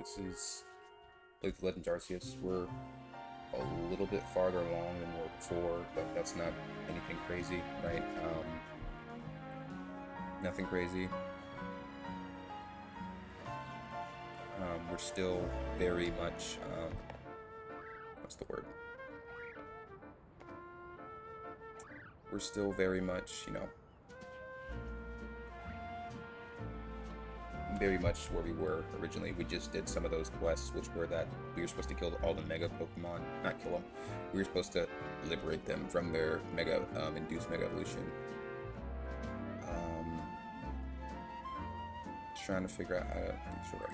This is like the Legends Arceus. We're a little bit farther along than we were before, but that's not anything crazy, right? Nothing crazy. We're still very much, what's the word? We're still very much, you know, very much where we were originally. We just did some of those quests, which were that we were supposed to kill all the Mega Pokemon, not kill them. We were supposed to liberate them from their Mega induced Mega Evolution. Just trying to figure out how to.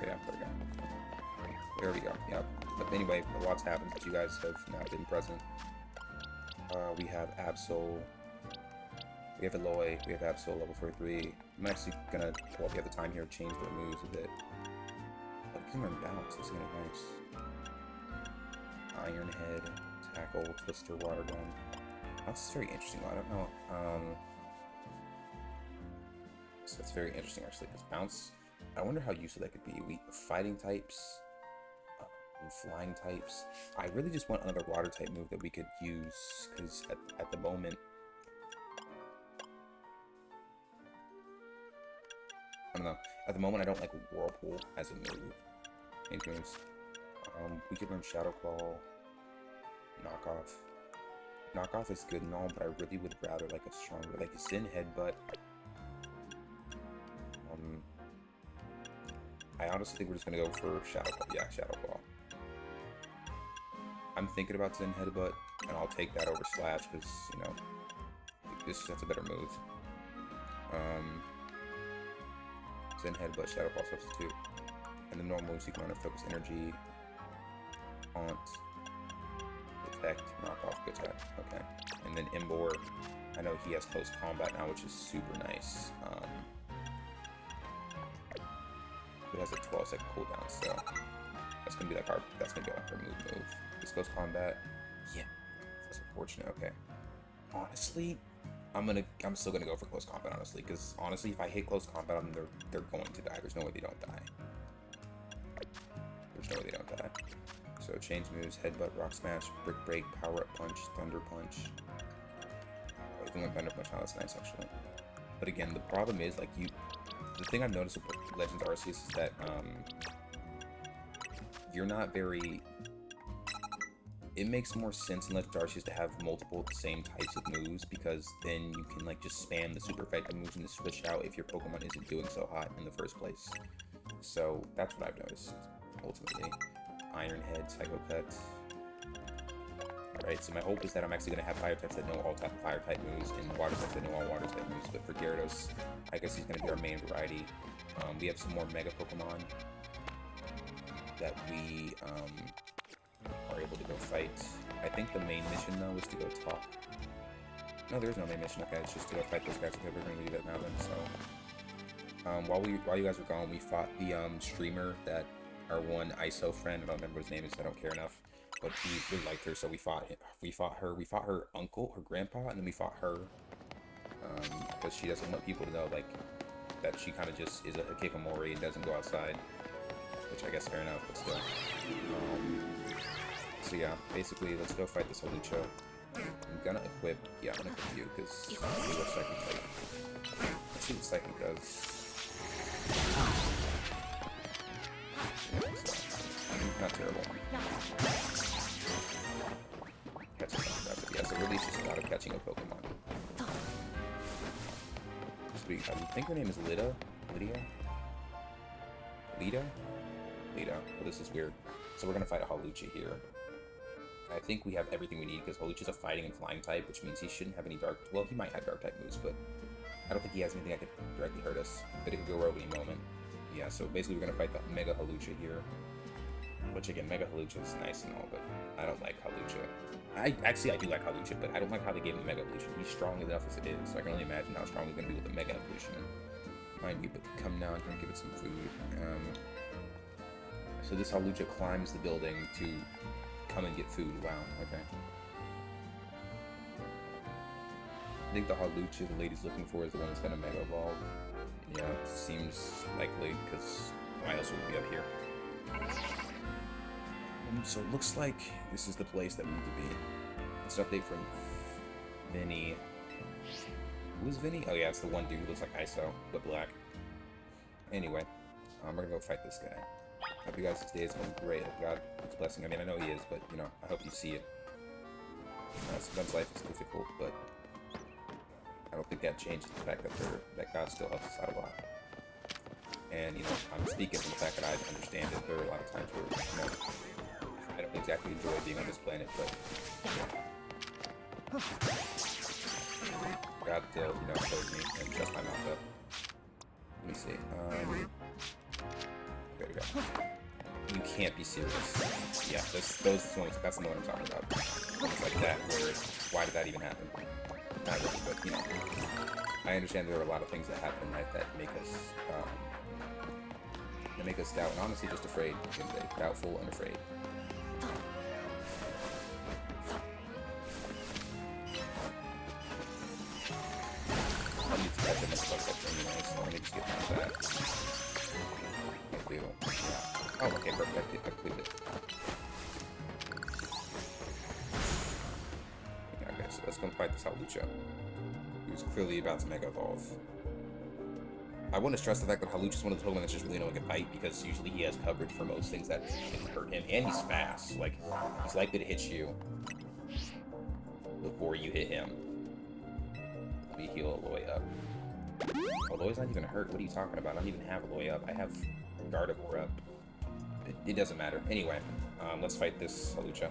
Yeah, there we go. Yep. But anyway, a lot's happened that you guys have now been present. We have Absol. We have Aloy, we have Absol level 43. I'm actually gonna, while we have the time here, change their moves a bit. But we can learn Bounce, that's gonna be nice. Iron Head, Tackle, Twister, Water Gun. Bounce is very interesting, I don't know. So that's very interesting actually, because Bounce, I wonder how useful that could be. We fighting types, and flying types. I really just want another water type move that we could use, because at the moment, I don't know. At the moment, I don't like Whirlpool as a move. Change moves. We could learn Shadow Claw. Knockoff. Knockoff is good and all, but I really would rather like a stronger, like a Sin Headbutt. I honestly think we're just gonna go for Shadow Claw. Yeah, Shadow Claw. I'm thinking about Zen Headbutt, and I'll take that over Slash because you know that's a better move. Zen Headbutt, Shadow Claw substitute. And the normal moves you can run are Focus Energy, Haunt, Detect, Knock Off, Good Attack. Okay. And then Imbor, I know he has close combat now, which is super nice. It has a 12-second cooldown, so that's gonna be like our move. This close combat. Yeah. That's unfortunate, okay. Honestly, I'm still gonna go for close combat, honestly, because honestly, if I hit close combat on them, they're going to die. There's no way they don't die. There's no way they don't die. So change moves: Headbutt, Rock Smash, Brick Break, Power Up Punch, Thunder Punch. Oh, you can learn Thunder Punch now. That's nice, actually. But again, the problem is like the thing I've noticed with Legends Arceus is that you're not very. It makes more sense in Legends Arceus to have multiple same types of moves, because then you can like just spam the super effective moves and switch out if your Pokemon isn't doing so hot in the first place. So that's what I've noticed, ultimately. Iron Head, Psycho Pet. Alright, so my hope is that I'm actually going to have fire types that know all type of fire type moves and water types that know all water type moves, but for Gyarados, I guess he's going to be our main variety. We have some more Mega Pokemon that we are able to go fight. I think the main mission though is to go talk. No, there's no main mission. Okay, it's just to go fight those guys. Okay, we're gonna do that now then. So, while you guys were gone, we fought the streamer that our one ISO friend. I don't remember what his name is. I don't care enough. But he really liked her, so we fought her. We fought her uncle, her grandpa, and then we fought her. Because she doesn't want people to know like that she kind of just is a hikikomori and doesn't go outside. Which I guess fair enough, but still. So yeah, basically, let's go fight this Hawlucha. I'm gonna equip you, because see what Psychic type. Let's see what Psychic does. Yeah, so, not terrible. Catching up, that's it. Yeah, so really it's just a lot of catching a Pokemon. Sweet, I think her name is Lydia? Lita? Well, this is weird. So we're gonna fight a Hawlucha here. I think we have everything we need, because Hawlucha's a fighting and flying type, which means he shouldn't have any dark. Well, he might have dark type moves, but I don't think he has anything that could directly hurt us. But it could go rogue any moment. Yeah, so basically we're gonna fight the Mega Hawlucha here. Which again, Mega Hawlucha is nice and all, but I don't like Hawlucha. I do like Hawlucha, but I don't like how they gave him the Mega Evolution. He's strong enough as it is, so I can only imagine how strong he's gonna be with the Mega Evolution. Mind you, but come down here and give it some food. So this Hawlucha climbs the building to come and get food. Wow, okay. I think the Hawlucha the lady's looking for is the one that's gonna Mega Evolve. Yeah, seems likely, because why else would we be up here? So it looks like this is the place that we need to be. It's an update from Vinny. Who is Vinny? Oh yeah, it's the one dude who looks like ISO, but black. Anyway, we're gonna go fight this guy. Hope you guys' day is going great. Hope God is blessing. I mean, I know he is, but, you know, I hope you see it. Sometimes life is difficult, but I don't think that changes the fact that God still helps us out a lot. And, you know, I'm speaking from the fact that I understand it. There are a lot of times where, you know, I don't exactly enjoy being on this planet, but God still, you know, showed me and just my mouth up. Let me see. There we go. You can't be serious. Yeah, those moments, that's the one I'm talking about. It's like that, where why did that even happen? Not really, but, you know, I understand there are a lot of things that happen in life that make us doubt, and honestly just afraid. Doubtful and afraid. I need to catch him and stuff up anyway, so let me just get past that. Yeah. Oh, okay, perfect. I completed it. Yeah, okay, so let's go fight this Halucha, who's clearly about to Mega Evolve. I want to stress the fact that Halucha is one of the Pokemon that's just really annoying to fight, because usually he has coverage for most things that can hurt him, and he's fast. Like, he's likely to hit you before you hit him. Let me heal Aloy up. Aloy's not even hurt. What are you talking about? I don't even have Aloy up. I have Gardevoir up. It doesn't matter. Anyway, let's fight this Halucha.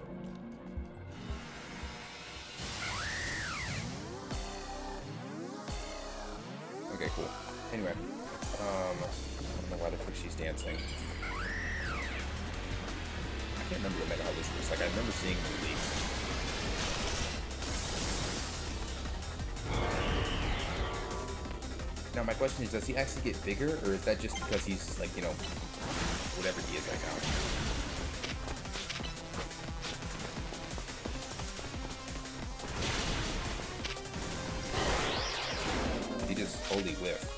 Okay, cool. Anyway, I don't know why the frick she's dancing. I can't remember what Mega Halucha looks like. I remember seeing it in the leaks. Now my question is, does he actually get bigger, or is that just because he's, like, you know, whatever he is right now? He just holy whiff.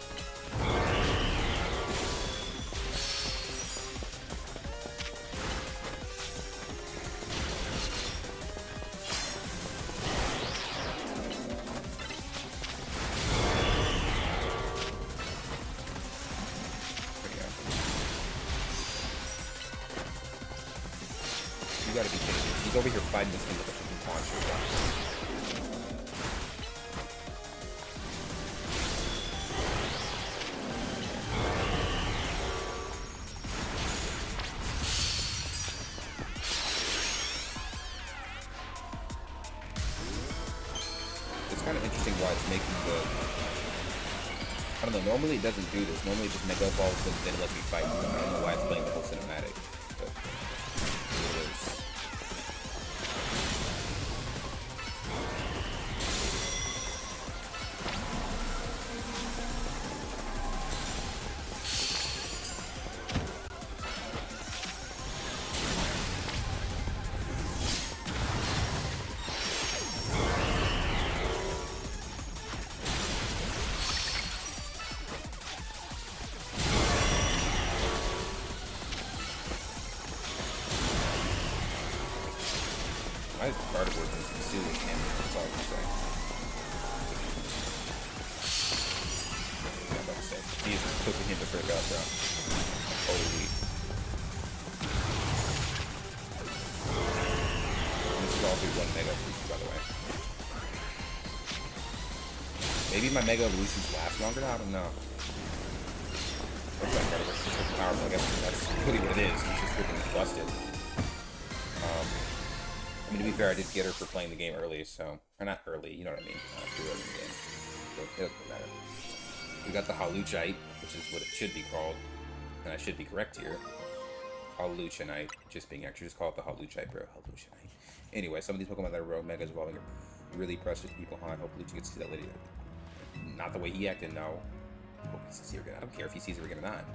You gotta be kidding me. He's over here fighting this thing with a freaking monster. It's kind of interesting why it's making the... I don't know, normally it doesn't do this. Normally it just Mega Evolves and then it lets me fight. I don't know why it's playing the whole cinematic. But it is. Why is Gardevoir doing some serious damage? That's all I'm saying. Yeah, I'm about to say. He's cooking him to frick up, bro. Holy. And this is all through one Mega Evolution, by the way. Maybe my Mega Evolutions last longer? I don't know. Looks like Gardevoir's just freaking powerful. I guess that's really what it is. He's just freaking busted. I mean, to be fair, I did get her for playing the game early, so... Or not early, you know what I mean. Too early in the game. So it doesn't matter. We got the Haluchite, which is what it should be called. And I should be correct here. Haluchanite. Just being extra. Just call it the Haluchite, bro. Haluchanite. Anyway, some of these Pokemon that are rogue Megas evolving are really precious to people, huh? I hope Lucha gets to see that later. Not the way he acted, no. I hope he sees her again. I don't care if he sees her again or not.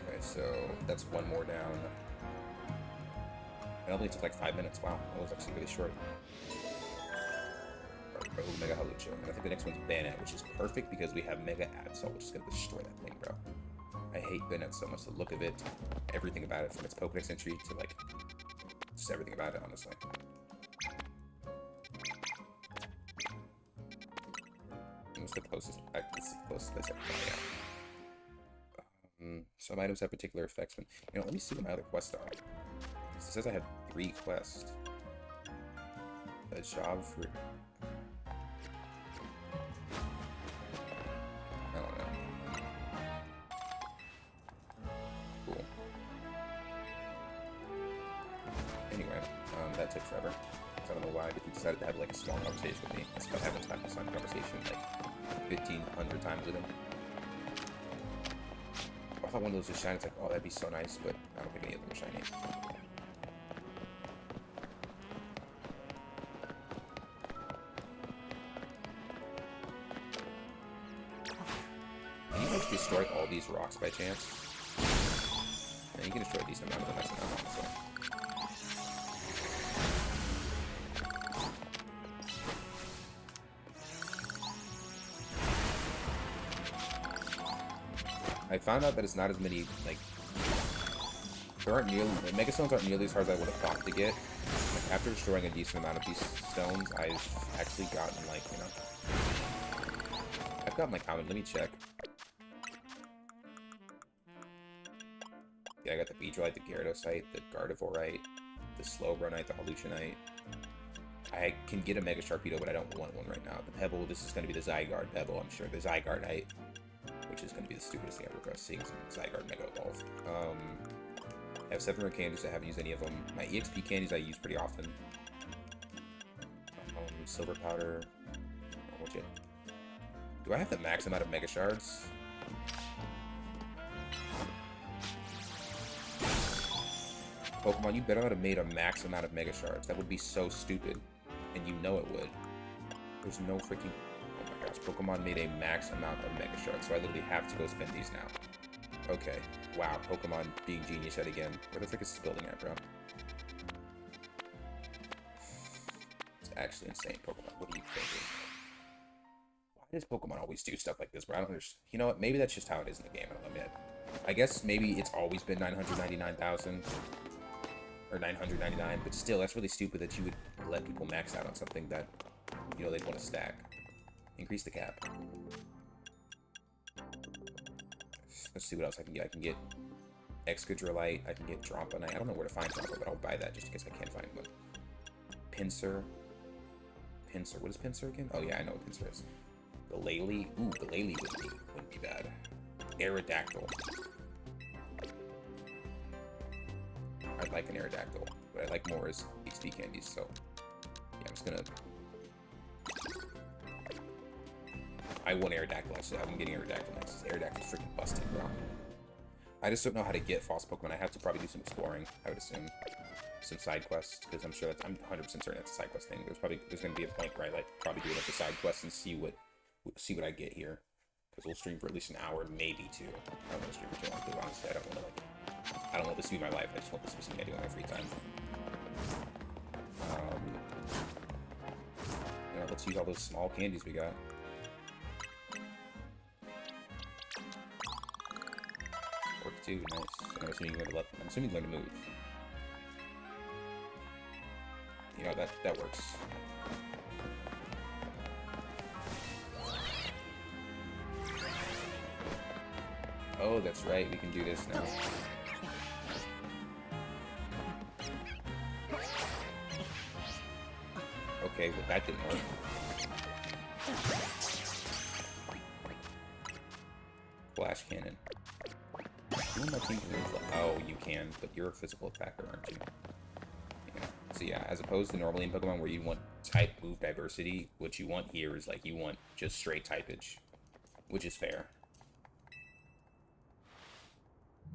Okay, so that's one more down. It only took like 5 minutes. Wow, that was actually really short. Mega Halucha. And I think the next one's Banette, which is perfect because we have Mega Absol, which is going to destroy that thing, bro. I hate Bennett so much. The look of it, everything about it, from its Pokedex entry to like just everything about it, honestly. What's the closest? It's the closest place I can find out. Some items have particular effects. When let me see what my other quests are. It says I have 3 quests. A job for. I don't know. Cool. Anyway, that took forever. I don't know why, but he decided to have like a small conversation with me. That's about having time to sign a conversation like 1,500 times with him. I thought one of those was shiny. It's like, oh, that'd be so nice, but I don't think any of them are shiny. Can you like destroy all these rocks by chance? Yeah, you can destroy a decent amount of them. That's enough, honestly. I found out that it's not as many, like, Mega Stones aren't nearly as hard as I would have thought to get. Like, after destroying a decent amount of these stones, I've actually gotten, like, I've gotten, like, how many? Let me check. Yeah, I got the Beedrillite, the Gyarados-ite, the Gardevoirite, the Slowbronite, the Hallucinite. I can get a Mega Sharpedo, but I don't want one right now. The Pebble, this is going to be the Zygarde Pebble, I'm sure. The Zygardeite, which is going to be the stupidest thing ever, seeing some Zygarde Mega Evolve. I have 7 rare candies. I haven't used any of them. My EXP candies I use pretty often. Silver Powder. Oh, legit. Do I have the max amount of Mega Shards? Pokemon, you better not have made a max amount of Mega Shards. That would be so stupid. And you know it would. There's no freaking... Oh my gosh, Pokemon made a max amount of Mega Shards, so I literally have to go spend these now. Okay. Wow, Pokemon being genius yet again. Where the frick is this building at, bro? It's actually insane, Pokemon. What are you thinking? Why does Pokemon always do stuff like this, bro? I don't understand. You know what? Maybe that's just how it is in the game. I don't know. I guess maybe it's always been 999,000. Or 999, but still, that's really stupid that you would let people max out on something that, they'd want to stack. Increase the cap. Let's see what else I can get. I can get Excadrillite, I can get Drompanite. I don't know where to find Drompa, but I'll buy that just in case I can't find one. Pinsir. Pinsir. What is Pinsir again? Oh yeah, I know what Pinsir is. Galele. Ooh, Galele wouldn't be bad. Aerodactyl. I'd like an Aerodactyl. What I like more is XP candies, so yeah, I'm just gonna... I want Aerodactyl, actually. I'm getting Aerodactyl next. Aerodactyl's freaking busted, bro. I just don't know how to get false Pokemon. I have to probably do some exploring, I would assume. Some side quests, because I'm sure that's... I'm 100% certain that's a side quest thing. There's gonna be a point where I, like, probably do, like, a side quest and see what I get here. Because we'll stream for at least an hour, maybe 2. I don't want to stream for too long, because honestly, I don't want to, like... I don't want this to be my life. I just want this to be something I do in my free time. Let's use all those small candies we got. Work 2, nice. I'm assuming you're going to move. That works. Oh, that's right. We can do this now. Okay, well that didn't work. Flash cannon. You want my team to move? Oh, you can, but you're a physical attacker, aren't you? Yeah. So yeah, as opposed to normally in Pokemon where you want type move diversity, what you want here is like you want just straight typage, which is fair.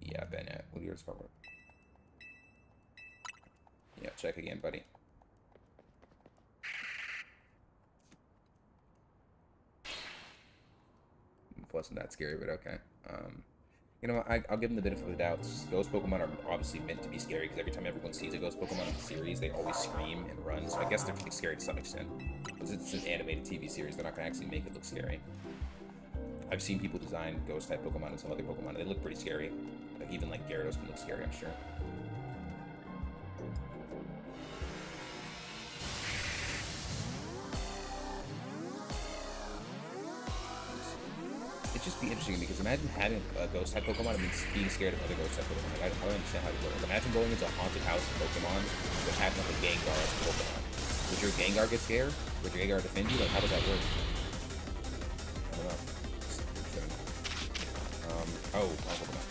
Yeah, Bennett. What are your spot? Yeah, check again, buddy. Wasn't that scary, but okay. I'll give them the benefit of the doubt. Ghost Pokemon are obviously meant to be scary because every time everyone sees a Ghost Pokemon in the series, they always scream and run. So I guess they're scary to some extent. Because it's an animated TV series, they're not going to actually make it look scary. I've seen people design ghost-type Pokemon and some other Pokemon, and they look pretty scary. Like, even, like, Gyarados can look scary, I'm sure. It'd just be interesting because imagine having a ghost-type Pokemon and being scared of other ghost-type Pokemon. Like, I don't understand how it works. Imagine going into a haunted house of Pokemon that has, like, a Gengar as a Pokemon. Would your Gengar get scared? Would your Gengar defend you? Like, how does that work? I don't know. Oh, Pokemon.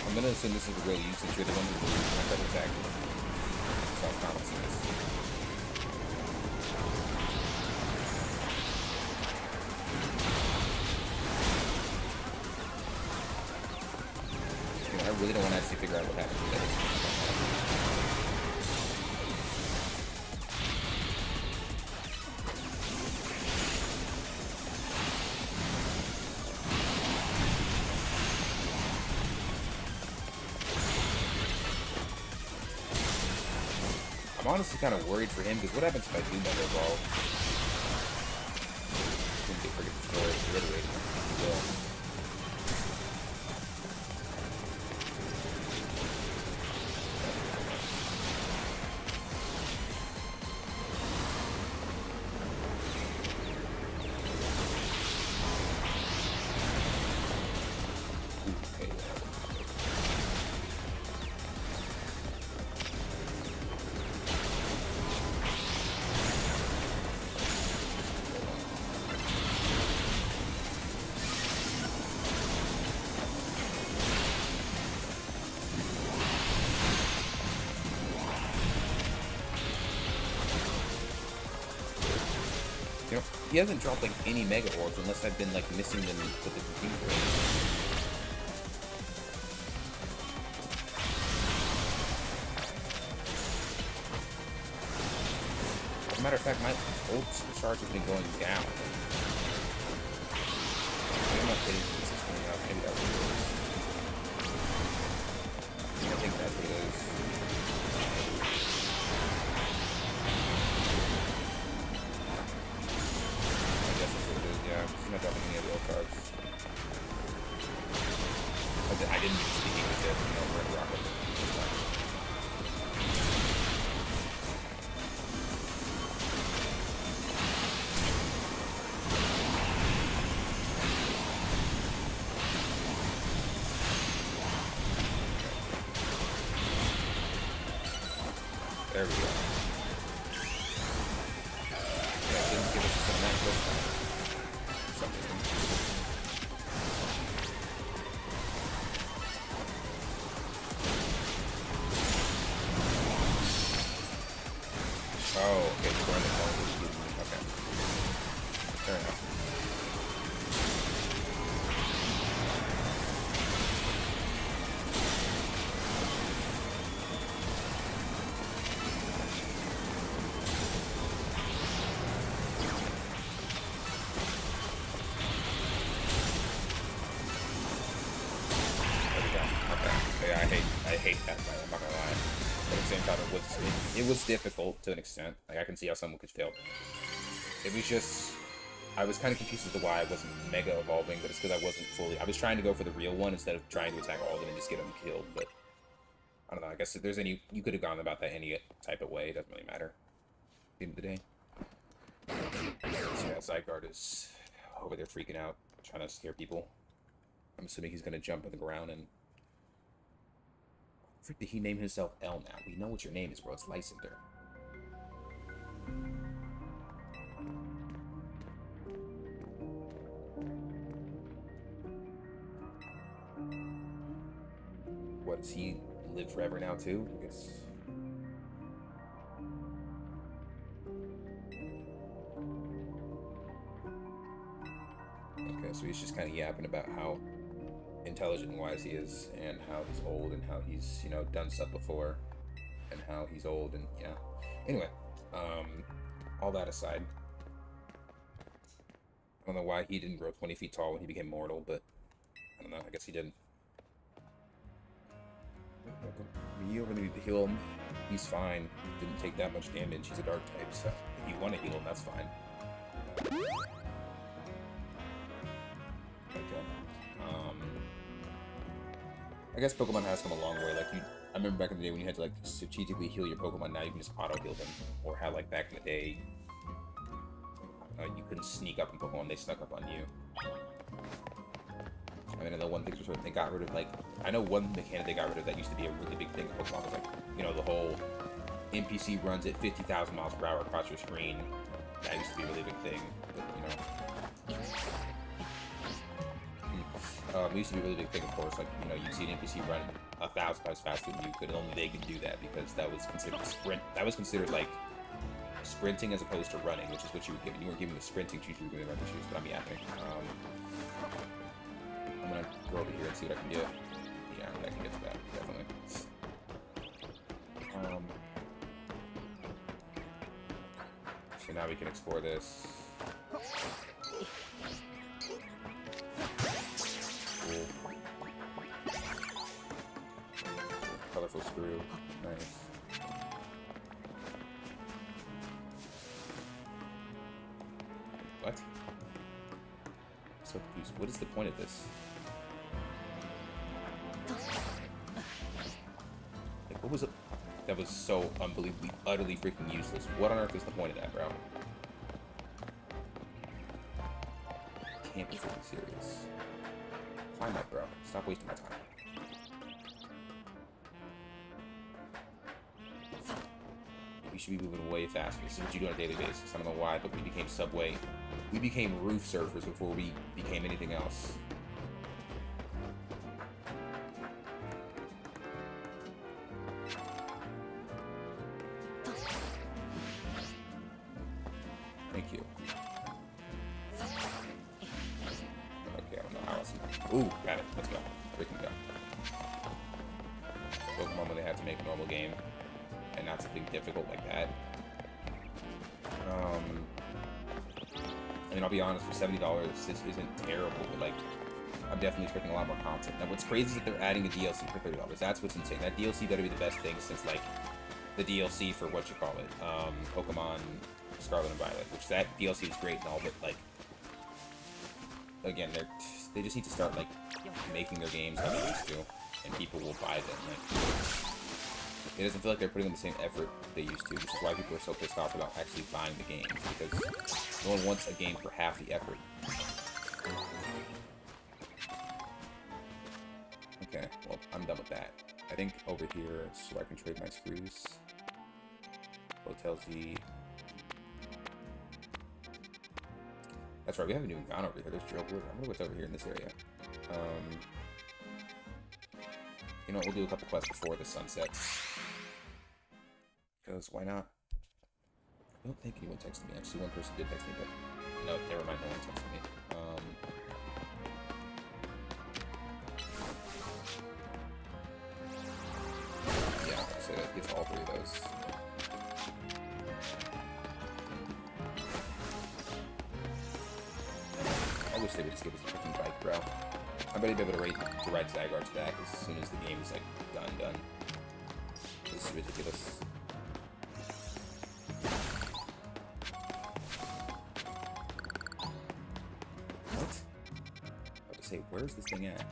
I'm gonna assume this is the real you since you're the one who's my better attack. Self-confidence. You know, I really don't want to actually figure out what happened with that. I'm honestly kind of worried for him, because what happens if I do Mega Evolve? He's gonna get freaking destroyed, obliterated. He will. You know, he hasn't dropped like any Mega Orbs unless I've been like missing them with the computer. As a matter of fact, my old charge has been going down. Maybe I'm not getting consistently enough. Maybe that's what it is. I think that's what it is. I'm not dropping any of the old cards. I didn't use the English yet. No, we're in Rocket. There we go. Yeah, it didn't give us a cinematic this time. Oh, okay, we're on the phone. Okay. Fair enough. There we go. Okay. Yeah, I hate that fight, I'm not gonna lie. But at the same time, it was difficult to an extent. Like, I can see how someone could fail. It was just, I was kind of confused as to why I wasn't Mega Evolving, but it's because I wasn't fully, I was trying to go for the real one instead of trying to attack all of them and just get them killed, but I don't know, I guess if there's any, you could have gone about that any type of way, it doesn't really matter. At the end of the day. So yeah, Zygarde is over there freaking out, trying to scare people. I'm assuming he's gonna jump on the ground and... Frick, did he name himself L now? We know what your name is, bro. It's Lysander. What, does he live forever now, too? I guess... Okay, so he's just kind of yapping about how intelligent and wise he is, and how he's old, and how he's, you know, done stuff before, and how he's old, and yeah. Anyway, all that aside, I don't know why he didn't grow 20 feet tall when he became mortal, but I don't know, I guess he didn't. You over need to heal him. He's fine. Didn't take that much damage. He's a dark type, so if you want to heal him, that's fine. Okay. I guess Pokemon has come a long way. Like, I remember back in the day when you had to, like, strategically heal your Pokemon. Now you can just auto-heal them. Or how, like, back in the day, you couldn't sneak up on Pokemon, they snuck up on you. I mean, I know one thing for sure, they got rid of, like, I know one mechanic they got rid of that used to be a really big thing in Pokemon was, like, you know, the whole NPC runs at 50,000 miles per hour across your screen. That used to be a really big thing, but, you know. It used to be a really big thing, of course, like, you know, you'd see an NPC run 1,000 times faster than you could, and only they could do that because that was considered sprint. That was considered, like, sprinting as opposed to running, which is what you were given. You weren't given the sprinting shoes, you were given the running shoes, but I'm yapping. I'm gonna go over here and see what I can get. Yeah, I can get to that, definitely. So now we can explore this. Cool. Colorful screw. Nice. What? So confused. What is the point of this? Like, what was it? That was so unbelievably, utterly freaking useless. What on earth is the point of that, bro? Can't be freaking serious. Climb up, bro. Stop wasting my time. We should be moving way faster. This is what you do on a daily basis. I don't know why, but we became Subway. We became roof surfers before we became anything else. Thank you. Okay, I don't know how else. Ooh, got it. Let's go. Freaking go. Pokemon when they had to make a normal game and not something difficult like that. I mean, I'll be honest, for $70, this isn't terrible, but, like, I'm definitely expecting a lot more content. Now, what's crazy is that they're adding a DLC for $30. That's what's insane. That DLC better be the best thing since, like, the DLC for what you call it, Pokemon Scarlet and Violet, which that DLC is great and all, but, like, again, they just need to start, like, making their games how they used to, and people will buy them. Like, it doesn't feel like they're putting in the same effort they used to, which is why people are so pissed off about actually buying the game, because no one wants a game for half the effort. Okay, well, I'm done with that. I think over here, so I can trade my screws. Hotel Z. That's right, we haven't even gone over here. There's Joe Wood. I wonder what's over here in this area. You know what, we'll do a couple quests before the sun sets. Because why not? I don't think anyone texted me. Actually, one person did text me, but no, never mind, no one texted me. Yeah, so that gets all three of those. I wish they would just give us a freaking bike, bro. I bet he'd be able to ride Zygarde's back as soon as the game is, like, done. This is ridiculous. What? I was about to say, where's this thing at?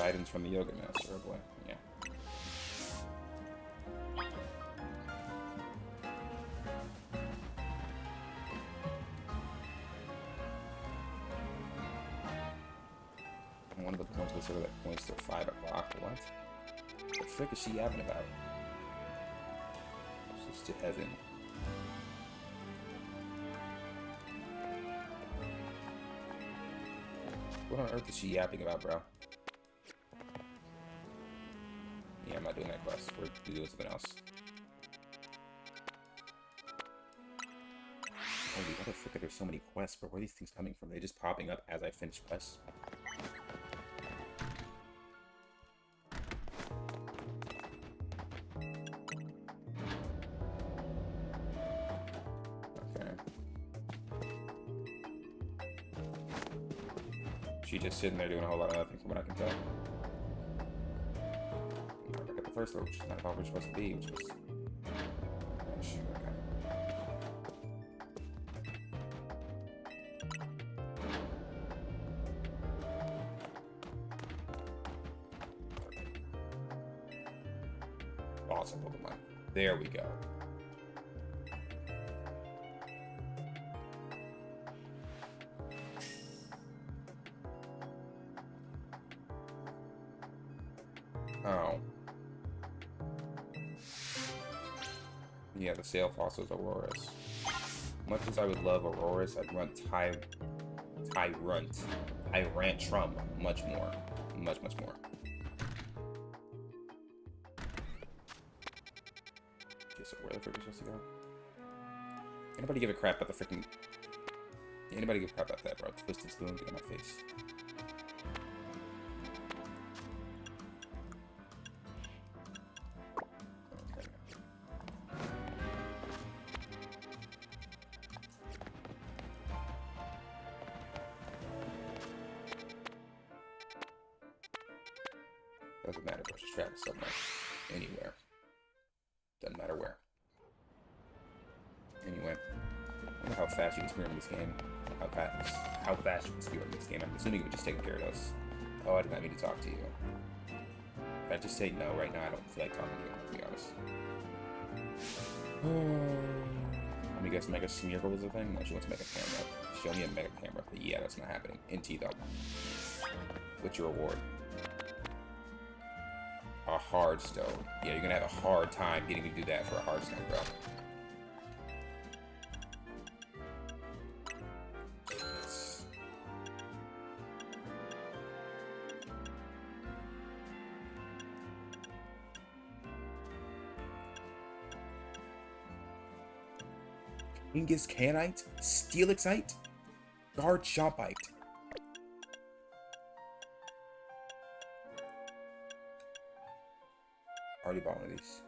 Guidance from the yoga master, oh boy. Yeah. One of the points was sort of that points to 5 o'clock. What? The frick is she yapping about? Just to heaven. What on earth is she yapping about, bro? Yeah, I'm not doing that quest. We're doing something else. Holy, what the frick are there so many quests, bro? Where are these things coming from? Are they just popping up as I finish quests? She's just sitting there doing a whole lot of nothing from what I can tell. I got the first one, which is not about where we're supposed to be, which was... Okay. Awesome Pokemon. There we go. Oh. Yeah, the Sail Fossils Auroras. Much as I would love Auroras, I'd run Tyrantrum much more. Much more. Okay, so where the frick are we supposed to go? Anybody give a crap about the freaking... Anybody give a crap about that, bro? Twisted Spoon, get in my face. Doesn't matter, bro. Just travel somewhere. Anywhere. Doesn't matter where. Anyway. I wonder how fast you can spear in this game. How fast you can spear in this game. I'm assuming you would just take Gyarados. Oh, I did not mean to talk to you. If I just say no right now, I don't feel like talking to you, to be honest. Let me guess, Mega Smeargle is a thing? No, she wants to make a camera. Show me a Mega camera. But yeah, that's not happening. NT though. What's your reward? A hard stone. Yeah, you're gonna have a hard time getting me to do that for a hard stone, bro. Genghis Canite? Steelixite? Guard Shompite. Already bought one of these.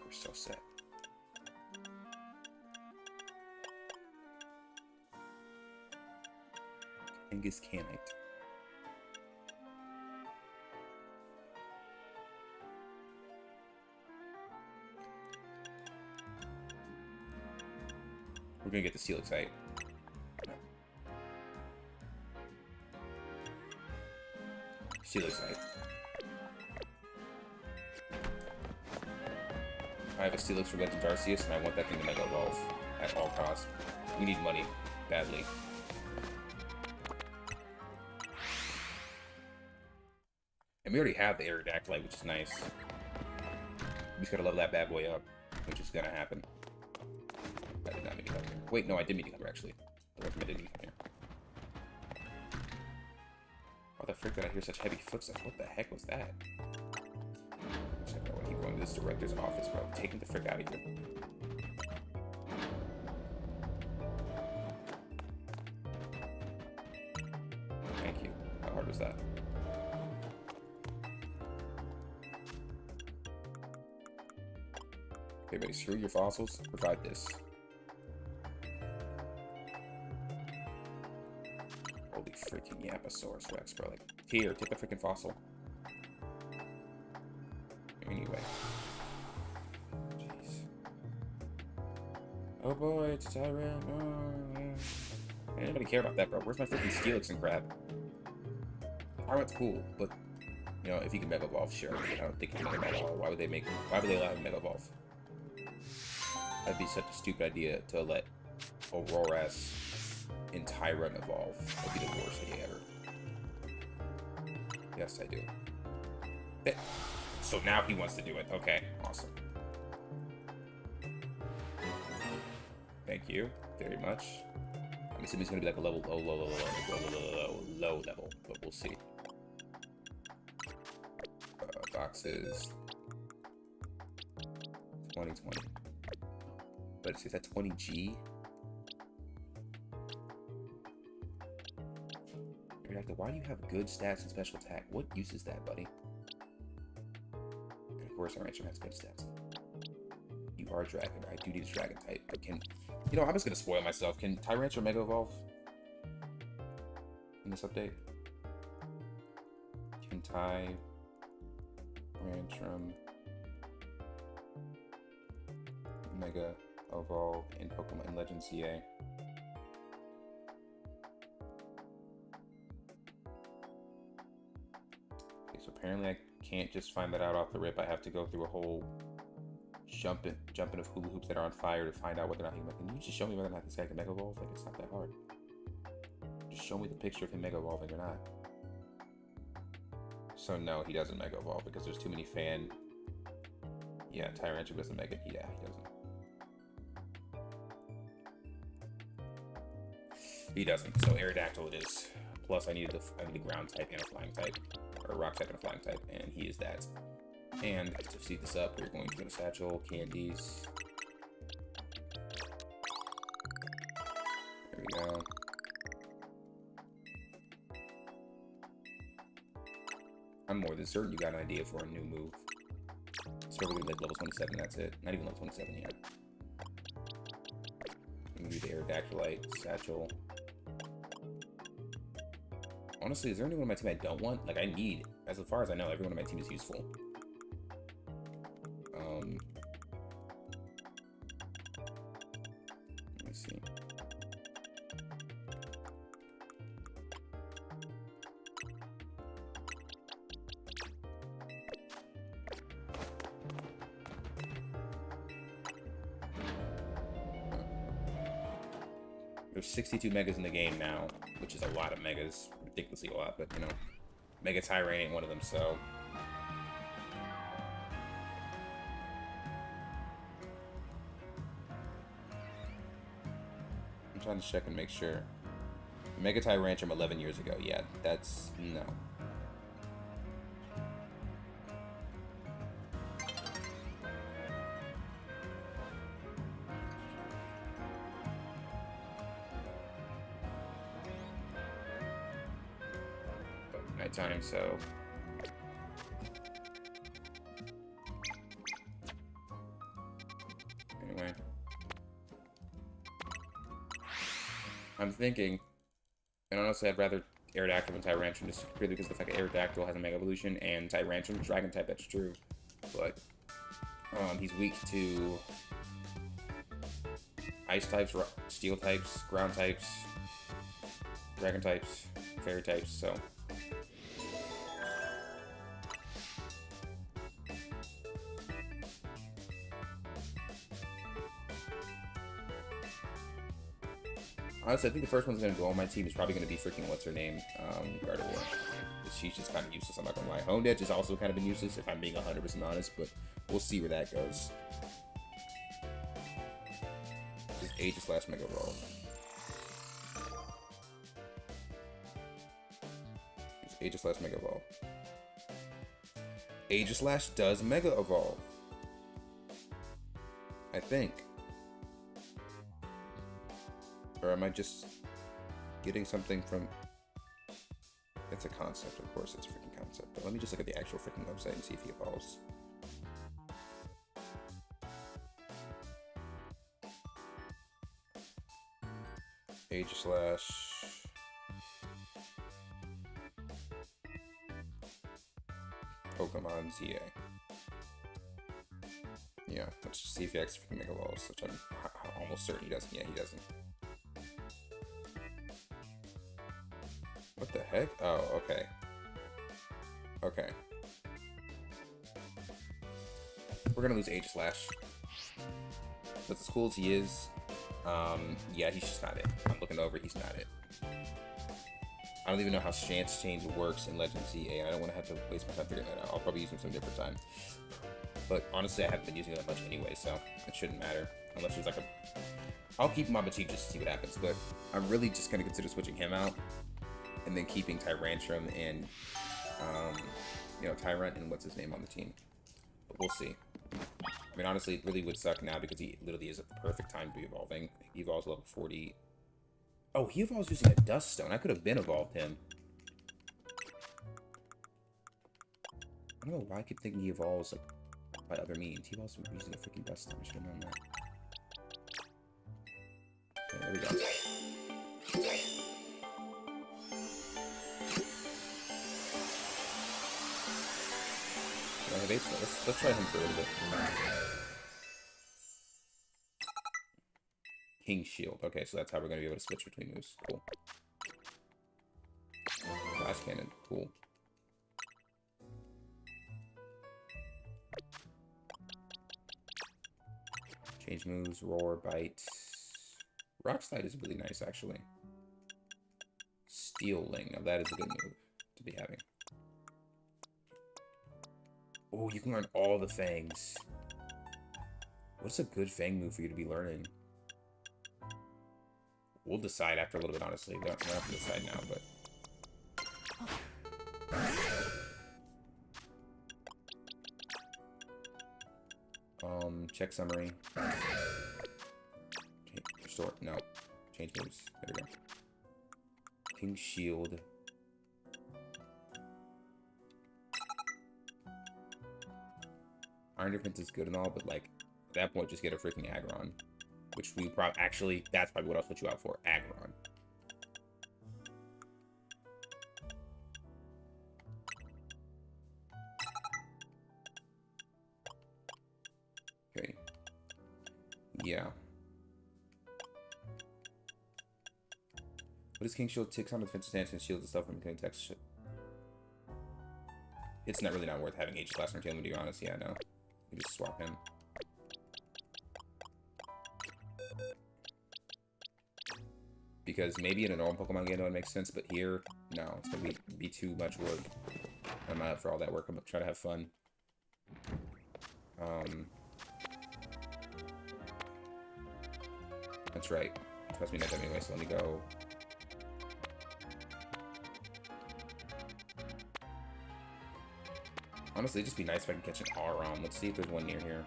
We're so set. Genghis Canite. We're gonna get the Steelixite. Steelixite. I have a Steelix for Legend Arceus, and I want that thing to Mega Evolve at all costs. We need money badly. And we already have the Aerodactyl, which is nice. We just gotta level that bad boy up, which is gonna happen. I did not mean to come here. Wait, no, I did mean to come here, actually. The rest of me didn't come here. Why the frick did I hear such heavy footsteps? What the heck was that? I don't want to keep going to this director's office, bro. Take him the frick out of here. Thank you. How hard was that? Okay, buddy, screw your fossils. Provide this. Holy freaking Yapasaurus Rex, bro. Like, here, take the freaking fossil. Anyway. Jeez. Oh boy, it's a Tyrant. Oh, yeah. Anybody care about that, bro? Where's my freaking Steelix and crap? Tyrunt's cool, but you know, if he can Mega Evolve, sure. But I don't think he can Mega Evolve. Why would they allow him to Mega Evolve? That'd be such a stupid idea to let Auroras and Tyrunt evolve. That'd be the worst idea ever. Yes, I do. So now he wants to do it. Okay, awesome. Thank you very much. I'm assuming it's gonna be like a level low level, but we'll see. Boxes 2020. But is that 20G? Why do you have good stats and special attack? What use is that, buddy? And of course, our rancher has good stats. You are dragon. I do need a dragon type, but can... You know, I'm just gonna spoil myself. Can Tyrantrum Mega Evolve in this update? Can Tyrantrum Mega Evolve in Pokemon Legends CA? Okay, so apparently I can't just find that out off the rip. I have to go through a whole jumping of hula hoops that are on fire to find out whether or not he can you just show me whether or not this guy can Mega Evolve? Like, it's not that hard. Just show me the picture of him Mega Evolving or not. So no, he doesn't Mega Evolve because there's too many fan... Yeah, Tyrantrum doesn't Mega... Yeah, he doesn't. He doesn't. So Aerodactyl it is. Plus I need a ground type and a flying type. Or a rock type and a flying type. And he is that. And to speed this up, we're going to get a satchel, candies. There we go. I'm more than certain you got an idea for a new move. It's probably like level 27, that's it. Not even level 27 yet. I'm gonna do the Aerodactylite, satchel. Honestly, is there anyone on my team I don't want? Like, I need, as far as I know, everyone on my team is useful. Let me see. There's 62 megas in the game now, which is a lot of megas. Ridiculously a lot, but you know, Mega Tyrant ain't one of them, so. I'm trying to check and make sure. Mega Tyrantrum 11 years ago, yeah, that's, no. Nighttime, so. Anyway. I'm thinking, and honestly, I'd rather Aerodactyl than Tyrantrum, just purely because of the fact that Aerodactyl has a Mega Evolution and Tyrantrum Dragon type, that's true. But he's weak to Ice types, Steel types, Ground types, Dragon types, Fairy types, so. Honestly, I think the first one's going to go on my team is probably going to be freaking, what's her name? Gardevoir. She's just kind of useless, I'm not going to lie. Honed Edge has also kind of been useless, if I'm being 100% honest, but we'll see where that goes. Just Aegis / Mega Evolve. Just Aegis / Mega Evolve. Aegis does Mega Evolve. I think. Or am I just getting something from... It's a concept, of course it's a freaking concept. But let me just look at the actual freaking website and see if he evolves. Aegis / Pokemon ZA. Yeah, let's just see if he actually freaking Mega Evolves, which I'm almost certain he doesn't. Yeah, he doesn't. What the heck? Oh, okay. Okay. We're gonna lose Age Slash. But as cool as he is, yeah, he's just not it. I'm looking over, he's not it. I don't even know how chance change works in Legends ZA. I don't want to have to waste my time figuring that out. I'll probably use him some different time. But honestly, I haven't been using it that much anyway, so it shouldn't matter. Unless there's like a... I'll keep him on Batif just to see what happens, but I'm really just going to consider switching him out. And then keeping Tyrantrum and, you know, Tyrant and what's his name on the team. But we'll see. I mean, honestly, it really would suck now because he literally is at the perfect time to be evolving. He evolves level 40. Oh, he evolves using a Dust Stone. I could have been evolved him. I don't know why I keep thinking he evolves like, by other means. He evolves using a freaking Dust Stone. I should have known that. Okay, there we go. Let's try him for a little bit. King Shield. Okay, so that's how we're going to be able to switch between moves. Cool. Flash Cannon. Cool. Change moves. Roar. Bite. Rock Slide is really nice, actually. Stealing. Now that is a good move to be having. Oh, you can learn all the Fangs. What's a good Fang move for you to be learning? We'll decide after a little bit, honestly. We don't have to decide now, but... check summary. Restore. No. Change moves. There we go. King Shield. Iron Defense is good and all, but, like, at that point, just get a freaking Aggron. Which we probably... Actually, that's probably what I'll switch you out for. Aggron. Okay. Yeah. What is King Shield? Takes on defensive stance and shields and stuff from killing text shit. It's not really not worth having H class or Tailwind, to be honest. Yeah, no. You just swap him. Because maybe in a normal Pokemon game that would make sense, but here, no, it's gonna be too much work. I'm not up for all that work. I'm gonna try to have fun. That's right. Trust me, not that anyway. So let me go. Honestly, it'd just be nice if I can catch an Aron. Let's see if there's one near here.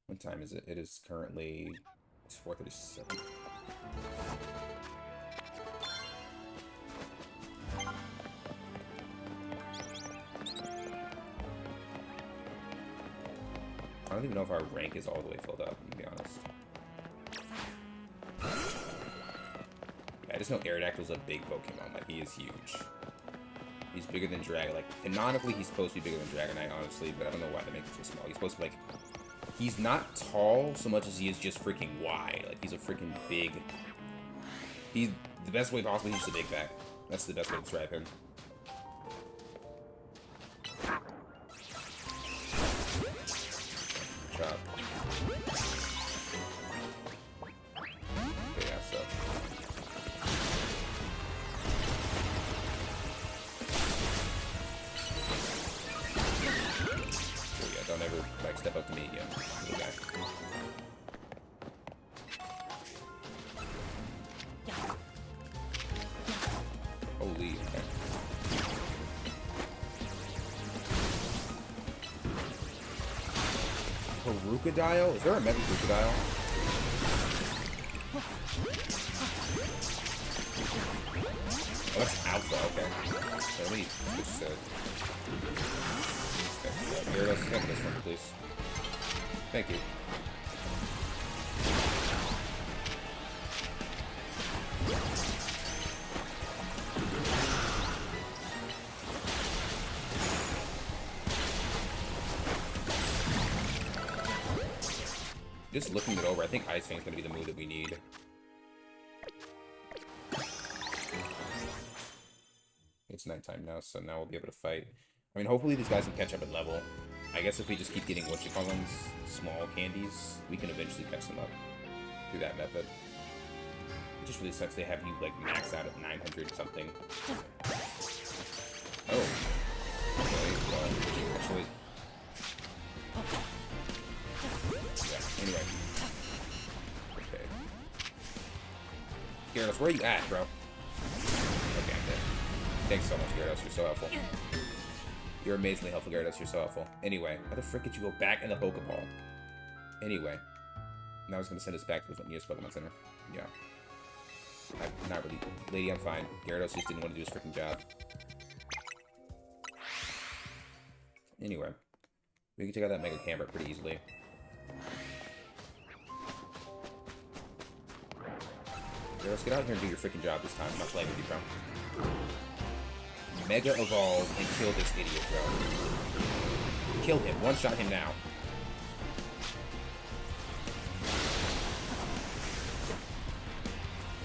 What time is it? It is currently... It's 4:37. I don't even know if our rank is all the way filled up, to be honest. Yeah, I just know Aerodactyl's a big Pokemon. Like, he is huge. He's bigger than Dragon. Like, canonically, he's supposed to be bigger than Dragonite, honestly, but I don't know why they make him so small. He's supposed to be, like... He's not tall so much as he is just freaking wide. Like, he's a freaking big... He's... The best way possible, he's just a big back. That's the best way to describe him. Good job. Okay, yeah, so... Don't ever, like, step up to me again. Little guy. Holy, okay. Crocodile? Is there a Mega Crocodile? Oh, that's Alpha, okay. So let me switch to... Here, let's take this one, please. Thank you. Just looking it over, I think Ice Fang's gonna be the move that we need. it's nighttime now, so now we'll be able to fight. I mean, hopefully these guys can catch up in level. I guess if we just keep getting whatchamacallums, small candies, we can eventually catch them up through that method. It just really sucks they have you, like, max out at 900 something. Oh. Okay, well, actually... Yeah, anyway. Okay. Gyarados, where are you at, bro? Okay, I'm dead. Thanks so much, Gyarados, you're so helpful. You're amazingly helpful, Gyarados, you're so helpful. Anyway, how the frick did you go back in the Pokeball? Anyway. Now I was gonna send us back to the nearest Pokemon Center. Yeah. Not really. Lady, I'm fine. Gyarados just didn't want to do his freaking job. Anyway. We can take out that Mega Camera pretty easily. Gyarados, get out here and do your freaking job this time. I'm not playing with you, bro. Mega Evolve and kill this idiot, bro. Kill him. One-shot him now.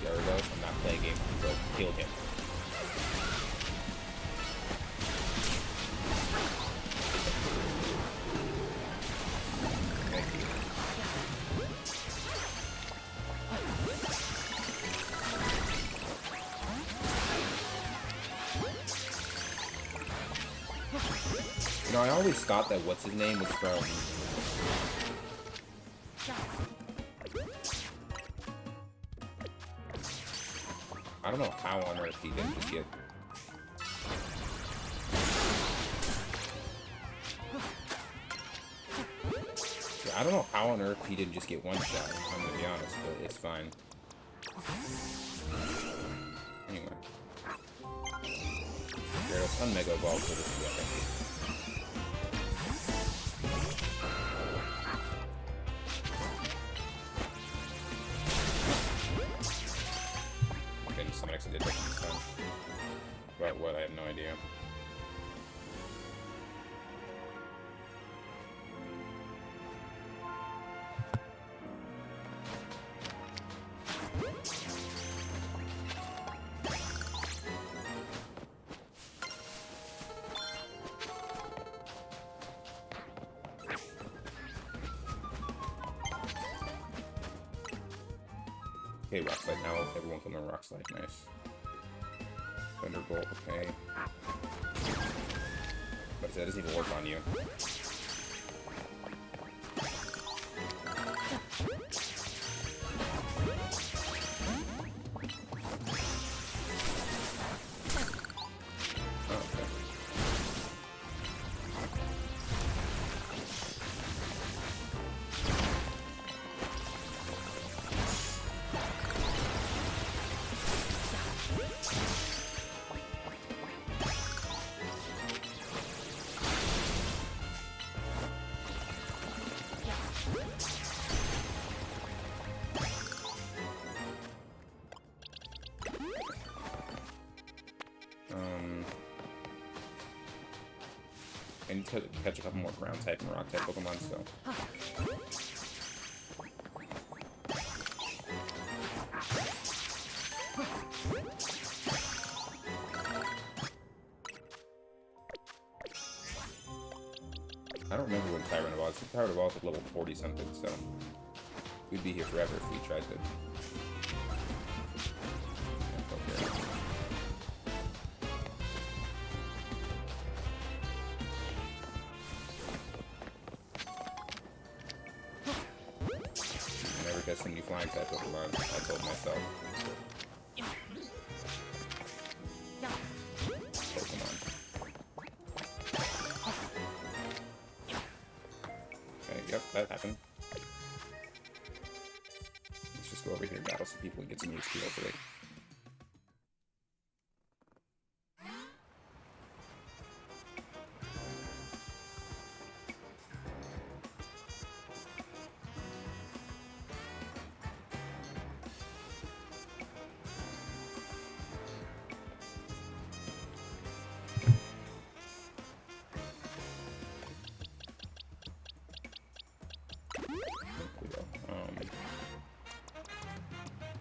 Gyarados, I'm not playing games with you, bro. Kill him. Thank you. You know, I always thought that what's his name was from... I don't know how on earth he didn't just get... Yeah, I don't know how on earth he didn't just get one shot, I'm gonna be honest, but it's fine. Anyway. Gyarados un-Mega Evolve for this weapon. Someone actually did that this time. About what? I have no idea. Okay, Rock Slide now. Everyone can learn Rock Slide. Nice. Thunderbolt, okay. But that doesn't even work on you. I need to catch a couple more ground type and rock type Pokemon, so. I don't remember when Tyrant evolved. Tyrant evolved at level 40 something, so we'd be here forever if we tried to. Some new flying type Pokemon, I told myself. Pokemon. Okay, yep, that happened. Let's just go over here and battle some people and get some HP hopefully.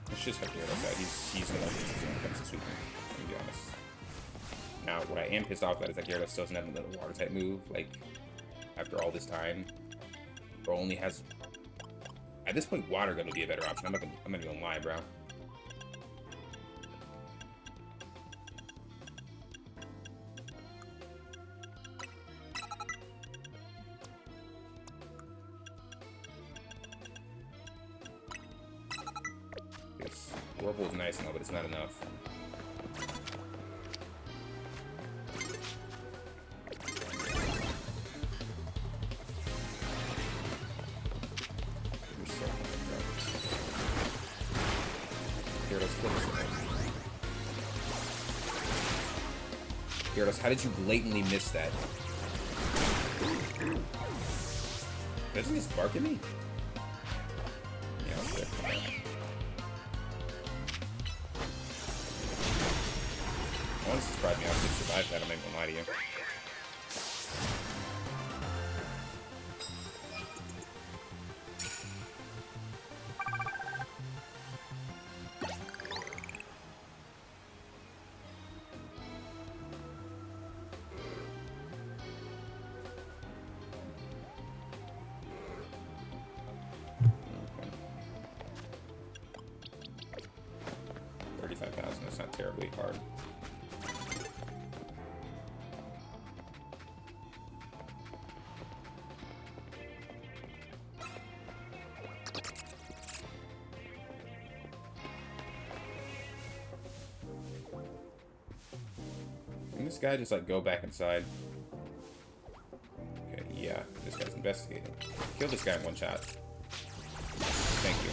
Let's just have Gyarados out. He's gonna be sweeping, to be honest. Now, what I am pissed off about is that Gyarados still doesn't have another water type move. Like, after all this time, bro only has. At this point, water gun would be a better option. I'm not gonna lie, bro. Yes, Whirlpool is nice and all, but it's not enough. Gyarados, how did you blatantly miss that? Doesn't he just bark at me? Yeah, I'll check. I want to surprise me. I should survive that. I'm not gonna lie to you. That's not terribly hard. Can this guy just like go back inside? Okay, yeah, this guy's investigating. Kill this guy in one shot. Thank you.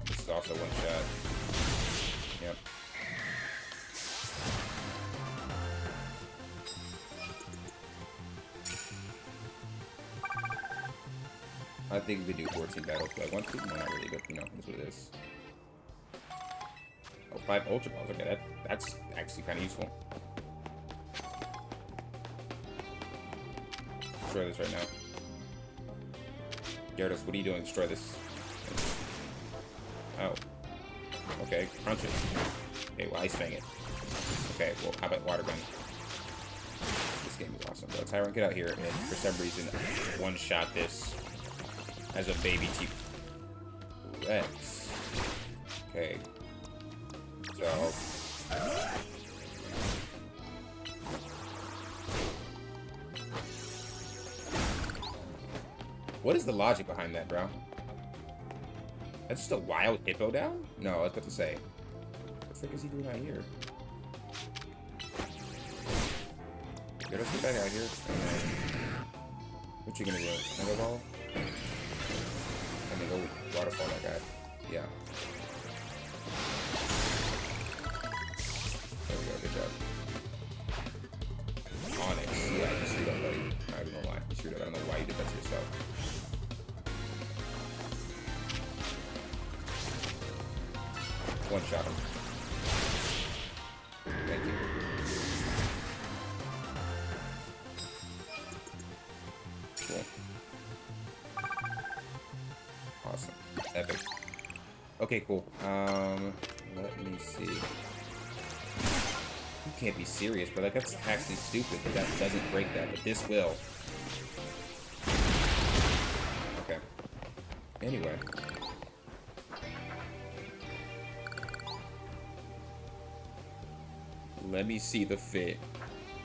This is also one shot. Yep. I think we do 14 battles, but I want to. No, not really, but you know, that's what it is. Oh, 5 Ultra Balls. Okay, that's actually kind of useful. Destroy this right now. Gyarados, what are you doing? Destroy this. Oh. Okay, crunch it. Okay, well, Ice Fang it. Okay, well, how about Water Gun? This game is awesome, bro. Tyrant, get out here, and for some reason, one-shot this as a baby T-Rex. Okay. So... what is the logic behind that, bro? That's just a wild hippo down? No, I was about to say. What the frick is he doing out here? Get us back out here. What you gonna do? Mega Ball? I'm gonna go waterfall that guy. Yeah. There we go, good job. Onyx. Yeah, you screwed up, buddy. I don't know why. You screwed up. I don't know why you did that to yourself. One shot him. Thank you. Cool. Awesome. Epic. Okay, cool. Let me see. You can't be serious, but like that's actually stupid that doesn't break that, but this will. Okay. Anyway. Let me see the fit.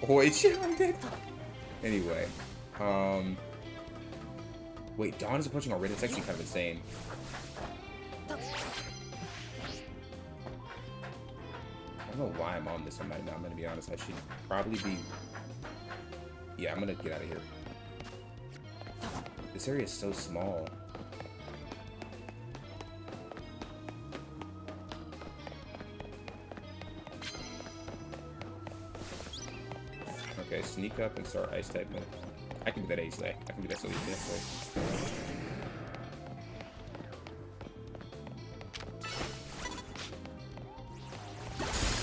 Oh, it's dead. Anyway, wait, Dawn is approaching already. It's actually kind of insane. I don't know why I'm on this. I'm gonna be honest. I should probably be. Yeah, I'm gonna get out of here. This area is so small. Okay, sneak up and start ice type move. I can do that ace day. I can do that so easy.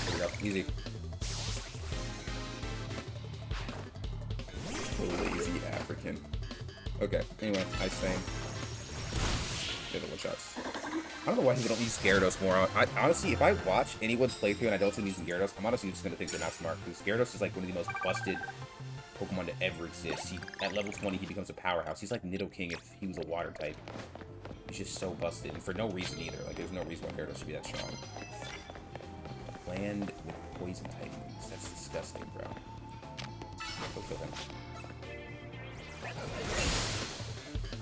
There we go. Easy. Lazy African. Okay, anyway, ice thing. The other one shots. I don't know why people don't use Gyarados more. Honestly, if I watch anyone's playthrough and I don't see them using Gyarados, I'm honestly just going to think they're not smart, because Gyarados is like one of the most busted Pokemon to ever exist. At level 20, he becomes a powerhouse. He's like Nidoking if he was a water type. He's just so busted, and for no reason either. Like, there's no reason why Gyarados should be that strong. Land with poison type moves. That's disgusting, bro. Go kill him.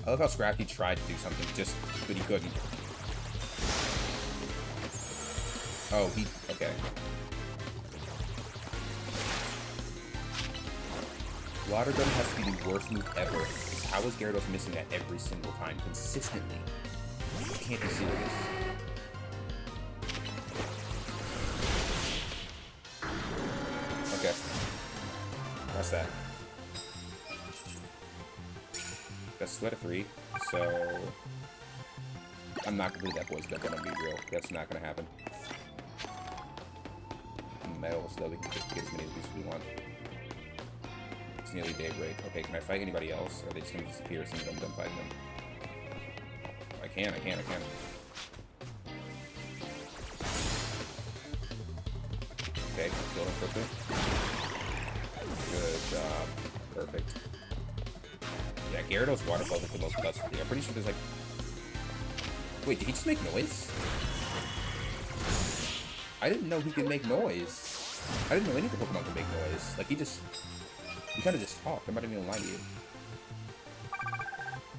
I love how Scrappy tried to do something, but he couldn't. Oh, okay. Water Gun has to be the worst move ever. Because how is Gyarados missing that every single time, consistently? You can't be serious. Okay. That's that. That's Sweat of 3, so... I'm not gonna believe that boy's gonna be real. That's not gonna happen. Metal, so that we can get as many of these as we want. It's nearly daybreak. Okay, can I fight anybody else? Or are they just gonna disappear as soon as I'm done fighting them? I can. Okay, kill him quickly. Good job. Perfect. Yeah, Gyarados Waterfall is like the most busted thing. I'm pretty sure there's like... Wait, did he just make noise? I didn't know he could make noise. I didn't know any of the Pokemon could make noise. Like, he kind of just talked. I'm not even gonna lie to you.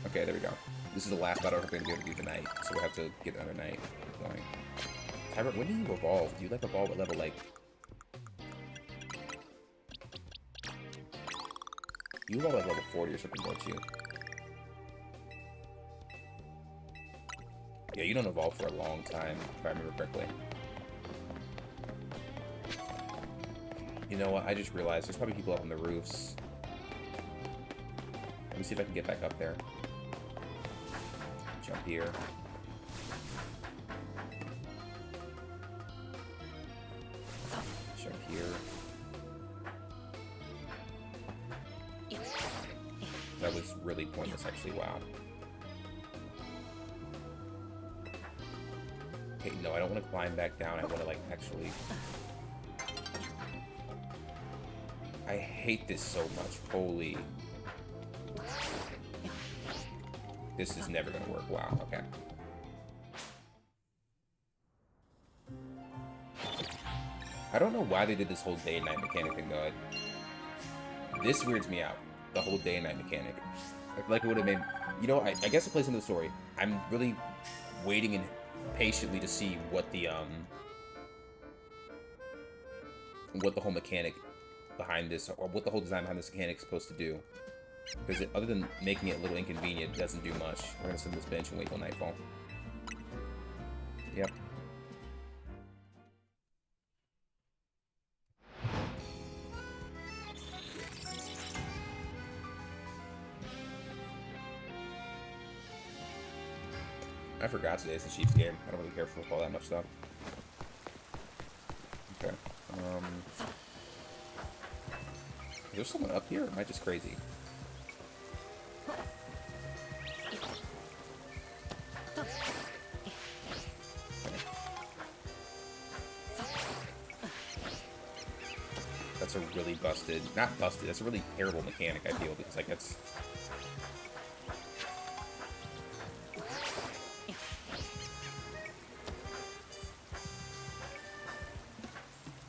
Okay, there we go. This is the last battle we're going to be able to do tonight, so we'll have to get another night going. Tyrant, when do you evolve? Do you, like, evolve at level, like... You evolve at level 40 or something, don't you? Yeah, you don't evolve for a long time, if I remember correctly. You know what? I just realized there's probably people up on the roofs. Let me see if I can get back up there. Jump here. Jump here. That was really pointless, actually. Wow. Okay, no, I don't want to climb back down. I want to, like, actually... I hate this so much. Holy... This is never gonna work. Wow, okay. I don't know why they did this whole day and night mechanic thing, though. This weirds me out. The whole day and night mechanic. I feel like it would have made... You know, I guess it plays into the story. I'm really waiting and patiently to see what the whole mechanic behind this, or what the whole design behind this mechanic is supposed to do. Because other than making it a little inconvenient, it doesn't do much. We're gonna sit on this bench and wait till nightfall. Yep. I forgot today's the Chiefs game. I don't really care for football that much, though. Okay. Is there someone up here, or am I just crazy? That's a really busted... Not busted, that's a really terrible mechanic, I feel, because, like, it's...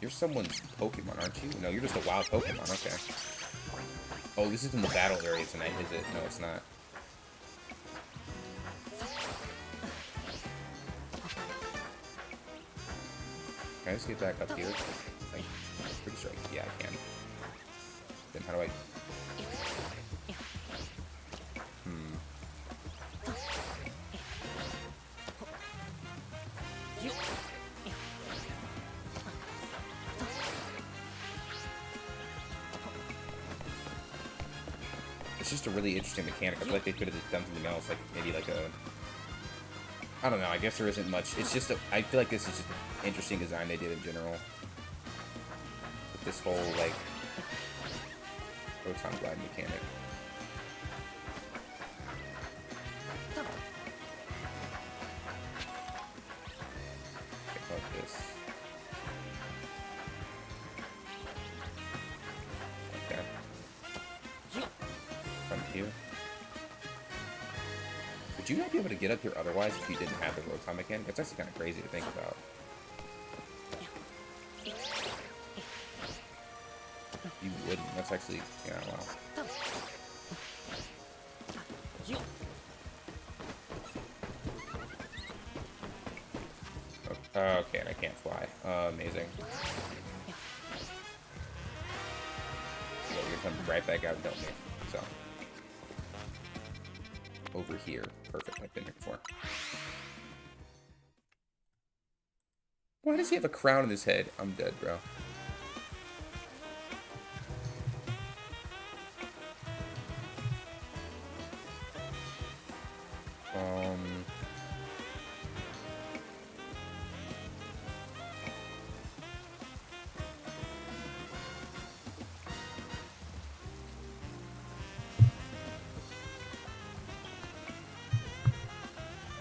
You're someone's Pokemon, aren't you? No, you're just a wild Pokemon, okay. Oh, this is in the battle area tonight, is it? No, it's not. Can I just get back up here? Like, pretty sure yeah, I can. Then how do I... It's just a really interesting mechanic. I feel like they could have done something else, like maybe like a... I don't know, I guess there isn't much. It's just I feel like this is just an interesting design they did in general. This whole, like, Proton Glide mechanic. here. Would you not be able to get up here otherwise if you didn't have the rotom mechanic? It's actually kind of crazy to think about. You wouldn't. That's actually, yeah, wow. Okay, and I can't fly. Amazing. So you're gonna come right back out and help me. So. Over here. Perfect. I've been here before. Why does he have a crown on his head? I'm dead, bro.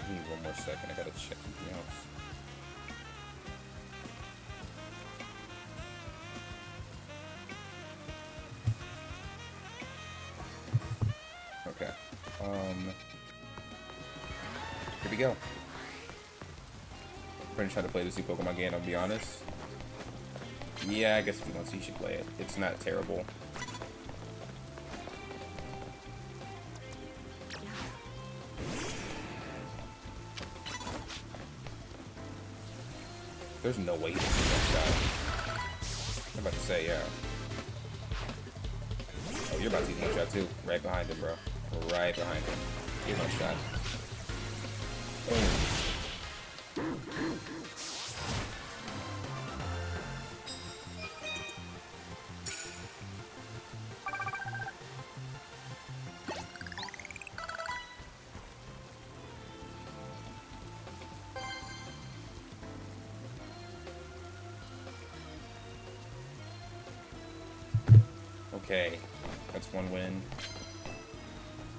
Give me one more second. I gotta check something else. Okay. Here we go. I'm gonna try to play this new Pokemon game, I'll be honest. Yeah, I guess if you want to, you should play it. It's not terrible. There's no way he's gonna get that shot. I'm about to say, yeah. Oh, you're about to use one shot too. Right behind him, bro. Right behind him. Get one shot. Boom. Okay, that's one win.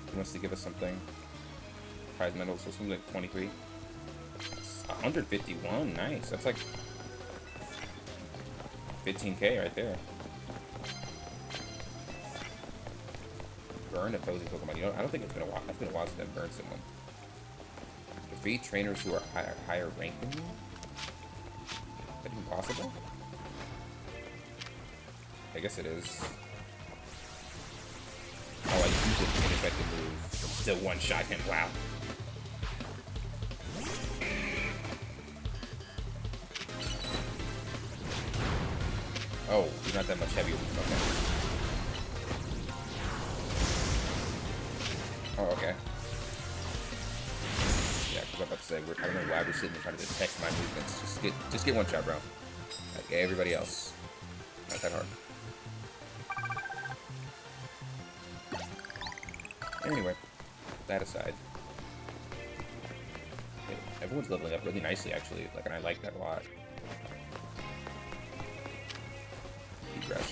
He wants to give us something. Prize medal, so something like 23. 151, nice. That's like 15k right there. Burn opposing Pokemon. You know, I don't think it's been a while. It's been a while since I've burned someone. Defeat trainers who are higher ranked than you? Is that even possible? I guess it is. Oh, I used an ineffective move. Still one-shot him. Wow. Oh, you're not that much heavier. Okay. Oh, okay. Yeah, because I'm about to say, I don't know why we're sitting there trying to detect my movements. Just get one shot, bro. Like everybody else. Not that hard. Anyway, that aside, everyone's leveling up really nicely, actually. Like, and I like that a lot. Deep rush.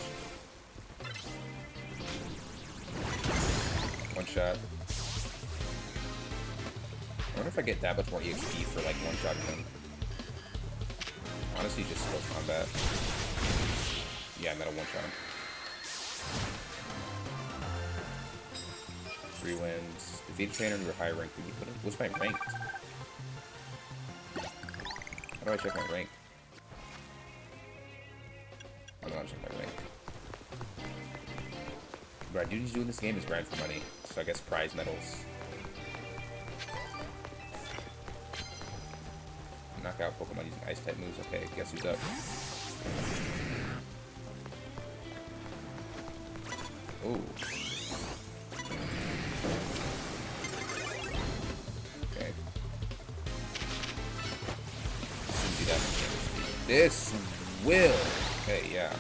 One shot. I wonder if I get that much more EXP for like one shot him. Honestly, just slow combat. Yeah, I'm at a one shot. 3 wins. Defeat a trainer who are higher ranked than you. What's my rank? How do I check my rank? I don't know how to check my rank. What I do need to do in this game is grind for money. So I guess prize medals. Knock out Pokemon using ice type moves. Okay, guess who's up? Ooh. Okay. See that much. This will. Okay, yeah.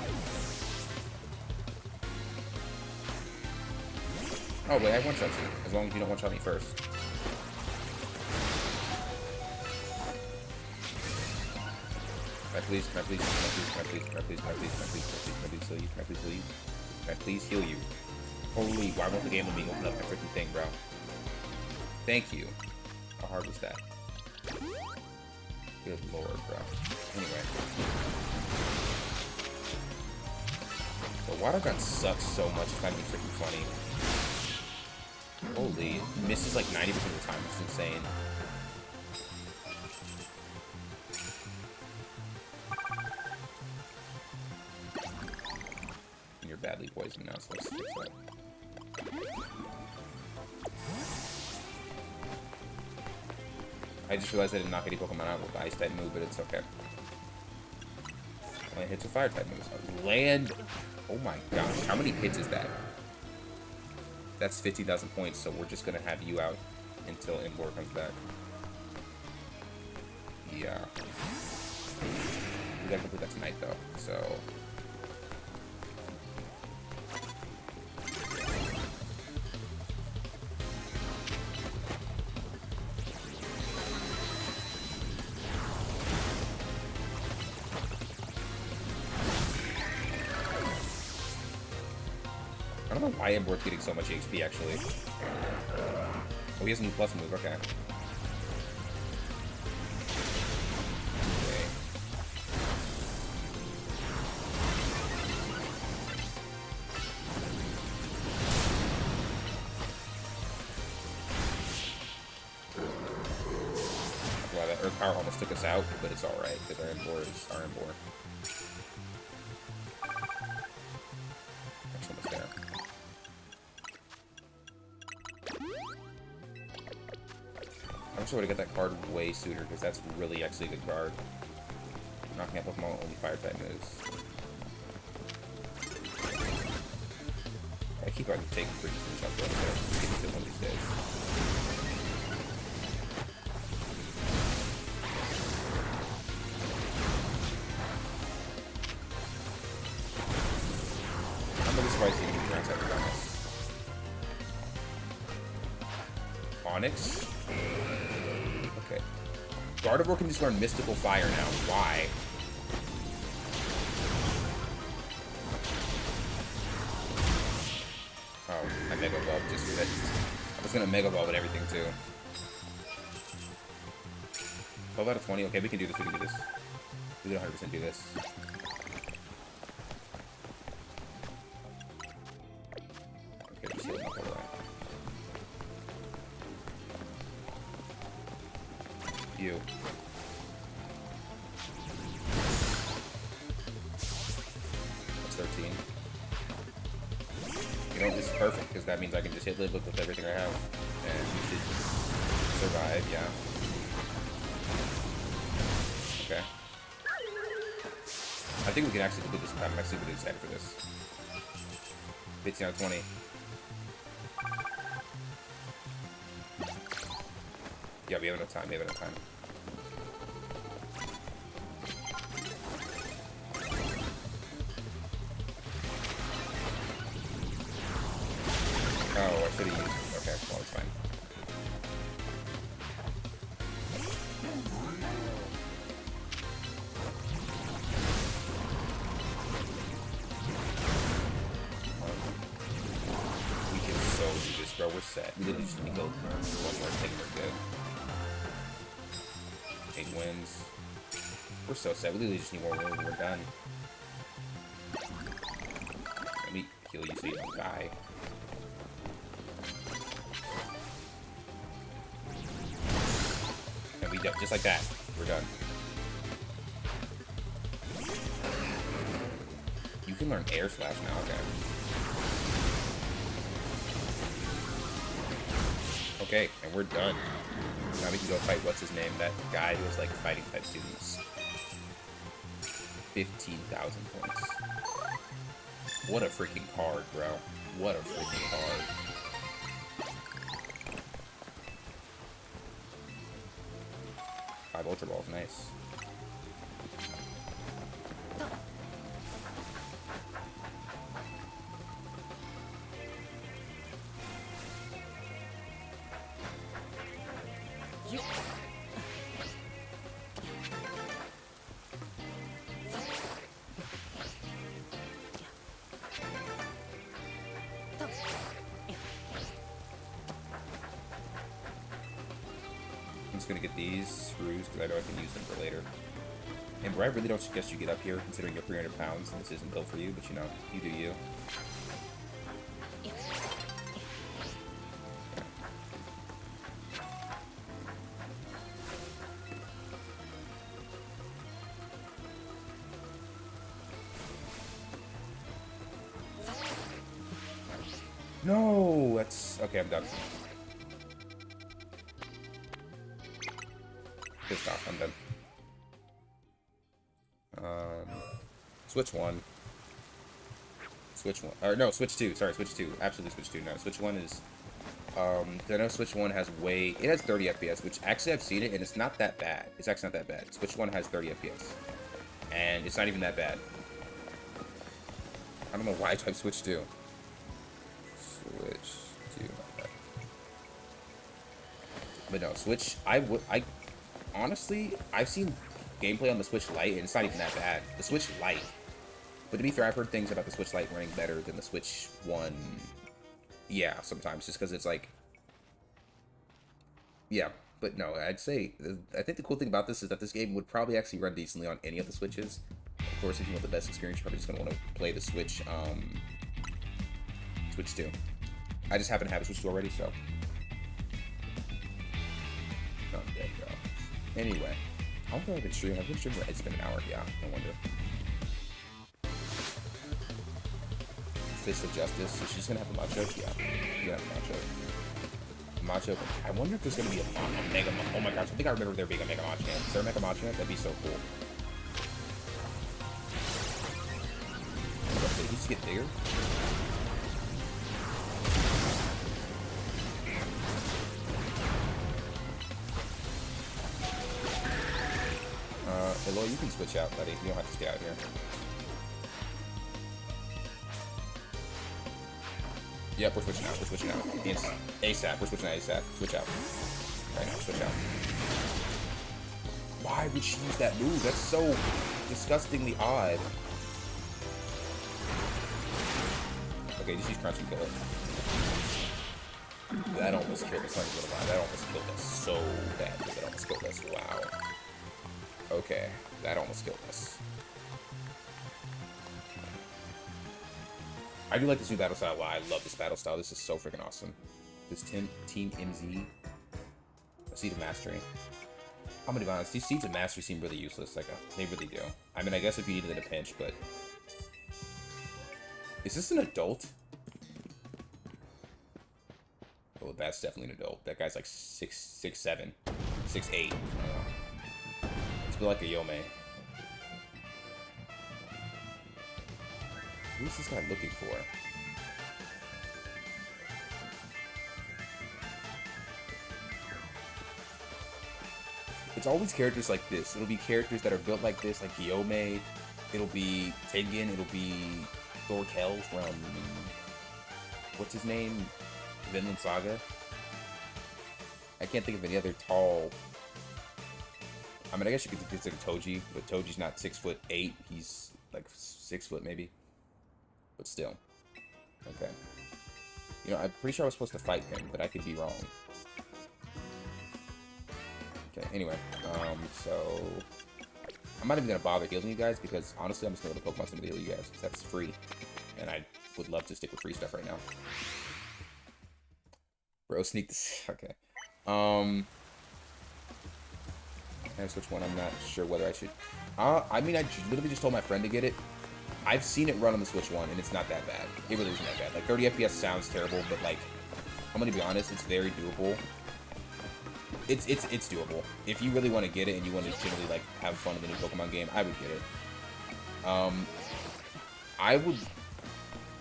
Oh wait, I have one shot you. As long as you don't one shot me first. Can I please heal you? Can I please heal you? Holy, why won't the game let me open up my freaking thing, bro? Thank you. How hard was that? Good lord, bro. Anyway. The water gun sucks so much, it's not even freaking funny. Holy, misses like 90% of the time. It's insane. And you're badly poisoned now, so let's fix that. I just realized I didn't knock any Pokemon out with the Ice type move, but it's okay. Only hits with Fire type moves. Land! Oh my gosh, how many hits is that? That's 50,000 points, so we're just gonna have you out until Imbor comes back. Yeah. We gotta complete that tonight, though, so... I don't know why Imbor's getting so much HP, actually. Oh, he has a new plus move, okay. Wow, that Earth Power almost took us out, but it's alright, because our Imbor is our Imbor. That's almost there. I'm sure to get that card way sooner, because that's really actually a good card. Knocking out Pokemon with only Fire type moves. I keep on taking pretty screenshots right there. Get to one of these days. I'm really surprised you didn't pronounce that with Onyx. Onyx? Okay. Gardevoir can just learn Mystical Fire now. Why? Oh, I Mega Evolved just for that. I was gonna Mega Evolve and everything too. 12 out of 20. Okay, we can do this. We can do this. We can 100% do this. Okay, just heal him up all the way. You. That's 13. You know, this is perfect, because that means I can just hit Lidlip with everything I have. And we should survive, yeah. Okay. I think we can actually do this time. I'm actually going to do this after this. 15 out of 20. Yeah, we have enough time. We have enough time. Oh, I should have used it. Okay, well, it's fine. We can so do this, bro. We're set. We literally just need to go one more thing. We're good. 8 wins. We're so set. We literally just need more wins and we're done. Let me heal you so you don't die. And we do, just like that. We're done. You can learn Air Slash now, okay. Okay, and we're done. Now we can go fight, what's his name? That guy who was like fighting type students. 15,000 points. What a freaking card, bro. What a freaking card. Five Ultra Balls, nice. I'm just gonna get these screws because I know I can use them for later. And I really don't suggest you get up here considering you're 300 pounds and this isn't built for you, but you know, you do you. No, that's okay. I'm done. Pissed off. I'm done. Switch one. Switch one. Or no, switch two. Sorry, switch two. Absolutely switch two. No, switch one is. I know switch one has way. It has 30 FPS, which actually I've seen it and it's not that bad. It's actually not that bad. Switch one has 30 FPS, and it's not even that bad. I don't know why I typed switch two. Switch two. But no, switch. I honestly, I've seen gameplay on the Switch Lite, and it's not even that bad. The Switch Lite. But to be fair, I've heard things about the Switch Lite running better than the Switch One. Yeah, sometimes, just because it's like... Yeah, but no, I'd say... I think the cool thing about this is that this game would probably actually run decently on any of the Switches. Of course, if you want the best experience, you're probably just going to want to play the Switch, Switch 2. I just happen to have a Switch 2 already, so... Oh, there you go. Anyway, how long have I been streaming? I've been streaming for it's been an hour. Yeah, no wonder. Fist of Justice. So she's gonna have a macho. Yeah, she's gonna have a macho. Macho. I wonder if there's gonna be a mega. Oh my gosh, I think I remember there being a mega Machamp. Is there a mega Machamp? That'd be so cool. Did he just get bigger? Hello, you can switch out, buddy. You don't have to stay out here. Yep, we're switching out. We're switching out. ASAP. We're switching out ASAP. Switch out. Right now, switch out. Why would she use that move? That's so disgustingly odd. Okay, just use Crunch and kill it. That almost killed us. That almost killed us so badly. That almost killed us. Wow. Okay, that almost killed us. I do like this new battle style. Wow, I love this battle style. This is so freaking awesome. This Team MZ. A Seed of Mastery. I'm gonna be honest, these Seeds of Mastery seem really useless. Like, they really do. I mean, I guess if you needed it in a pinch, but... Is this an adult? Oh, that's definitely an adult. That guy's like 6'7", 6'8". Like a Yome. Who's this guy looking for? It's always characters like this. It'll be characters that are built like this, like Yome. It'll be Tengen. It'll be Thorkel from... What's his name? Vinland Saga. I can't think of any other tall... I mean, I guess you could consider Toji, but Toji's not 6'8". He's like 6 foot maybe. But still. Okay. You know, I'm pretty sure I was supposed to fight him, but I could be wrong. Okay, anyway. So... I'm not even going to bother healing you guys, because honestly, I'm just going to go to Pokemon Center to heal you guys, because that's free. And I would love to stick with free stuff right now. Bro, sneak this... Okay. Can I switch one? I'm not sure whether I should. I mean, I literally just told my friend to get it. I've seen it run on the Switch 1, and it's not that bad. It really isn't that bad. Like, 30 FPS sounds terrible, but, like, I'm gonna be honest, it's very doable. It's doable. If you really want to get it and you want to generally, like, have fun with the new Pokemon game, I would get it.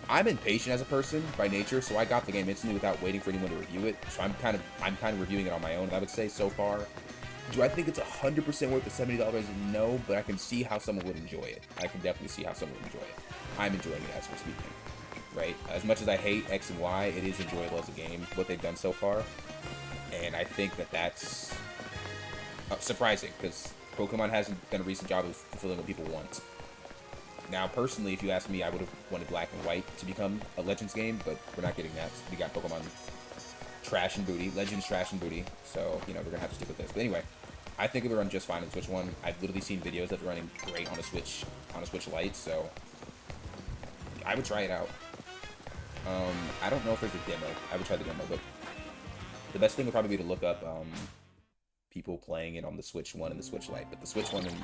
I'm impatient as a person by nature, so I got the game instantly without waiting for anyone to review it. So I'm kind of reviewing it on my own, and I would say so far. Do I think it's 100% worth the $70? No, but I can see how someone would enjoy it. I can definitely see how someone would enjoy it. I'm enjoying it as we're speaking, right? As much as I hate X and Y, it is enjoyable as a game, what they've done so far. And I think that that's surprising, because Pokemon hasn't done a recent job of fulfilling what people want. Now, personally, if you ask me, I would have wanted Black and White to become a Legends game, but we're not getting that. We got Pokemon Trash and Booty, Legends Trash and Booty, so, you know, we're going to have to stick with this. But anyway, I think it would run just fine on Switch 1. I've literally seen videos that are running great on a Switch Lite, so I would try it out. I don't know if there's a demo. I would try the demo, but the best thing would probably be to look up people playing it on the Switch 1 and the Switch Lite, but the Switch 1, you know,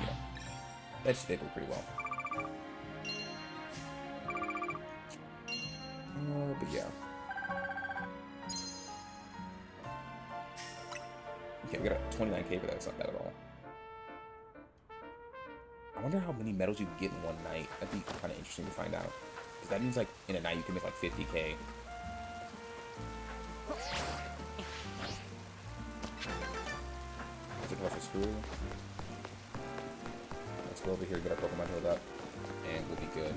that's stable pretty well. But yeah. Okay, we got a 29k, but that's not bad at all. I wonder how many medals you can get in one night. That'd be kind of interesting to find out. Because that means, like, in a night you can make, like, 50k. Is it off a screw? Let's go over here, get our Pokemon healed up, and we'll be good.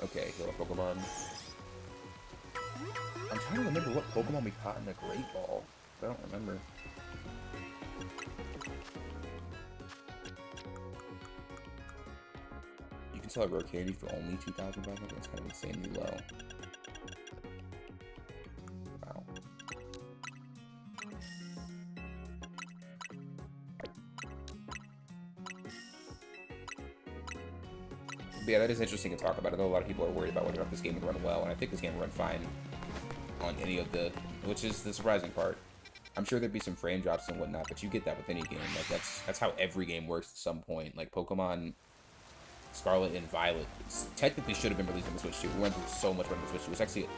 Okay, heal up Pokemon. I'm trying to remember what Pokemon we caught in the Great Ball. I don't remember. You can sell a rare candy for only 2,500. That's kind of insanely low. Wow. But yeah, that is interesting to talk about. I know a lot of people are worried about whether or not this game would run well, and I think this game will run fine on any of the, which is the surprising part. I'm sure there'd be some frame drops and whatnot, but you get that with any game. Like that's how every game works at some point. Like Pokemon Scarlet and Violet technically should have been released on the Switch 2. We went through so much on the Switch 2. It's actually,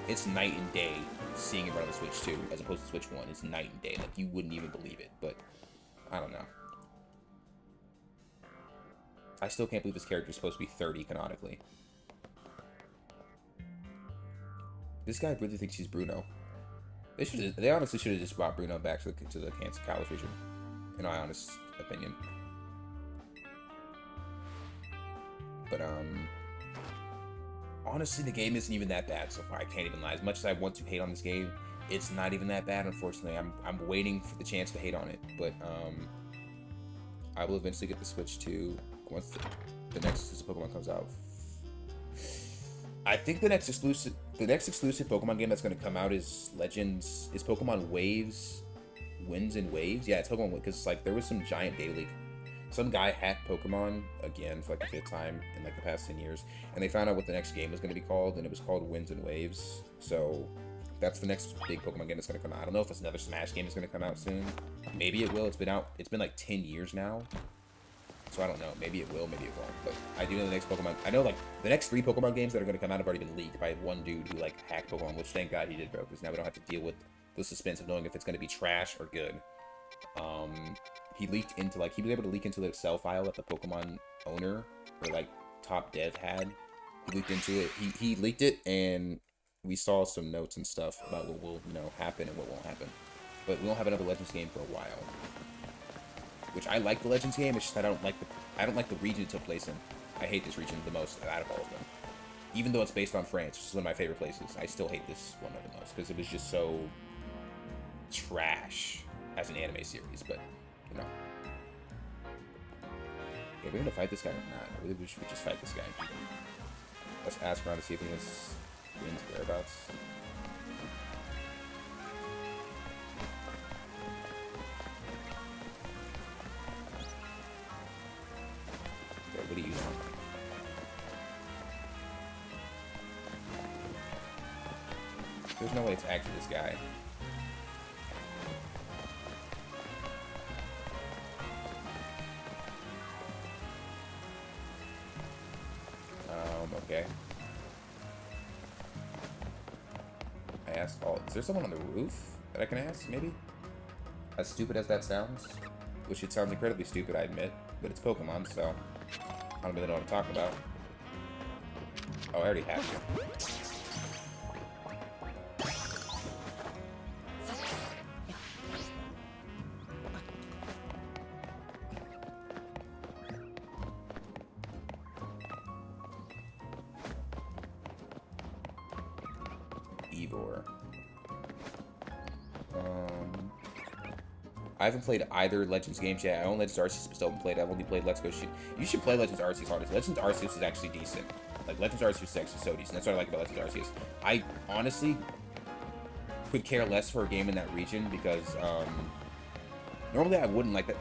it's night and day seeing it run on the Switch 2 as opposed to Switch 1. It's night and day. Like you wouldn't even believe it, but I don't know. I still can't believe this character is supposed to be 30 canonically. This guy really thinks he's Bruno. They honestly should have just brought Bruno back to the Kansas College region, in my honest opinion. But honestly, the game isn't even that bad so far. I can't even lie. As much as I want to hate on this game, it's not even that bad. Unfortunately, I'm waiting for the chance to hate on it. But I will eventually get the Switch 2 once the next Pokemon comes out. I think the next exclusive Pokemon game that's going to come out is Legends, is Pokemon Waves, Winds and Waves. Yeah, it's Pokemon, because like there was some giant data leak. Some guy hacked Pokemon again for like the 5th time in like the past 10 years, and they found out what the next game was going to be called, and it was called Winds and Waves. So that's the next big Pokemon game that's going to come out. I don't know if it's another Smash game that's going to come out soon. Maybe it will. It's been like 10 years now. So I don't know. Maybe it will, maybe it won't. But I do know the next Pokemon. I know like the next 3 Pokemon games that are going to come out have already been leaked by one dude who like hacked Pokemon, which thank God he did, bro, because now we don't have to deal with the suspense of knowing if it's going to be trash or good. He leaked into like, he was able to leak into the Excel file that the Pokemon owner or like top dev had. He leaked into it. He leaked it, and we saw some notes and stuff about what will, you know, happen and what won't happen. But we won't have another Legends game for a while. Which I like the Legends game, it's just I don't like the region it took place in. I hate this region the most out of all of them. Even though it's based on France, which is one of my favorite places, I still hate this one the most because it was just so trash as an anime series. But you know, yeah, we're gonna fight this guy or not? I really wish we just fight this guy. Let's ask around to see if he has wins whereabouts. What do you know? There's no way it's actually this guy. Okay. I asked all. Is there someone on the roof that I can ask, maybe? As stupid as that sounds, which it sounds incredibly stupid, I admit, but it's Pokemon, so I don't really know what I'm talking about. Oh, I already have you. Evor. I haven't played either Legends games yet. I own Legends Arceus, but still haven't played. I've only played Let's Go Shoot. You should play Legends Arceus hardest. Legends Arceus is actually decent. Like, Legends Arceus is actually so decent. That's what I like about Legends Arceus. I honestly could care less for a game in that region because, normally I wouldn't like that.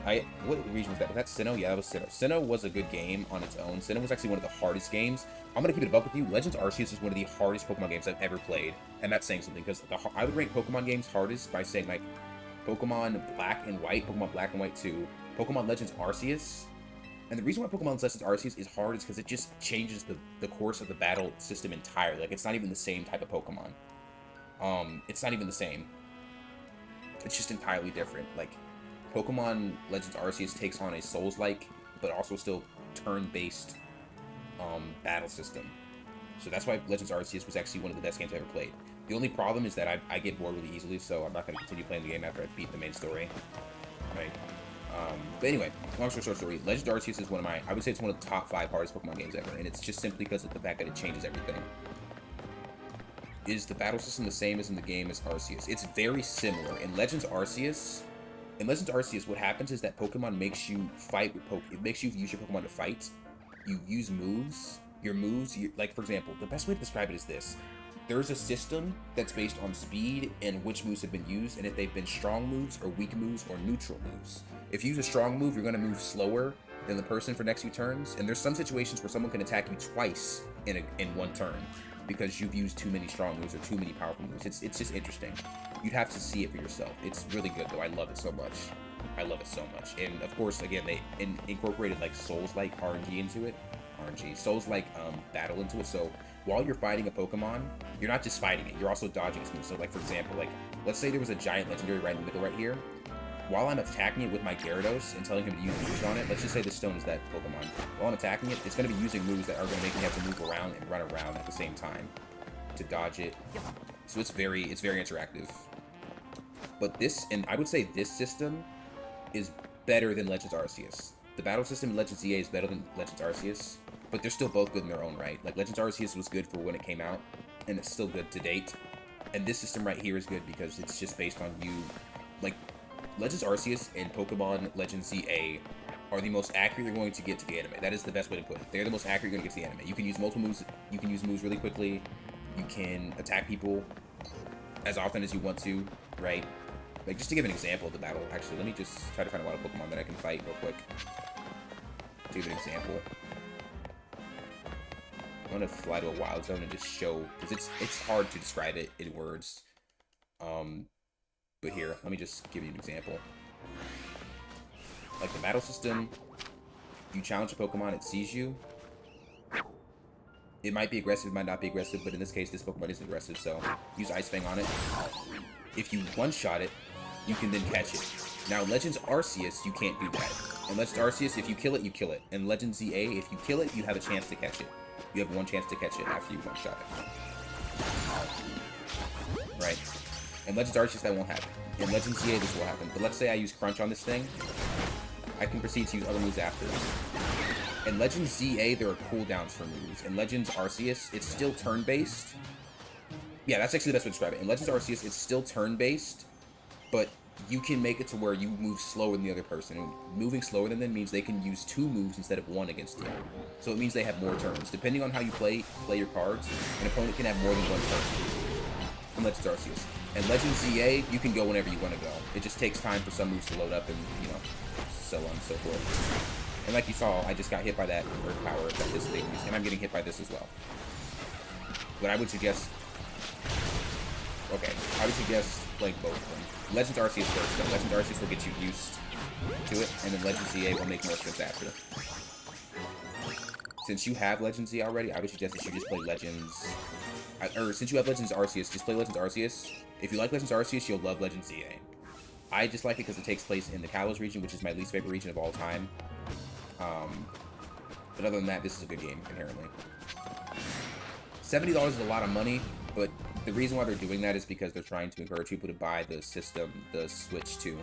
What region was that? Was that Sinnoh? Yeah, that was Sinnoh. Sinnoh was a good game on its own. Sinnoh was actually one of the hardest games. I'm going to keep it up with you. Legends Arceus is one of the hardest Pokemon games I've ever played. And that's saying something, because I would rank Pokemon games hardest by saying, like, Pokemon Black and White, Pokemon Black and White 2, Pokemon Legends Arceus. And the reason why Pokemon Legends Arceus is hard is because it just changes the course of the battle system entirely. Like, it's not even the same type of Pokemon. It's not even the same. It's just entirely different. Like, Pokemon Legends Arceus takes on a Souls-like, but also still turn-based battle system. So that's why Legends Arceus was actually one of the best games I ever played. The only problem is that I get bored really easily, so I'm not going to continue playing the game after I beat the main story. Right? But anyway, long story short story, Legends Arceus is I would say it's one of the top 5 hardest Pokemon games ever, and it's just simply because of the fact that it changes everything. Is the battle system the same as in the game as Arceus? It's very similar. In Legends Arceus, what happens is that Pokemon makes you fight with it makes you use your Pokemon to fight. You use moves. Your moves, like, for example, the best way to describe it is this. There's a system that's based on speed and which moves have been used, and if they've been strong moves or weak moves or neutral moves. If you use a strong move, you're going to move slower than the person for next few turns, and there's some situations where someone can attack you twice in one turn because you've used too many strong moves or too many powerful moves. It's just interesting. You'd have to see it for yourself. It's really good, though. I love it so much. I love it so much. And, of course, again, they incorporated, like, Souls-like RNG into it. Souls-like battle into it. So while you're fighting a Pokemon, you're not just fighting it, you're also dodging its moves. So, like, for example, like, let's say there was a giant legendary right in the middle right here. While I'm attacking it with my Gyarados and telling him to use moves on it, let's just say the stone is that Pokemon. While I'm attacking it, it's going to be using moves that are going to make me have to move around and run around at the same time to dodge it. So it's very interactive. But this, and I would say this system is better than Legends Arceus. The battle system in Legends ZA is better than Legends Arceus, but they're still both good in their own right. Like, Legends Arceus was good for when it came out, and it's still good to date. And this system right here is good because it's just based on you, like, Legends Arceus and Pokemon Legends ZA are the most accurate you're going to get to the anime. That is the best way to put it. They're the most accurate you're going to get to the anime. You can use multiple moves. You can use moves really quickly. You can attack people as often as you want to, right? Like, just to give an example of the battle, actually, let me just try to find a lot of Pokemon that I can fight real quick. To give an example. I'm going to fly to a wild zone and just show, because it's hard to describe it in words. But here, let me just give you an example. Like the battle system, you challenge a Pokemon, it sees you. It might be aggressive, it might not be aggressive, but in this case, this Pokemon is aggressive, so use Ice Fang on it. If you one-shot it, you can then catch it. Now, in Legends Arceus, you can't do that. In Legends Arceus, if you kill it, you kill it. In Legends ZA, if you kill it, you have a chance to catch it. You have one chance to catch it after you one-shot it. Right. In Legends Arceus, that won't happen. In Legends ZA, this will happen. But let's say I use Crunch on this thing. I can proceed to use other moves after. In Legends ZA, there are cooldowns for moves. In Legends Arceus, it's still turn-based. Yeah, that's actually the best way to describe it. In Legends Arceus, it's still turn-based, but you can make it to where you move slower than the other person. And moving slower than them means they can use 2 moves instead of 1 against you. So it means they have more turns. Depending on how you play your cards, an opponent can have more than 1 turn in Legends Arceus. In Legends ZA, you can go whenever you want to go. It just takes time for some moves to load up and, you know, so on and so forth. And like you saw, I just got hit by that Earth Power that this thing used, and I'm getting hit by this as well. But I would suggest... Okay, I would suggest, like, both of them. Legends Arceus first, though. Legends Arceus will get you used to it, and then Legends ZA will make more sense after. Since you have Legends ZA already, I would suggest that you just play Legends... Or, since you have Legends Arceus, just play Legends Arceus. If you like Legends Arceus, you'll love Legends ZA. I just like it because it takes place in the Kalos region, which is my least favorite region of all time. But other than that, this is a good game, inherently. $70 is a lot of money, but the reason why they're doing that is because they're trying to encourage people to buy the system, the Switch 2.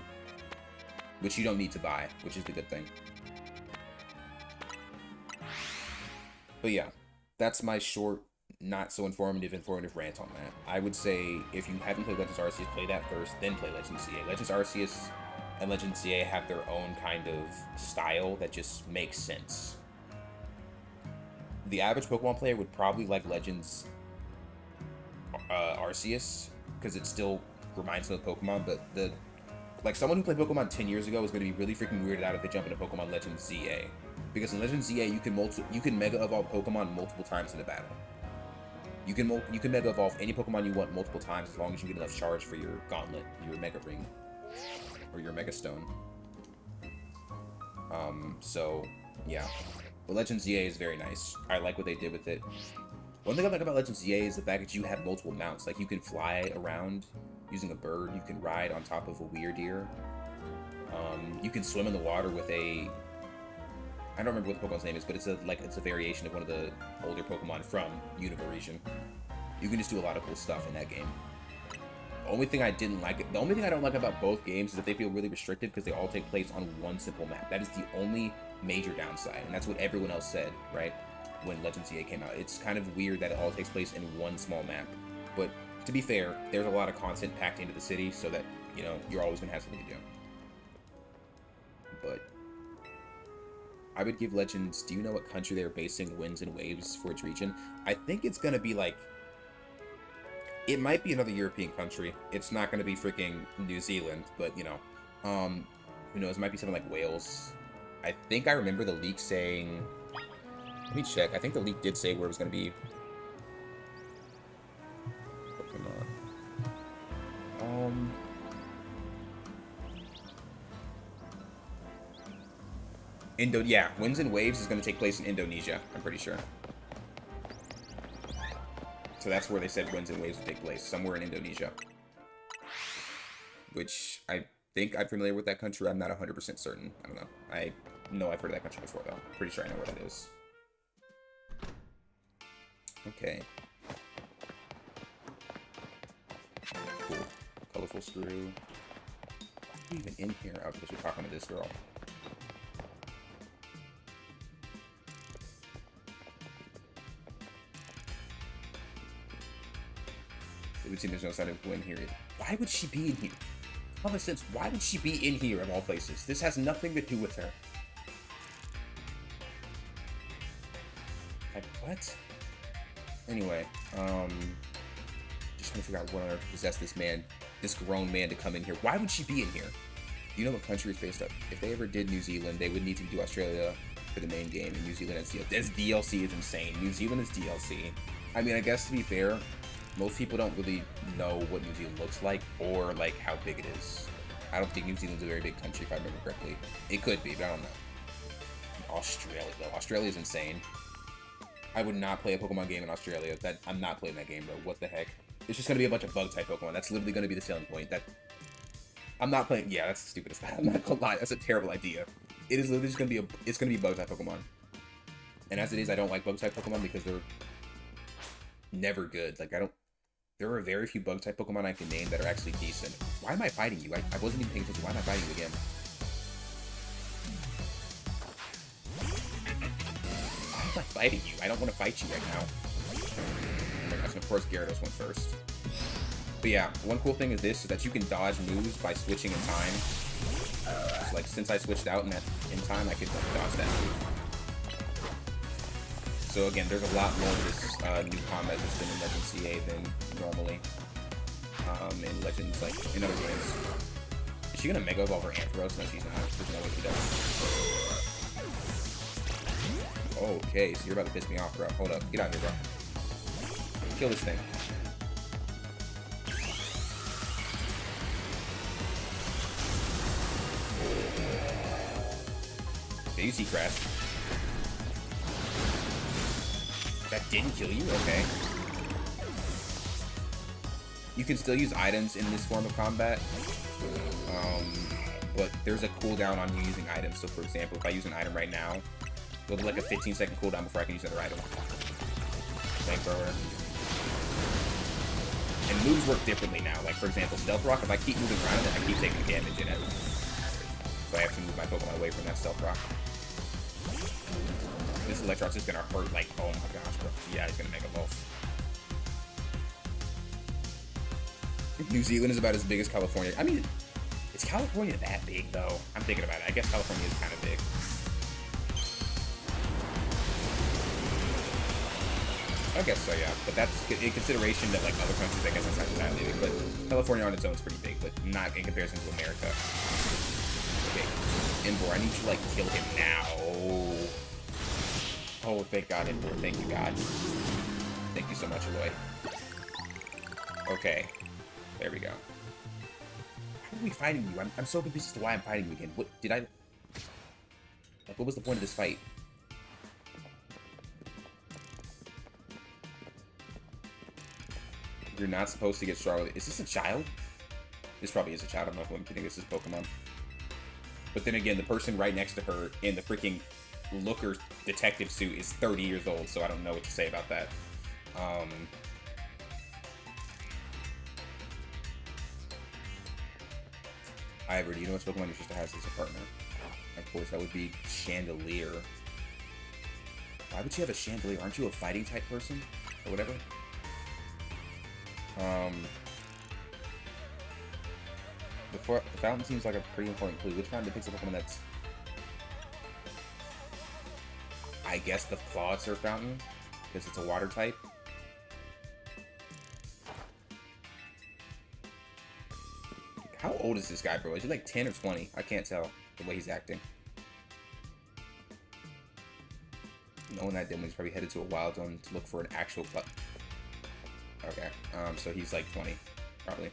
Which you don't need to buy, which is the good thing. But yeah, that's my short, not so informative rant on that. I would say, if you haven't played Legends Arceus, play that first, then play Legends ZA. Legends Arceus and Legends ZA have their own kind of style that just makes sense. The average Pokemon player would probably like Legends Arceus, because it still reminds them of Pokemon, but like someone who played Pokemon 10 years ago is going to be really freaking weirded out if they jump into Pokemon Legends ZA. Because in Legends ZA, you can Mega Evolve Pokemon multiple times in a battle. You can Mega Evolve any Pokemon you want multiple times as long as you get enough charge for your Gauntlet, your Mega Ring. or your Mega Stone. So, yeah. But Legends ZA is very nice. I like what they did with it. One thing I like about Legends ZA is the fact that you have multiple mounts. Like, you can fly around using a bird. You can ride on top of a Weirdeer. You can swim in the water with a... I don't remember what the Pokemon's name is, but it's a variation of one of the older Pokemon from Unova region. You can just do a lot of cool stuff in that game. The only thing I don't like about both games is that they feel really restricted because they all take place on one simple map. That is the only major downside, and that's what everyone else said, right? When Legends ZA came out. It's kind of weird that it all takes place in one small map. But to be fair, there's a lot of content packed into the city so that, you know, you're always going to have something to do. But I would give Legends... Do you know what country they're basing Winds and Waves for its region? I think it's going to be like... It might be another European country. It's not going to be freaking New Zealand, but, you know. Who knows? It might be something like Wales. I think I remember the leak saying... Let me check. I think the leak did say where it was going to be. Pokemon. Yeah, Winds and Waves is going to take place in Indonesia, I'm pretty sure. So that's where they said Winds and Waves would take place, somewhere in Indonesia. Which, I think I'm familiar with that country. I'm not 100% certain. I don't know. I know I've heard of that country before, though. Pretty sure I know where that is. Okay. Cool. Colorful Screw. Why are you even in here? Oh, because you're talking to this girl. It would seem there's no sign of Gwen here. Why would she be in here? Common sense, why would she be in here of all places? This has nothing to do with her. Like, what? Anyway, just trying to figure out what on earth possessed this man, this grown man to come in here. Why would she be in here? Do you know what country it's based on? If they ever did New Zealand, they would need to do Australia for the main game, and New Zealand as DLC. This DLC is insane. New Zealand is DLC. I mean, I guess to be fair, most people don't really know what New Zealand looks like or like how big it is. I don't think New Zealand's a very big country if I remember correctly. It could be, but I don't know. Australia though. Australia is insane. I would not play a Pokemon game in Australia. I'm not playing that game, bro. What the heck? It's just gonna be a bunch of bug type Pokemon. That's literally gonna be the selling point. I'm not playing. Yeah, that's the stupidest. I'm not gonna lie. That's a terrible idea. It is literally just gonna be it's gonna be bug type Pokemon. And as it is, I don't like bug type Pokemon because they're never good. Like there are very few bug type Pokemon I can name that are actually decent. Why am I fighting you? I wasn't even paying attention. Why am I fighting you again? Why am I fighting you? I don't want to fight you right now. Oh my gosh, and of course Gyarados went first. But yeah, one cool thing is that you can dodge moves by switching in time. So like since I switched out in time, I could dodge that move. So again, there's a lot more of this new combat that's been in Legends CA than normally in Legends, like in other games. Is she gonna Mega Evolve her Ampharos? No, she's not. There's no way she does. Okay, so you're about to piss me off, bro. Hold up, get out of here, bro. Kill this thing. Okay, you see Crash. That didn't kill you? Okay. You can still use items in this form of combat, but there's a cooldown on you using items. So for example, if I use an item right now, there'll be like a 15-second cooldown before I can use another item. Flamethrower. And moves work differently now. Like for example, Stealth Rock, if I keep moving around it, I keep taking damage in it. So I have to move my Pokemon away from that Stealth Rock. This Electrox is gonna hurt like, oh my gosh, bro. Yeah, he's gonna Mega Evolve. New Zealand is about as big as California. I mean, is California that big though? I'm thinking about it. I guess California is kind of big. I guess so, yeah. But that's in consideration that like other countries, I guess it's not that big. But California on its own is pretty big, but not in comparison to America. Okay, Ember, I need to like kill him now. Oh, thank God, Ember. Thank you, God. Thank you so much, Aloy. Okay. There we go. we fighting you? I'm so confused as to why I'm fighting you again. What did I... Like, what was the point of this fight? You're not supposed to get strong. Is this a child? This probably is a child. I don't know if I'm kidding. This is Pokemon. But then again, the person right next to her in the freaking looker detective suit is 30 years old, so I don't know what to say about that. Ivor, do you know what Pokemon your sister has as a partner? Of course, that would be Chandelier. Why would you have a Chandelier? Aren't you a fighting type person? Or whatever? The fountain seems like a pretty important clue. Which one depicts a Pokemon that's... I guess the Clawitzer fountain, because it's a water type. How old is this guy, bro? Is he like 10 or 20? I can't tell the way he's acting. Knowing that Dimwit's probably headed to a wild zone to look for an actual club. Okay, so he's like 20, probably.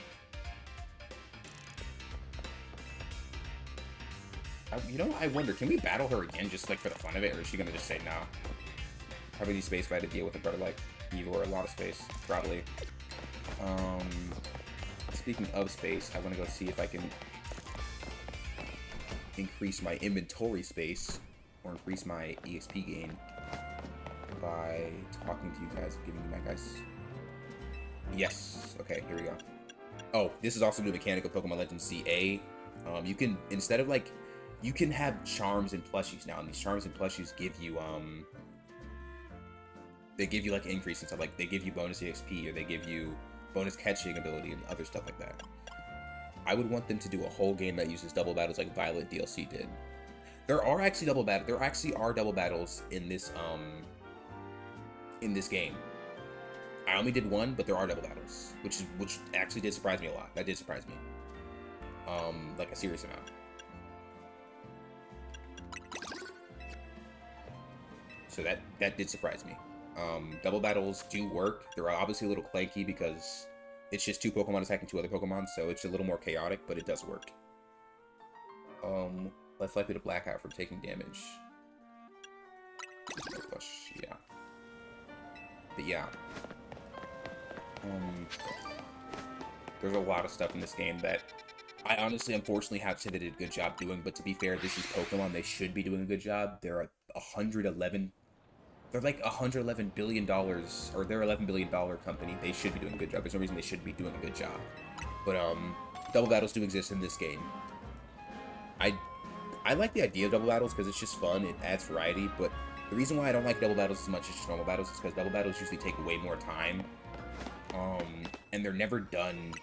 You know, I wonder, can we battle her again just like for the fun of it, or is she gonna just say no? Probably need space by to deal with a brother like Evo, or a lot of space, probably. Speaking of space, I want to go see if I can increase my inventory space or increase my EXP gain by talking to you guys, giving you my guys. Yes. Okay, here we go. Oh, this is also new mechanic of Pokemon Legends CA. You can, instead of like, you can have charms and plushies now, and these charms and plushies give you, they give you like increase and stuff, like they give you bonus EXP, or they give you bonus catching ability and other stuff like that. I would want them to do a whole game that uses double battles like Violet DLC did. There are actually double battles in this game. I only did one, but there are double battles, which actually did surprise me a lot. That did surprise me, like a serious amount. So that did surprise me. Double battles do work. They're obviously a little clanky because it's just two Pokemon attacking two other Pokemon, so it's a little more chaotic, but it does work. Less likely to black out from taking damage. Yeah. But yeah. There's a lot of stuff in this game that I honestly, unfortunately, have to say they did a good job doing, but to be fair, this is Pokemon. They should be doing a good job. They're like $111 billion, or they're $11 billion company. They should be doing a good job. There's no reason they shouldn't be doing a good job. But double battles do exist in this game. I like the idea of double battles because it's just fun. It adds variety. But the reason why I don't like double battles as much as just normal battles is because double battles usually take way more time. And they're never done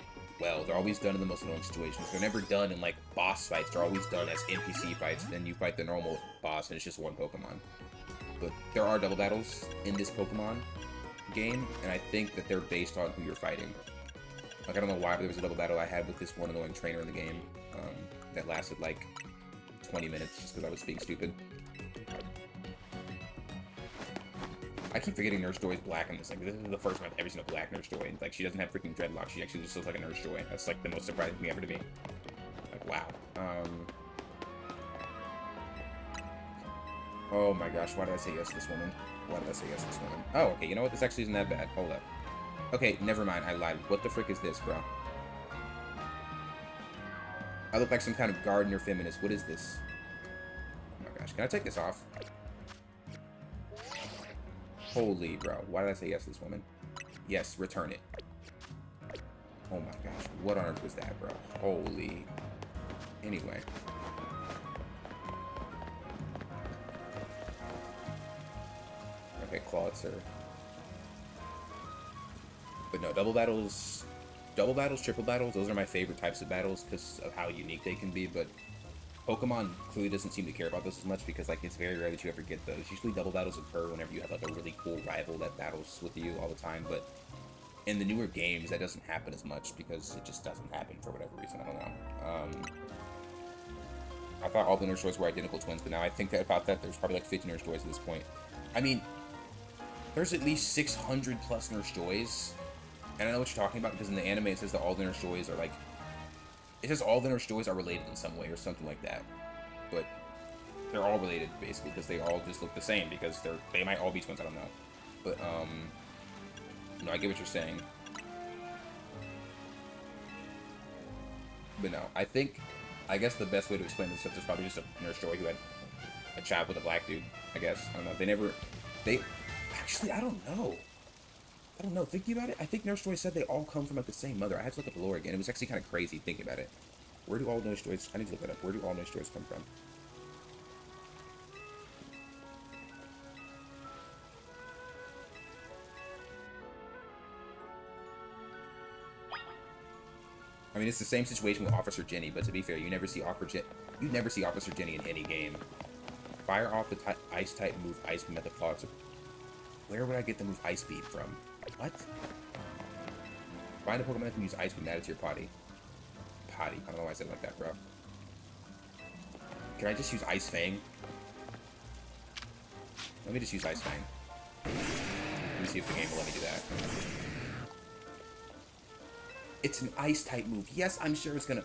well. They're always done in the most annoying situations. They're never done in like boss fights. They're always done as NPC fights. And then you fight the normal boss and it's just one Pokemon. But there are double battles in this Pokemon game, and I think that they're based on who you're fighting. Like, I don't know why, but there was a double battle I had with this one annoying trainer in the game that lasted like 20 minutes just because I was being stupid. I keep forgetting Nurse Joy is black in this thing. This is the first time I've ever seen a black Nurse Joy. Like, she doesn't have freaking dreadlocks. She actually just looks like a Nurse Joy. That's like the most surprising thing ever to me. Like, wow. Oh my gosh, why did I say yes to this woman? Why did I say yes to this woman? Oh, okay, you know what? This actually isn't that bad. Hold up. Okay, never mind. I lied. What the frick is this, bro? I look like some kind of gardener feminist. What is this? Oh my gosh. Can I take this off? Holy, bro. Why did I say yes to this woman? Yes, return it. Oh my gosh. What on earth was that, bro? Holy. Anyway. Okay, Clawitzer. But no, double battles, triple battles, those are my favorite types of battles because of how unique they can be, but Pokemon clearly doesn't seem to care about this as much because, like, it's very rare that you ever get those. Usually double battles occur whenever you have, like, a really cool rival that battles with you all the time, but in the newer games, that doesn't happen as much because it just doesn't happen for whatever reason, I don't know. I thought all the Nurse Joys were identical twins, but now I think about that, there's probably like 50 Nurse Joys at this point. I mean, there's at least 600 plus Nurse Joys, and I know what you're talking about because in the anime it says that all the Nurse Joys are like It says all the Nurse Joys are related in some way or something like that. But they're all related, basically, because they all just look the same, because they might all be twins, I don't know. But, no, I get what you're saying. But no, I guess the best way to explain this stuff is probably just a Nurse Joy who had a child with a black dude, I guess. I don't know. Actually, I don't know. Thinking about it, I think Nurse Joy said they all come from, like, the same mother. I had to look up the lore again. It was actually kind of crazy thinking about it. Where do all Nurse Joys... I need to look that up. Where do all Nurse Joys come from? I mean, it's the same situation with Officer Jenny, but to be fair, you never see Officer Jenny in any game. Fire off the Ice-type move Ice Beam at the plots. Where would I get the move Ice Beam from? What? Find a Pokemon that can use Ice Beam, add it to your potty. I don't know why I said it like that, bro. Can I just use Ice Fang? Let me just use Ice Fang. Let me see if the game will let me do that. It's an Ice-type move. Yes, I'm sure it's gonna...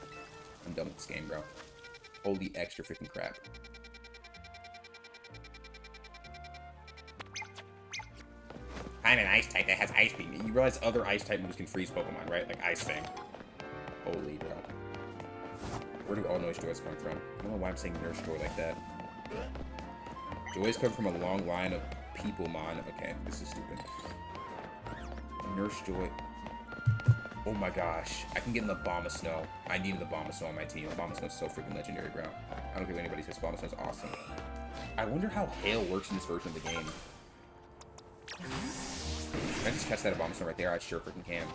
I'm done with this game, bro. Holy extra freaking crap. Find an Ice-type that has Ice Beam. You realize other Ice-type moves can freeze Pokemon, right? Like Ice Fang. Holy, bro. Where do all Nurse Joys come from? I don't know why I'm saying Nurse Joy like that. Joys come from a long line of people-mon. Okay, this is stupid. Nurse Joy. Oh my gosh. I can get in the Abomasnow. I needed the Abomasnow on my team. Abomasnow is so freaking legendary, bro. I don't care what anybody says. Abomasnow is awesome. I wonder how Hail works in this version of the game. Can I just catch that Abomasnow right there? I sure freaking can.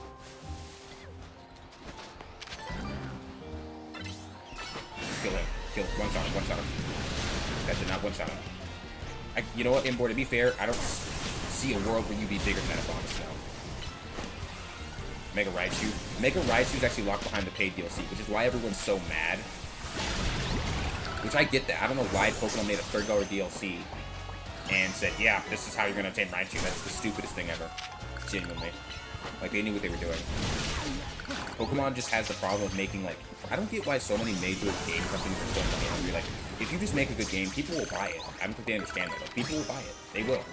Kill him. One-shot him. That did not one-shot him. You know what, Inboard, to be fair, I don't see a world where you'd be bigger than that Abomasnow. Mega Raichu. Mega Raichu is actually locked behind the paid DLC, which is why everyone's so mad. Which I get that. I don't know why Pokemon made a $30 DLC and said, yeah, this is how you're going to obtain Raichu. That's the stupidest thing ever. Genuinely. Like, they knew what they were doing. Pokemon just has the problem of making, like... I don't get why so many major game companies are so money hungry. Like, if you just make a good game, people will buy it. I don't think they understand that. Like, people will buy it. They will.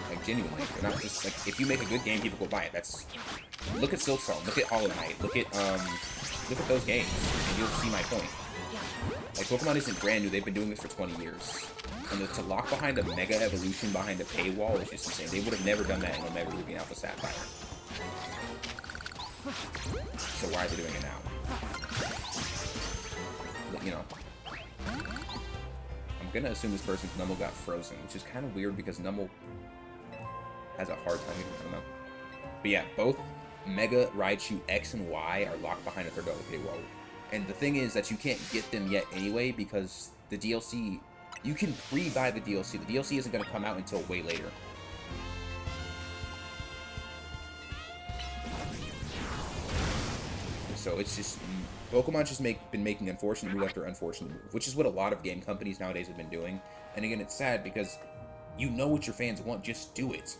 Like, genuinely. They're not just, like, if you make a good game, people will buy it. That's... Look at Silksong. Look at Hollow Knight. Look at those games. And you'll see my point. Like, Pokemon isn't brand new. They've been doing this for 20 years. And to lock behind a Mega Evolution behind a paywall is just insane. They would have never done that in Omega Ruby and Alpha Sapphire. So why are they doing it now? But, you know. I'm gonna assume this person's Numel got frozen, which is kind of weird because Numel has a hard time getting, I don't know. But yeah, both Mega Raichu X and Y are locked behind a $30 paywall. And the thing is that you can't get them yet anyway because the DLC... You can pre-buy the DLC. The DLC isn't going to come out until way later. So it's just... Pokemon's just been making unfortunate move after unfortunate move, which is what a lot of game companies nowadays have been doing. And again, it's sad because you know what your fans want, just do it.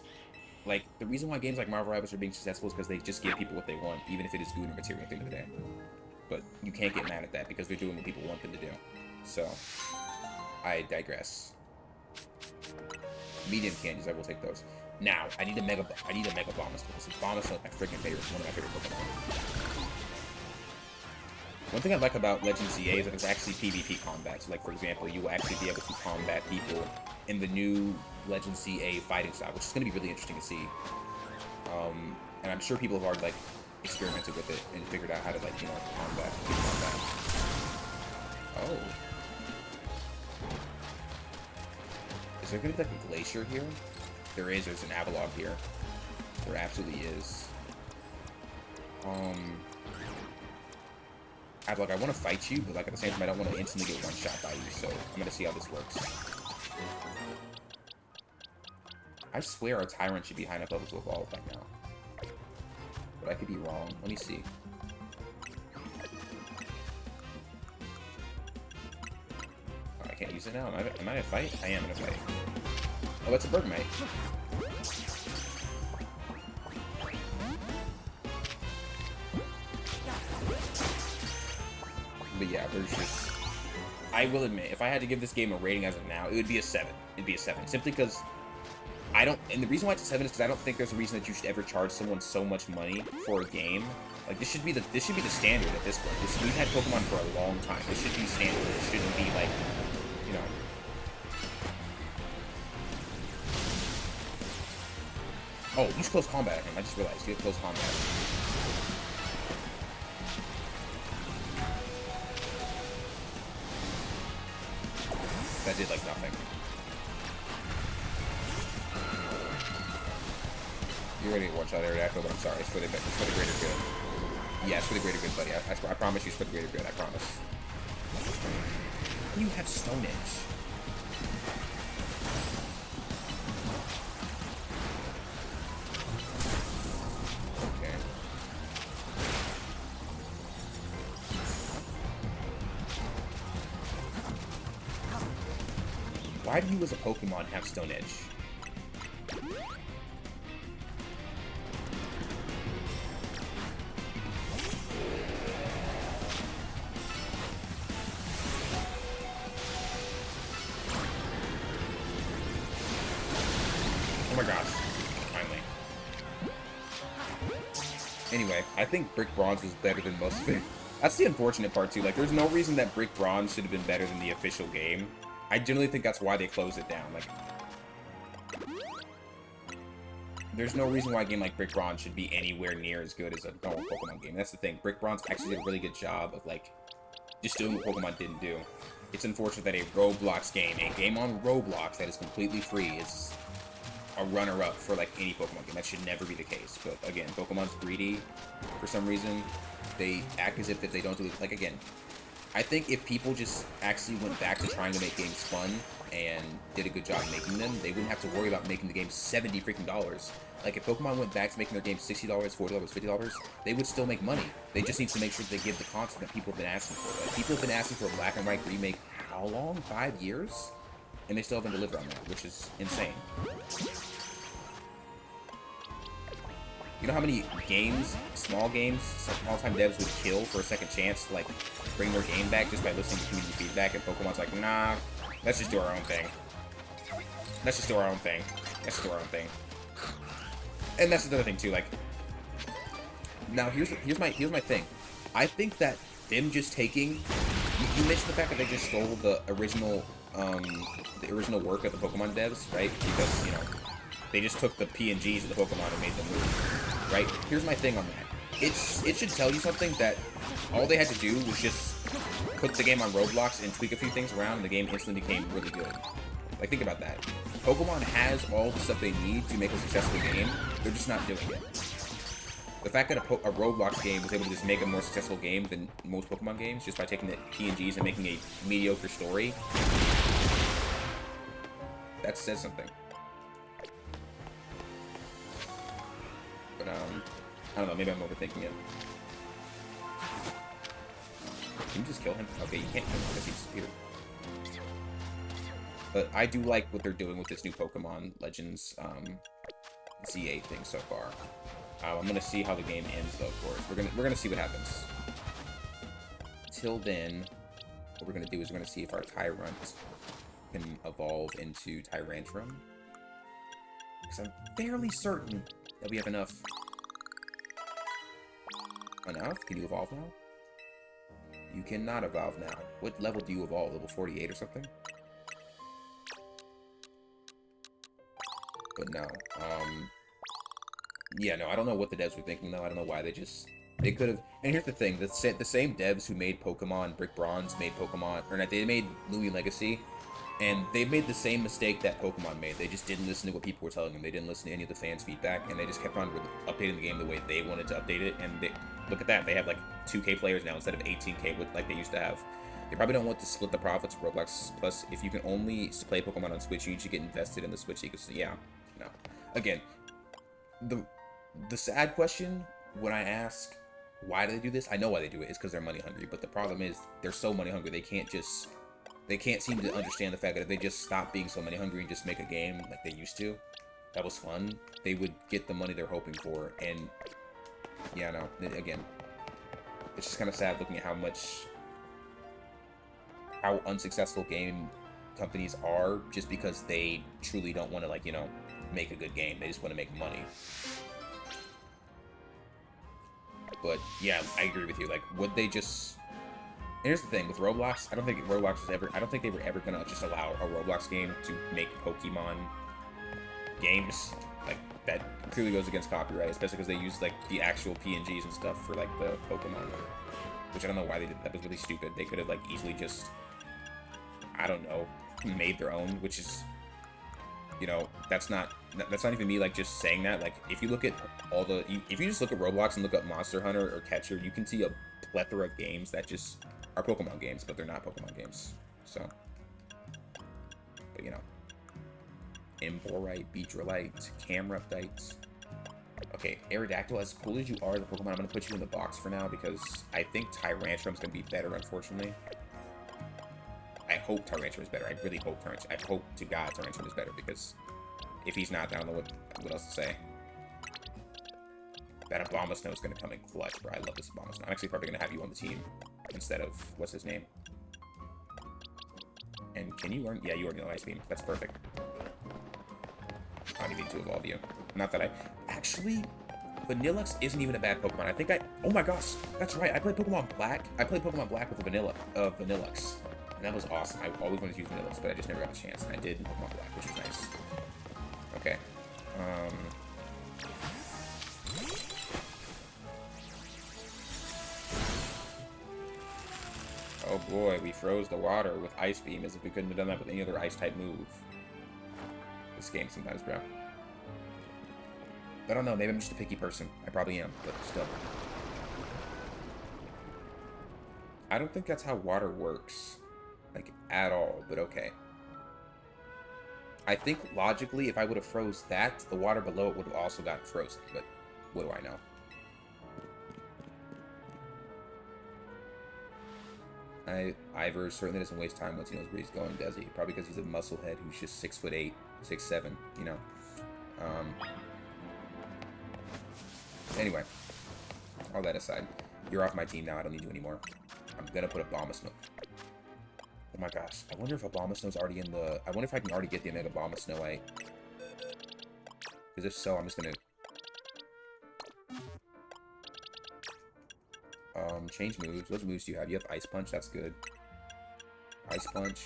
Like, the reason why games like Marvel Rivals are being successful is because they just give people what they want, even if it is Gooner material at the end of the day. But you can't get mad at that because they're doing what people want them to do. So... I digress. Medium candies, I will take those. Now, I need a Mega Abomasnow. Because Abomasnow is my freaking favorite, one of my favorite Pokemon. One thing I like about Legend ZA is that it's actually PvP combat. So, like, for example, you will actually be able to combat people in the new Legend ZA fighting style, which is going to be really interesting to see. And I'm sure people have already, like, experimented with it and figured out how to, like, you know, combat. Oh. Is there going to be, like, a glacier here? There is. There's an Avalog here. There absolutely is. Avalog, I want to fight you, but, like, at the same time, I don't want to instantly get one shot by you, so I'm going to see how this works. I swear our Tyrant should be high enough level to evolve by now. But I could be wrong. Let me see. I can't use it now. Am I in a fight? I am in a fight. Oh, that's a Bergmite. But yeah, there's just... I will admit, if I had to give this game a rating as of now, it would be a 7. It'd be a 7. Simply because I don't... And the reason why it's a 7 is because I don't think there's a reason that you should ever charge someone so much money for a game. Like, this should be the standard at this point. We've had Pokemon for a long time. This should be standard. It shouldn't be, like, you know... Oh, use close combat at him. I just realized. You have close combat. That did, like, nothing. You're ready to watch out Aerodactyl, but I'm sorry. It's for the greater good. Yeah, it's for the greater good, buddy. I promise you it's for the greater good. I promise. You have Stone Edge. Okay. Why do you as a Pokemon have Stone Edge? Oh my gosh. Finally. Anyway, I think Brick Bronze was better than most of it. That's the unfortunate part too. Like, there's no reason that Brick Bronze should have been better than the official game. I generally think that's why they closed it down. Like, there's no reason why a game like Brick Bronze should be anywhere near as good as a normal Pokemon game. That's the thing. Brick Bronze actually did a really good job of, like, just doing what Pokemon didn't do. It's unfortunate that a Roblox game, a game on Roblox that is completely free, is a runner-up for, like, any Pokemon game. That should never be the case. But, again, Pokemon's greedy for some reason. They act as if they don't do it. Like, again, I think if people just actually went back to trying to make games fun and did a good job making them, they wouldn't have to worry about making the game $70 freaking dollars. Like, if Pokemon went back to making their game $60, $40, $50, they would still make money. They just need to make sure that they give the content that people have been asking for. Like, people have been asking for a Black and White remake how long? 5 years? And they still haven't delivered on that, which is insane. You know how many games, small games, small-time devs would kill for a second chance to, like, bring their game back just by listening to community feedback, and Pokemon's like, nah, let's just do our own thing. Let's just do our own thing. Let's just do our own thing. And that's another thing, too, like... Now, here's my thing. I think that them just taking... You mentioned the fact that they just stole the original work of the Pokemon devs, right? Because, you know, they just took the PNGs of the Pokemon and made them move, right? Here's my thing on that. It should tell you something that all they had to do was just put the game on Roblox and tweak a few things around, and the game instantly became really good. Like, think about that. Pokemon has all the stuff they need to make a successful game. They're just not doing it. The fact that a Roblox game was able to just make a more successful game than most Pokemon games just by taking the PNGs and making a mediocre story, that says something. But, I don't know, maybe I'm overthinking it. Can you just kill him? Okay, you can't kill him because he disappeared. But I do like what they're doing with this new Pokemon Legends Z8 thing so far. I'm gonna see how the game ends, though. Of course, we're gonna see what happens. Till then, what we're gonna do is we're gonna see if our Tyrunt can evolve into Tyrantrum, because I'm fairly certain that we have enough. Enough? Can you evolve now? You cannot evolve now. What level do you evolve? Level 48 or something? But no. Yeah, no, I don't know what the devs were thinking, though. I don't know why they could have... And here's the thing. The same devs who made Pokemon Brick Bronze made Pokemon... Or not, they made Louis Legacy. And they made the same mistake that Pokemon made. They just didn't listen to what people were telling them. They didn't listen to any of the fans' feedback. And they just kept on updating the game the way they wanted to update it. And they... Look at that, they have like 2K players now instead of 18K like they used to have. They probably don't want to split the profits of Roblox. Plus, if you can only play Pokemon on Switch, you need to get invested in the Switch ecosystem. Yeah, no. Again, the sad question when I ask why do they do this, I know why they do it. It's because they're money hungry. But the problem is they're so money hungry they can't seem to understand the fact that if they just stop being so money hungry and just make a game like they used to, that was fun, they would get the money they're hoping for. And yeah, no, again, it's just kind of sad looking at how much how unsuccessful game companies are just because they truly don't want to, like, you know, make a good game. They just want to make money. But yeah, I agree with you. Like, would they just... Here's the thing with Roblox. I don't think Roblox was ever... I don't think they were ever gonna just allow a Roblox game to make Pokemon games. Like, that clearly goes against copyright, especially because they use, like, the actual PNGs and stuff for, like, the Pokemon. Which I don't know why they did. That was really stupid. They could have, like, easily just... I don't know, made their own, which is, you know, that's not even me, like, just saying that. Like, if you look at all the, if you just look at Roblox and look up Monster Hunter or Catcher, you can see a plethora of games that just are Pokemon games, but they're not Pokemon games. So, but you know, Emborite, Beedrillite, Camruptite. Okay, Aerodactyl, as cool as you are, the Pokemon, I'm gonna put you in the box for now because I think Tyrantrum's gonna be better, unfortunately. I hope Tyrantrum is better. I really hope Tyrantrum. I hope to God Tyrantrum is better because if he's not, I don't know what else to say. That Abomasnow is going to come in clutch, bro. I love this Abomasnow. I'm actually probably going to have you on the team instead of, what's his name? And can you learn? Yeah, you already know Ice Beam. That's perfect. I don't need to evolve you. Not that I... Actually, Vanillux isn't even a bad Pokemon. I think I... Oh my gosh. That's right. I played Pokemon Black. I played Pokemon Black with Vanillux. And that was awesome. I always wanted to use Vanillux, but I just never got a chance. And I did in Pokemon Black, which was nice. Okay. Oh boy, we froze the water with Ice Beam as if we couldn't have done that with any other Ice-type move. This game sometimes, bro. I don't know, maybe I'm just a picky person. I probably am, but still. I don't think that's how water works. Like, at all, but okay. I think, logically, if I would have froze that, the water below it would have also gotten frozen, but what do I know? Ivor certainly doesn't waste time once he knows where he's going, does he? Probably because he's a musclehead who's just 6'8", 6'7", you know? Anyway, all that aside, you're off my team now. I don't need you anymore. I'm gonna put a Abomasnow. Oh my gosh, I wonder if Abomasnow's already in the... I wonder if I can already get the Omega Abomasnow. Because if so, I'm just gonna... change moves. What moves do you have? You have Ice Punch, that's good. Ice Punch.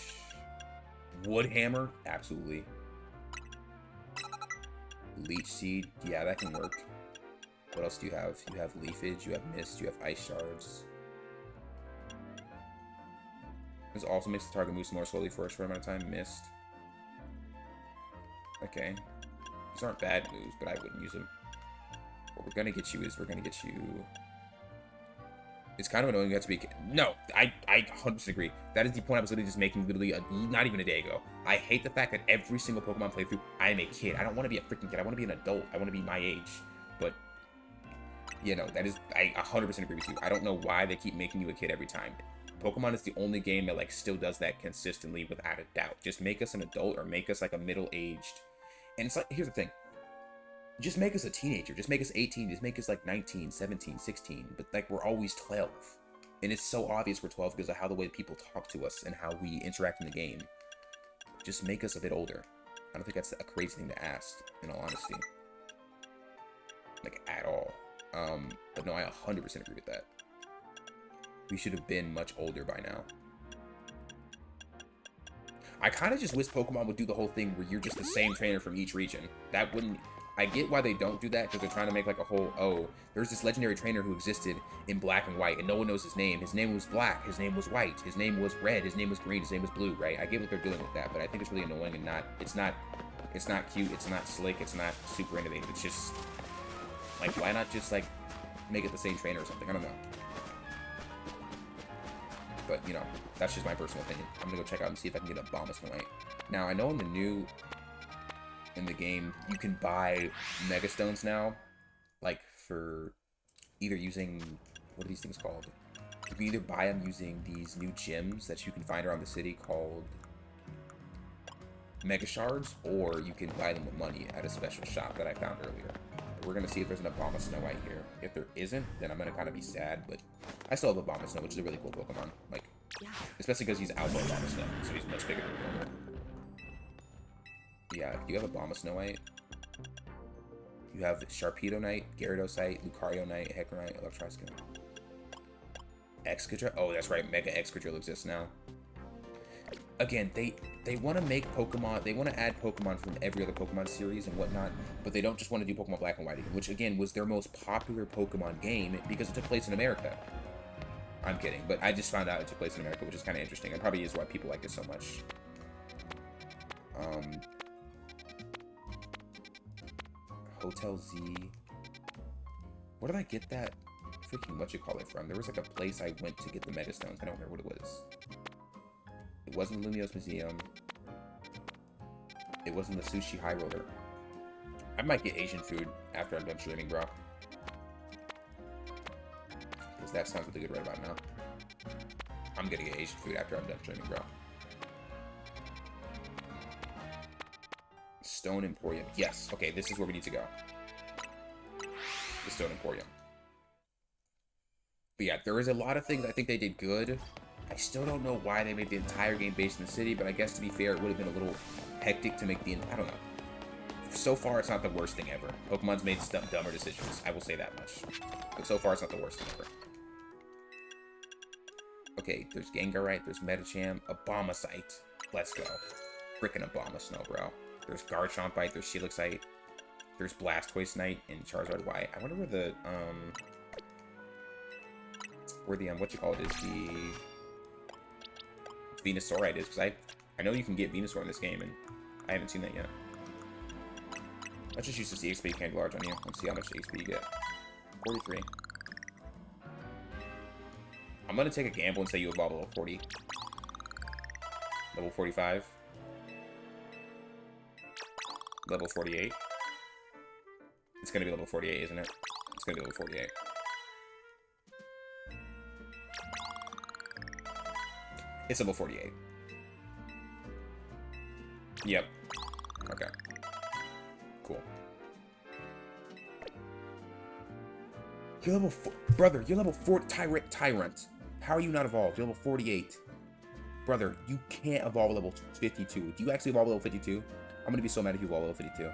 Wood Hammer, absolutely. Leech Seed, yeah, that can work. What else do you have? You have Leafage, you have Mist, you have Ice Shards. This also makes the target move more slowly for a short amount of time. Mist. Okay. These aren't bad moves, but I wouldn't use them. What we're gonna get you is we're gonna get you... It's kind of annoying you have to be... No, I 100% agree. That is the point I was literally just making literally not even a day ago. I hate the fact that every single Pokemon playthrough, I am a kid. I don't want to be a freaking kid. I want to be an adult. I want to be my age. But, you know, that is... I 100% agree with you. I don't know why they keep making you a kid every time. Pokemon is the only game that, like, still does that consistently without a doubt. Just make us an adult or make us, like, a middle-aged... And it's like... Here's the thing. Just make us a teenager. Just make us 18. Just make us like 19, 17, 16. But like we're always 12. And it's so obvious we're 12 because of how the way people talk to us and how we interact in the game. Just make us a bit older. I don't think that's a crazy thing to ask, in all honesty. Like, at all. But no, I 100% agree with that. We should have been much older by now. I kind of just wish Pokemon would do the whole thing where you're just the same trainer from each region. That wouldn't... I get why they don't do that, because they're trying to make like a whole, oh, there's this legendary trainer who existed in black and white, and no one knows his name. His name was black, his name was white, his name was red, his name was green, his name was blue, right? I get what they're doing with that, but I think it's really annoying and it's not cute, it's not slick, it's not super innovative. It's just, like, why not just, like, make it the same trainer or something? I don't know. But, you know, that's just my personal opinion. I'm gonna go check out and see if I can get a Abomasnow. Now, I know in the game, you can buy Mega Stones now, like, for either using, what are these things called? You can either buy them using these new gems that you can find around the city called Mega Shards, or you can buy them with money at a special shop that I found earlier. We're going to see if there's an Abomasnow right here. If there isn't, then I'm going to kind of be sad, but I still have Abomasnow, which is a really cool Pokemon. Like, Especially because he's Alpha Abomasnow, so he's much bigger than normal. Yeah, you have Abomasnowite. You have Sharpedo Knight, Gyarados-ite, Lucario Knight, Hecarimite, Electroskin. Excadrill? Oh, that's right, Mega Excadrill exists now. Again, they want to make Pokemon, they want to add Pokemon from every other Pokemon series and whatnot, but they don't just want to do Pokemon Black and White again, which again was their most popular Pokemon game because it took place in America. I'm kidding, but I just found out it took place in America, which is kind of interesting. It probably is why people like it so much. Hotel Z. Where did I get that freaking whatchamacallit from? There was like a place I went to get the Mega Stones. I don't remember what it was. It wasn't Lumio's Museum. It wasn't the Sushi High Roller. I might get Asian food after I'm done streaming, bro. Because that sounds really good right about now. I'm gonna get Asian food after I'm done streaming, bro. Stone Emporium. Yes. Okay, this is where we need to go. The Stone Emporium. But yeah, there is a lot of things I think they did good. I still don't know why they made the entire game based in the city, but I guess to be fair, it would have been a little hectic to make the... I don't know. So far, it's not the worst thing ever. Pokemon's made dumber decisions. I will say that much. But so far, it's not the worst thing ever. Okay, there's Gengarite, there's Medicham, Abomasite. Let's go. Frickin' Abomasnow, bro. There's Garchompite, there's Helixite, there's Blastoise Knight, and Charizard Y. I wonder where the, is, the Venusaurite is, because I know you can get Venusaur in this game, and I haven't seen that yet. Let's just use this EXP Candy Large on you. Let's see how much EXP you get. 43. I'm gonna take a gamble and say you evolve level 40. Level 45. Level 48. It's gonna be level 48, isn't it? It's gonna be level 48. It's level 48. Yep. Okay. Cool. You're level 4. Brother, you're level 4 Tyrant. How are you not evolved? You're level 48. Brother, you can't evolve level 52. Do you actually evolve level 52? I'm gonna be so mad if you evolve level 52.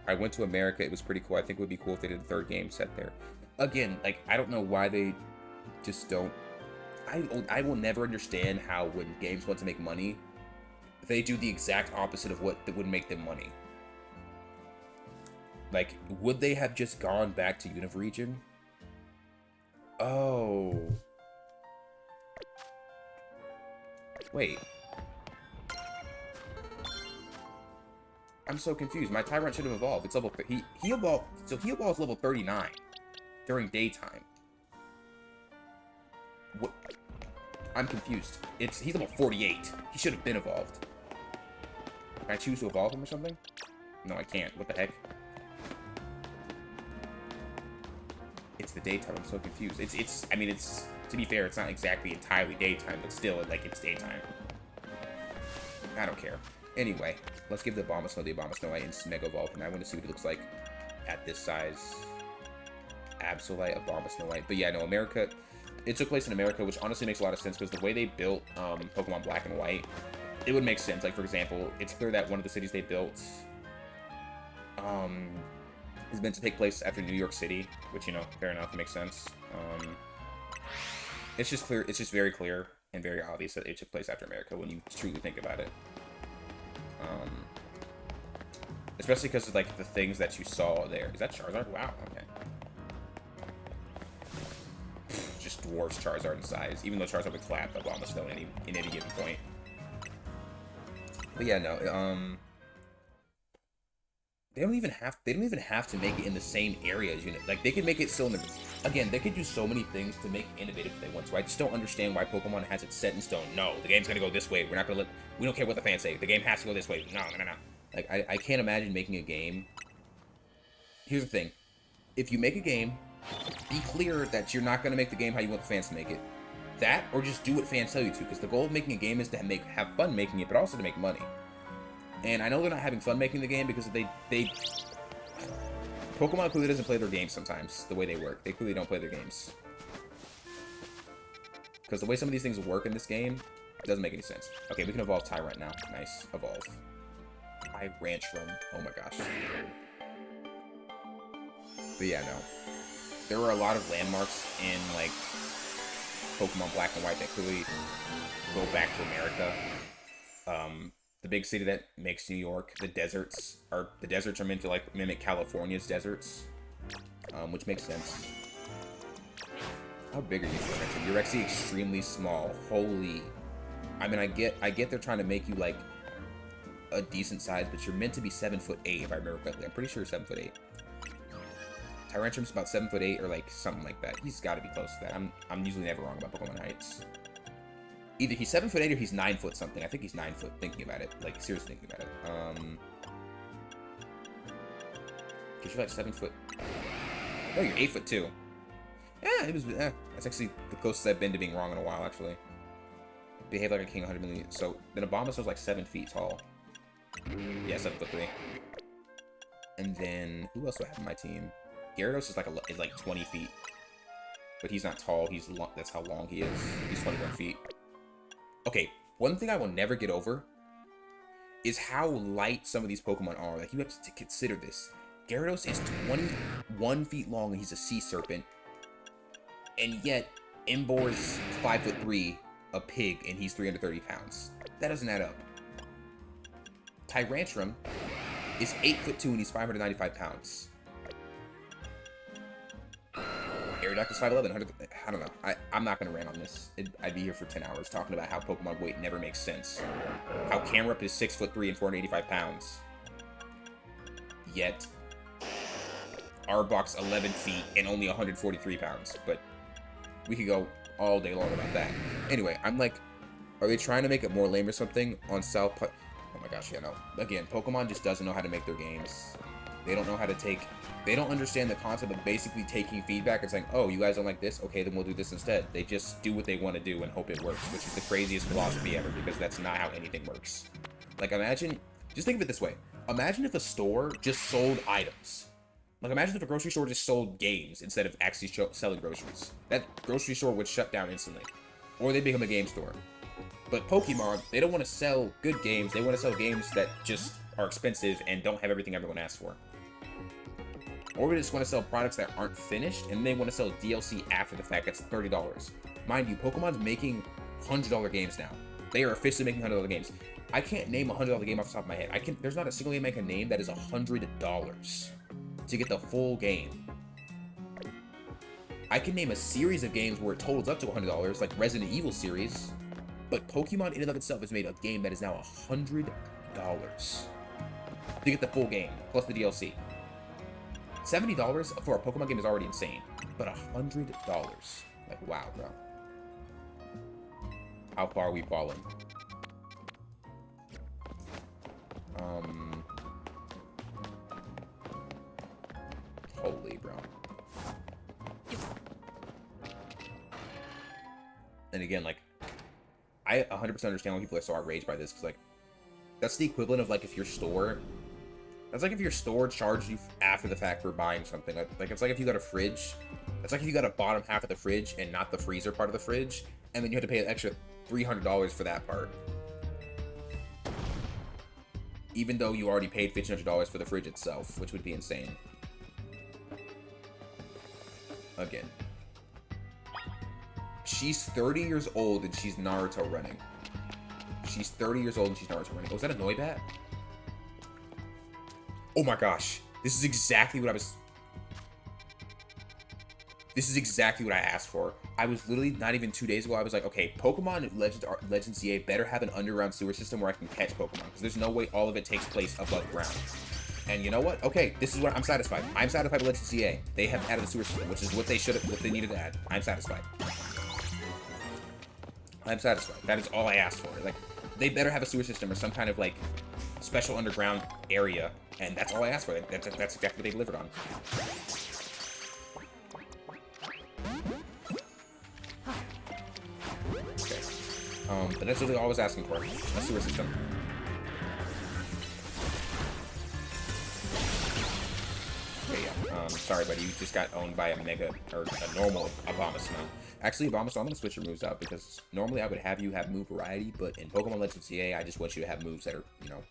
I went to America. It was pretty cool. I think it would be cool if they did a third game set there. Again, like, I don't know why they just don't... I will never understand how when games want to make money, they do the exact opposite of what would make them money. Like, would they have just gone back to Univ-Region? Oh. Wait. I'm so confused. My Tyrant should have evolved. It's level... He evolved... So he evolves level 39 during daytime. What? I'm confused. He's level 48. He should have been evolved. Can I choose to evolve him or something? No, I can't. What the heck? It's the daytime. I'm so confused. I mean, to be fair, it's not exactly entirely daytime, but still, like, it's daytime. I don't care. Anyway, let's give the Abomasnow and Mega Evolve, and I want to see what it looks like at this size. Absolite, Abomasnow. But yeah, no, America... It took place in America, which honestly makes a lot of sense, because the way they built Pokemon Black and White, it would make sense. Like, for example, it's clear that one of the cities they built is meant to take place after New York City, which, you know, fair enough, it makes sense. It's just clear, it's just very clear and very obvious that it took place after America when you truly think about it. Especially because of, like, the things that you saw there. Is that Charizard? Wow, okay. Just dwarfs Charizard in size, even though Charizard would clap Abomasnow in any given point. But yeah, no, they don't even have to make it in the same area as Unit. Like, they could make it so in the... Again, they could do so many things to make it innovative if they want to. I just don't understand why Pokemon has it set in stone. No, the game's gonna go this way. We're not gonna let... We don't care what the fans say. The game has to go this way. No. Like, I can't imagine making a game... Here's the thing. If you make a game, be clear that you're not gonna make the game how you want the fans to make it. That, or just do what fans tell you to, because the goal of making a game is to have fun making it, but also to make money. And I know they're not having fun making the game because Pokemon clearly doesn't play their games sometimes, the way they work. They clearly don't play their games. Because the way some of these things work in this game, it doesn't make any sense. Okay, we can evolve Tyrant now. Nice. Evolve. Tyrantrum. Oh my gosh. But yeah, no. There were a lot of landmarks in, like, Pokemon Black and White that clearly go back to America. The big city that makes New York, the deserts are meant to, like, mimic California's deserts, which makes sense. How big are you, Tyrantrum? You're actually extremely small. Holy. I mean, I get they're trying to make you, like, a decent size, but you're meant to be 7'8", if I remember correctly. I'm pretty sure you're 7'8". Tyrantrum's about 7'8", or, like, something like that. He's got to be close to that. I'm usually never wrong about Pokemon heights. Either he's 7'8" or he's 9 foot something. I think he's 9 foot, thinking about it. Like, seriously thinking about it. Because you're, like, 7 foot... Oh, you're 8 foot 2. Yeah, it was... that's actually the closest I've been to being wrong in a while, actually. Behave like a king, 100 million. So, then Abomasnow's like 7 feet tall. Yeah, 7 foot 3. And then, who else do I have on my team? Gyarados is like 20 feet. But he's not tall, that's how long he is. He's 21 feet. Okay, one thing I will never get over is how light some of these Pokemon are. Like, you have to consider this. Gyarados is 21 feet long and he's a sea serpent. And yet, Embor's 5'3", a pig, and he's 330 pounds. That doesn't add up. Tyrantrum is 8'2" and he's 595 pounds. Aerodactyl is 5'11", I don't know. I'm not going to rant on this. I'd be here for 10 hours talking about how Pokemon weight never makes sense. How Camerupt is 6'3" and 485 pounds. Yet, Arbok's 11 feet and only 143 pounds. But we could go all day long about that. Anyway, I'm like, are they trying to make it more lame or something on South Park? Oh my gosh, yeah, no. Again, Pokemon just doesn't know how to make their games. They don't know how to take... They don't understand the concept of basically taking feedback and saying, oh, you guys don't like this? Okay, then we'll do this instead. They just do what they want to do and hope it works, which is the craziest philosophy ever, because that's not how anything works. Like, imagine... Just think of it this way. Imagine if a store just sold items. Like, imagine if a grocery store just sold games instead of actually selling groceries. That grocery store would shut down instantly. Or they become a game store. But Pokemon, they don't want to sell good games. They want to sell games that just are expensive and don't have everything everyone asks for. Or we just want to sell products that aren't finished, and they want to sell DLC after the fact. That's $30. Mind you, Pokemon's making $100 games now. They are officially making $100 games. I can't name a $100 game off the top of my head. There's not a single game I can name that is $100 to get the full game. I can name a series of games where it totals up to $100, like Resident Evil series, but Pokemon in and of itself has made a game that is now $100 to get the full game, plus the DLC. $70 for a Pokemon game is already insane, but $100, like, wow, bro. How far are we falling? Holy, bro. And again, like, I 100% understand why people are so outraged by this, because, like, that's the equivalent of, like, if your store... That's like if your store charged you after the fact for buying something. Like, it's like if you got a fridge. It's like if you got a bottom half of the fridge and not the freezer part of the fridge, and then you had to pay an extra $300 for that part. Even though you already paid $1,500 for the fridge itself, which would be insane. Again. She's 30 years old and she's Naruto running. She's 30 years old and she's Naruto running. Oh, is that a Noibat? Oh my gosh. This is exactly what I was... This is exactly what I asked for. I was literally, not even 2 days ago, I was like, okay, Pokemon Legends EA better have an underground sewer system where I can catch Pokemon, because there's no way all of it takes place above ground. And you know what? Okay, this is what I'm satisfied. I'm satisfied with Legends EA. They have added a sewer system, which is what they needed to add. I'm satisfied. I'm satisfied. That is all I asked for. Like, they better have a sewer system or some kind of, like, special underground area, and that's all I asked for. That's exactly what they delivered on. Okay. But that's really all I was asking for. A sewer system. Okay, yeah. Sorry, buddy, you just got owned by a mega, or a normal Abomasnow. Actually, Abomasnow, I'm gonna switch your moves out, because normally I would have you have move variety, but in Pokemon Legends CA, I just want you to have moves that are, you know...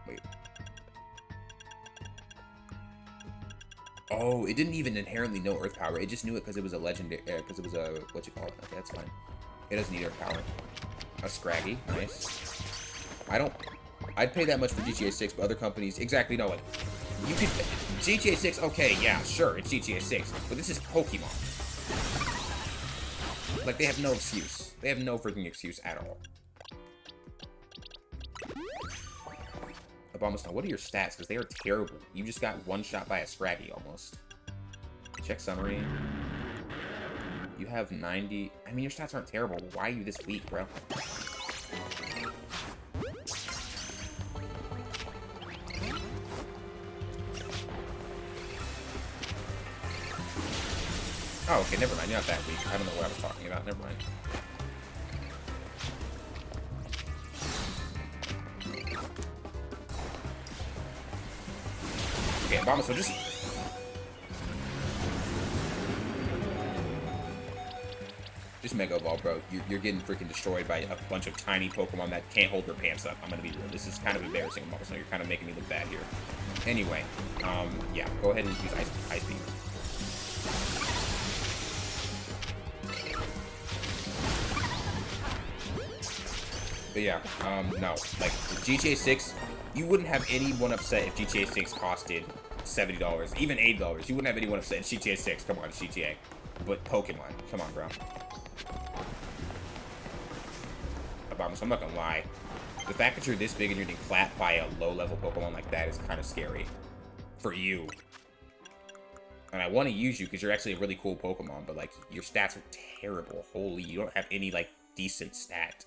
Wait. Oh, it didn't even inherently know Earth Power. It just knew it because it was a legendary, because it was a, what you call it? Okay, that's fine. It doesn't need Earth Power. A Scraggy, nice. I'd pay that much for GTA 6, but other companies, exactly, no, like, you could, GTA 6, okay, yeah, sure, it's GTA 6, but this is Pokemon. Like, they have no excuse. They have no freaking excuse at all. Abomasnow, what are your stats? Because they are terrible. You just got one shot by a Scraggy, almost. Check summary. You have 90... I mean, your stats aren't terrible, but why are you this weak, bro? Oh, okay, never mind. You're not that weak. I don't know what I was talking about. Never mind. Okay, Abomasnow, just Mega Evolve, bro. You're getting freaking destroyed by a bunch of tiny Pokemon that can't hold their pants up. I'm gonna be real. This is kind of embarrassing, Abomasnow. You're kind of making me look bad here. Anyway, yeah, go ahead and use Ice Beam. But yeah, no. Like, GTA 6, you wouldn't have anyone upset if GTA 6 costed $70, even $80. You wouldn't have anyone upset in GTA 6. Come on, GTA. But Pokemon, come on, bro. Abomasnow, I'm not gonna lie. The fact that you're this big and you're getting clapped by a low-level Pokemon like that is kind of scary. For you. And I want to use you because you're actually a really cool Pokemon, but, like, your stats are terrible. Holy, you don't have any, like, decent stat.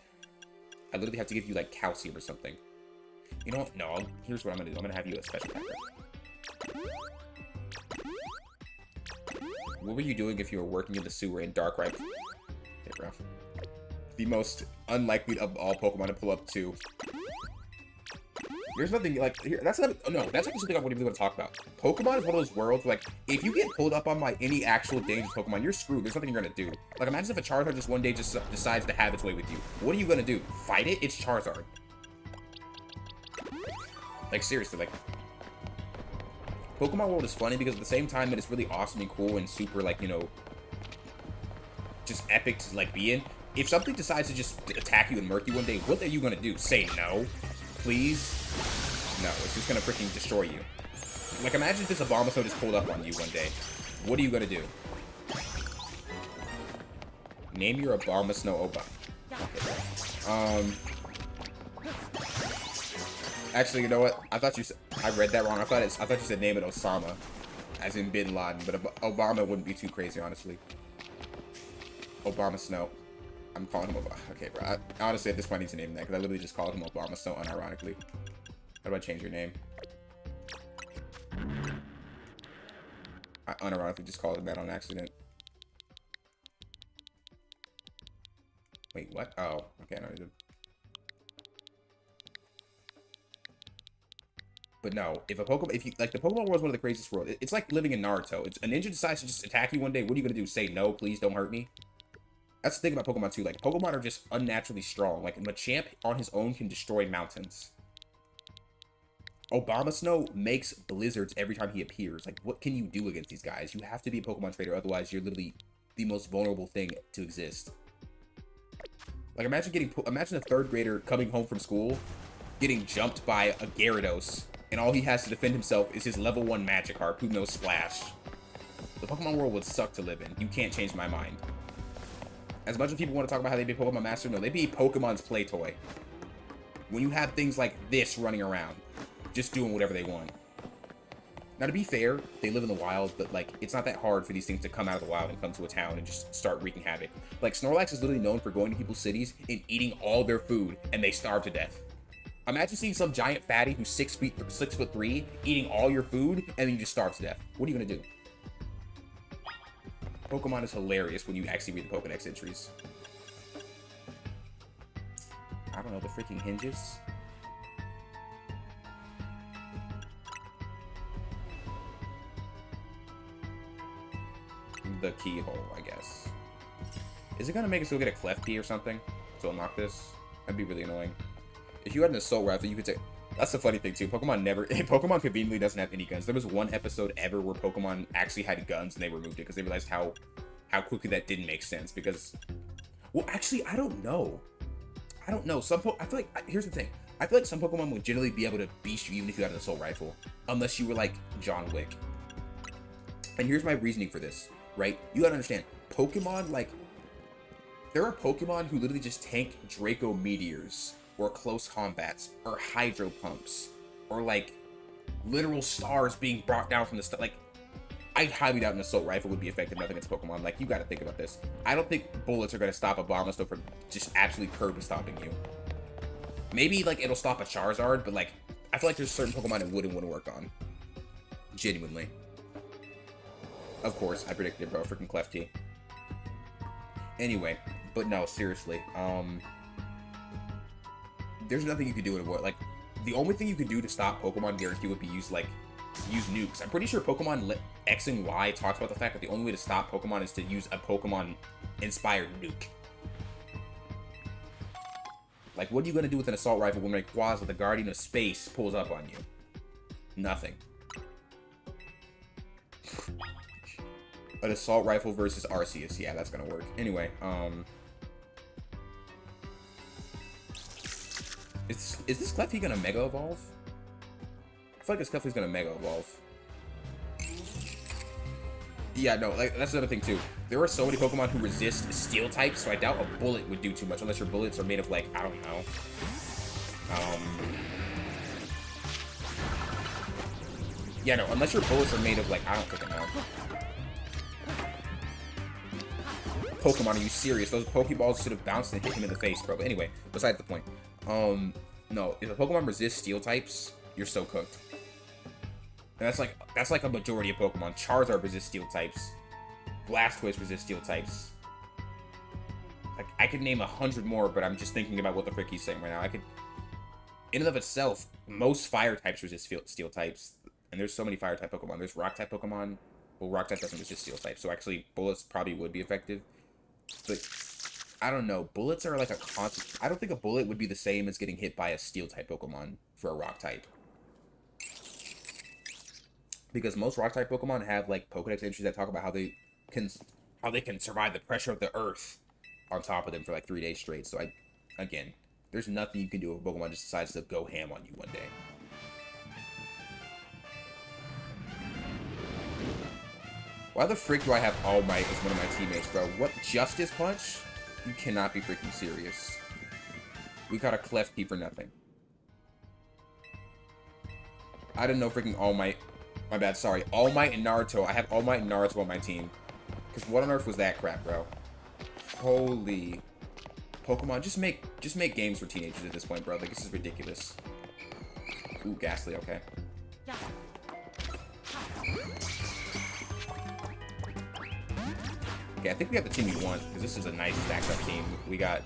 I literally have to give you, like, calcium or something. You know what? No, here's what I'm gonna do. I'm gonna have you a special attacker. What were you doing if you were working in the sewer in Darkrai? Okay, bro. The most unlikely of all Pokemon to pull up to. There's nothing, like, here, that's not, no, that's actually something I wouldn't even want to talk about. Pokemon is one of those worlds, like, if you get pulled up on by any actual dangerous Pokemon, you're screwed. There's nothing you're gonna do. Like, imagine if a Charizard just one day just decides to have its way with you. What are you gonna do? Fight it? It's Charizard. Like, seriously, like, Pokemon World is funny because at the same time that it's really awesome and cool and super, like, you know, just epic to, like, be in. If something decides to just attack you and murk you one day, what are you gonna do? Say no? Please? No, it's just gonna freaking destroy you. Like, imagine if this Abomasnow just pulled up on you one day. What are you gonna do? Name your Abomasnow Oba. Okay. Actually, you know what? I thought you said... I read that wrong. I thought you said name it Osama. As in Bin Laden. But Obama wouldn't be too crazy, honestly. Abomasnow. I'm calling him Obama. Okay, bro. Honestly, at this point, I need to name that. Because I literally just called him Abomasnow unironically. How do I change your name? I unironically just called him that on accident. Wait, what? Oh, okay, I know I did. But no, if you, like, the Pokemon world is one of the craziest worlds. It's like living in Naruto. It's a ninja decides to just attack you one day. What are you gonna do? Say no, please don't hurt me? That's the thing about Pokemon too. Like, Pokemon are just unnaturally strong. Like, Machamp on his own can destroy mountains. Abomasnow makes blizzards every time he appears. Like, what can you do against these guys? You have to be a Pokemon trader, otherwise you're literally the most vulnerable thing to exist. Like, imagine a third grader coming home from school, getting jumped by a Gyarados, and all he has to defend himself is his level 1 Magikarp, who knows Splash. The Pokemon world would suck to live in. You can't change my mind. As much as people want to talk about how they be Pokemon Master, no, they be Pokemon's play toy. When you have things like this running around, just doing whatever they want. Now, to be fair, they live in the wild, but, like, it's not that hard for these things to come out of the wild and come to a town and just start wreaking havoc. Like, Snorlax is literally known for going to people's cities and eating all their food, and they starve to death. Imagine seeing some giant fatty who's 6'3", eating all your food, and then you just starve to death. What are you gonna do? Pokemon is hilarious when you actually read the Pokedex entries. I don't know, the freaking hinges? the keyhole, I guess. Is it gonna make us go get a clef key or something to unlock this? That'd be really annoying. If you had an assault rifle, you could take... That's the funny thing, too. Pokemon conveniently doesn't have any guns. There was one episode ever where Pokemon actually had guns and they removed it because they realized how quickly that didn't make sense. Because... Well, actually, I don't know. I feel like... Here's the thing. I feel like some Pokemon would generally be able to beast you even if you had an assault rifle. Unless you were like John Wick. And here's my reasoning for this, right? You gotta understand, Pokemon, like... There are Pokemon who literally just tank Draco Meteors, or close combats, or Hydro Pumps, or like literal stars being brought down from the star. Like, I highly doubt an assault rifle would be effective enough against Pokemon. Like, you gotta think about this. I don't think bullets are gonna stop a Abomasnow from just absolutely curb stopping you. Maybe like it'll stop a Charizard, but like I feel like there's certain Pokemon it wouldn't work on. Genuinely. Of course, I predicted it, bro. Freaking Clefty. Anyway. But no, seriously, there's nothing you can do in a war. Like, the only thing you can do to stop Pokemon guarantee would be use nukes. I'm pretty sure Pokemon X and Y talks about the fact that the only way to stop Pokemon is to use a Pokemon-inspired nuke. Like, what are you gonna do with an assault rifle when Rayquaza, the Guardian of Space, pulls up on you? Nothing. An assault rifle versus Arceus. Yeah, that's gonna work. Anyway, Is this Clefty gonna Mega Evolve? I feel like this Clefty's gonna Mega Evolve. Yeah, no, like, that's another thing, too. There are so many Pokemon who resist Steel types, so I doubt a Bullet would do too much, unless your bullets are made of, like, I don't know. Yeah, no, unless your bullets are made of, like, I don't freaking know. Pokemon, are you serious? Those Pokeballs should have bounced and hit him in the face, bro. But anyway, besides the point. No, if a Pokemon resists Steel types, you're so cooked. And that's like a majority of Pokemon. Charizard resists Steel types. Blastoise resists Steel types. Like, I could name 100 more, but I'm just thinking about what the frick he's saying right now. I could... In and of itself, most Fire types resist Steel types. And there's so many Fire type Pokemon. There's Rock type Pokemon. Well, Rock type doesn't resist Steel type. So actually, Bullets probably would be effective. But... I don't know. Bullets are like a constant... I don't think a Bullet would be the same as getting hit by a Steel-type Pokemon for a Rock-type. Because most Rock-type Pokemon have, like, Pokedex entries that talk about how they can survive the pressure of the Earth on top of them for, like, 3 days straight. So, again, there's nothing you can do if a Pokemon just decides to go ham on you one day. Why the frick do I have All Might as one of my teammates, bro? What? Justice Punch? You cannot be freaking serious. We got a Clefty for nothing. I didn't know freaking All Might. My bad, sorry. All Might and Naruto. I have All Might and Naruto on my team. Because what on earth was that crap, bro? Holy... Pokemon, just make games for teenagers at this point, bro. Like, this is ridiculous. Ooh, Ghastly, okay. Okay, I think we have the team we want, because this is a nice stacked up team. We got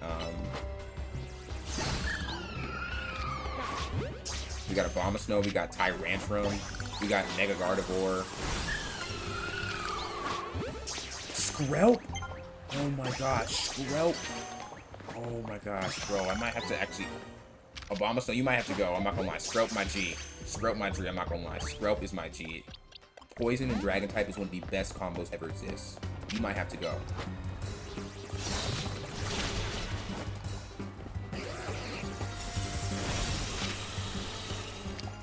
Abomasnow, we got Tyrantrum, we got Mega Gardevoir. Skrelp! Oh my gosh, Skrelp! Oh my gosh, bro, I might have to actually... Abomasnow, you might have to go, I'm not gonna lie. Skrelp my G. Skrelp my G, I'm not gonna lie. Skrelp is my G. Poison and Dragon type is one of the best combos ever exist. You might have to go.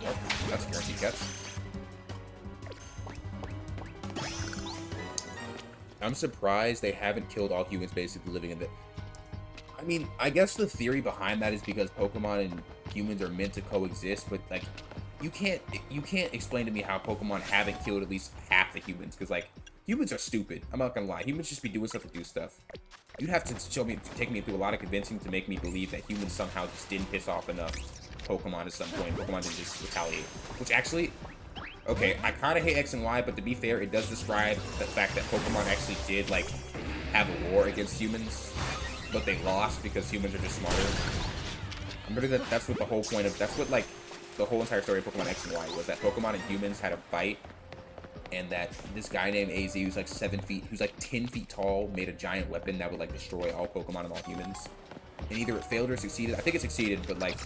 Oh, that's a guaranteed catch. I'm surprised they haven't killed all humans basically living in the... I mean, I guess the theory behind that is because Pokemon and humans are meant to coexist, but like, you can't explain to me how Pokemon haven't killed at least half the humans, because like, humans are stupid. I'm not gonna lie. Humans just be doing stuff to do stuff. You'd have to take me through a lot of convincing to make me believe that humans somehow just didn't piss off enough Pokemon at some point. Pokemon didn't just retaliate. Which actually, okay, I kind of hate X and Y, but to be fair, it does describe the fact that Pokemon actually did, like, have a war against humans, but they lost because humans are just smarter. I'm pretty that that's what the whole point of, that's what, like, the whole entire story of Pokemon X and Y was, that Pokemon and humans had a fight, and that this guy named AZ who's like 7 feet, who's like 10 feet tall, made a giant weapon that would like destroy all Pokemon and all humans. And either it failed or succeeded. I think it succeeded, but like,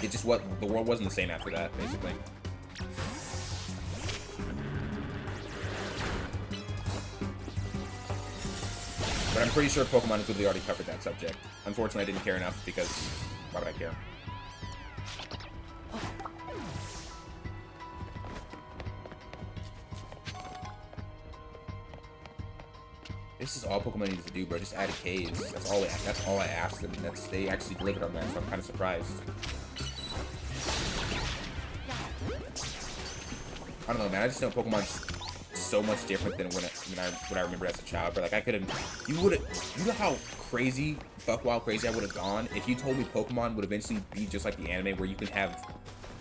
it just what the world wasn't the same after that, basically. But I'm pretty sure Pokemon Infinity already covered that subject. Unfortunately, I didn't care enough because why would I care? This is all Pokemon needs to do, bro. Just add a caves. That's all I asked, and they actually delivered on that. So I'm kind of surprised. I don't know, man. I just know Pokemon's so much different than when I remember as a child. But like I could have, you know how crazy, buck wild crazy I would have gone if you told me Pokemon would eventually be just like the anime, where you can have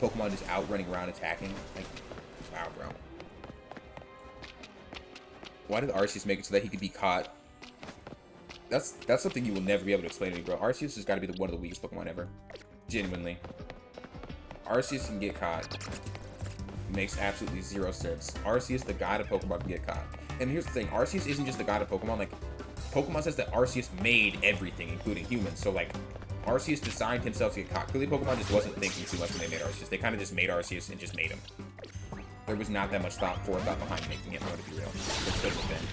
Pokemon just out running around attacking. Like, wow, bro. Why did Arceus make it so that he could be caught? That's something you will never be able to explain to me, bro. Arceus has got to be one of the weakest Pokemon ever. Genuinely. Arceus can get caught. Makes absolutely zero sense. Arceus, the god of Pokemon, can get caught. And here's the thing. Arceus isn't just the god of Pokemon. Like, Pokemon says that Arceus made everything, including humans. So, like, Arceus designed himself to get caught. Clearly, Pokemon just wasn't thinking too much when they made Arceus. They kind of just made Arceus and just made him. There was not that much forethought behind making it, to be real. It could have been.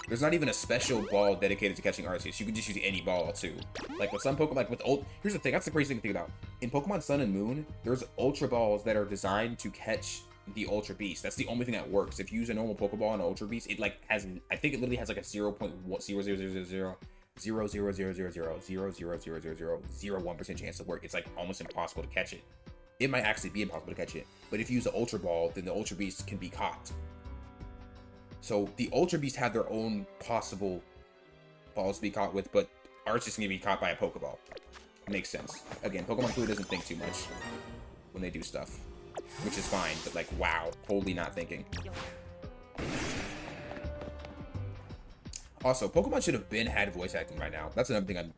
There's not even a special ball dedicated to catching Arceus. You can just use any ball, too. Like, with some Pokemon, like, with here's the thing, that's the crazy thing to think about. In Pokemon Sun and Moon, there's Ultra Balls that are designed to catch the Ultra Beast. That's the only thing that works. If you use a normal Pokeball and an Ultra Beast, it, like, has, I think it literally has, like, a 0.00000000000001% chance to work. It's like almost impossible to catch it. It might actually be impossible to catch it, but if you use the Ultra Ball, then the Ultra Beast can be caught. So the Ultra Beast have their own possible balls to be caught with, but Arceus can be caught by a Pokeball. Makes sense. Again, Pokemon Blue doesn't think too much when they do stuff, which is fine, but like, wow, totally not thinking. Also, Pokemon should have had voice acting right now. That's another thing I'm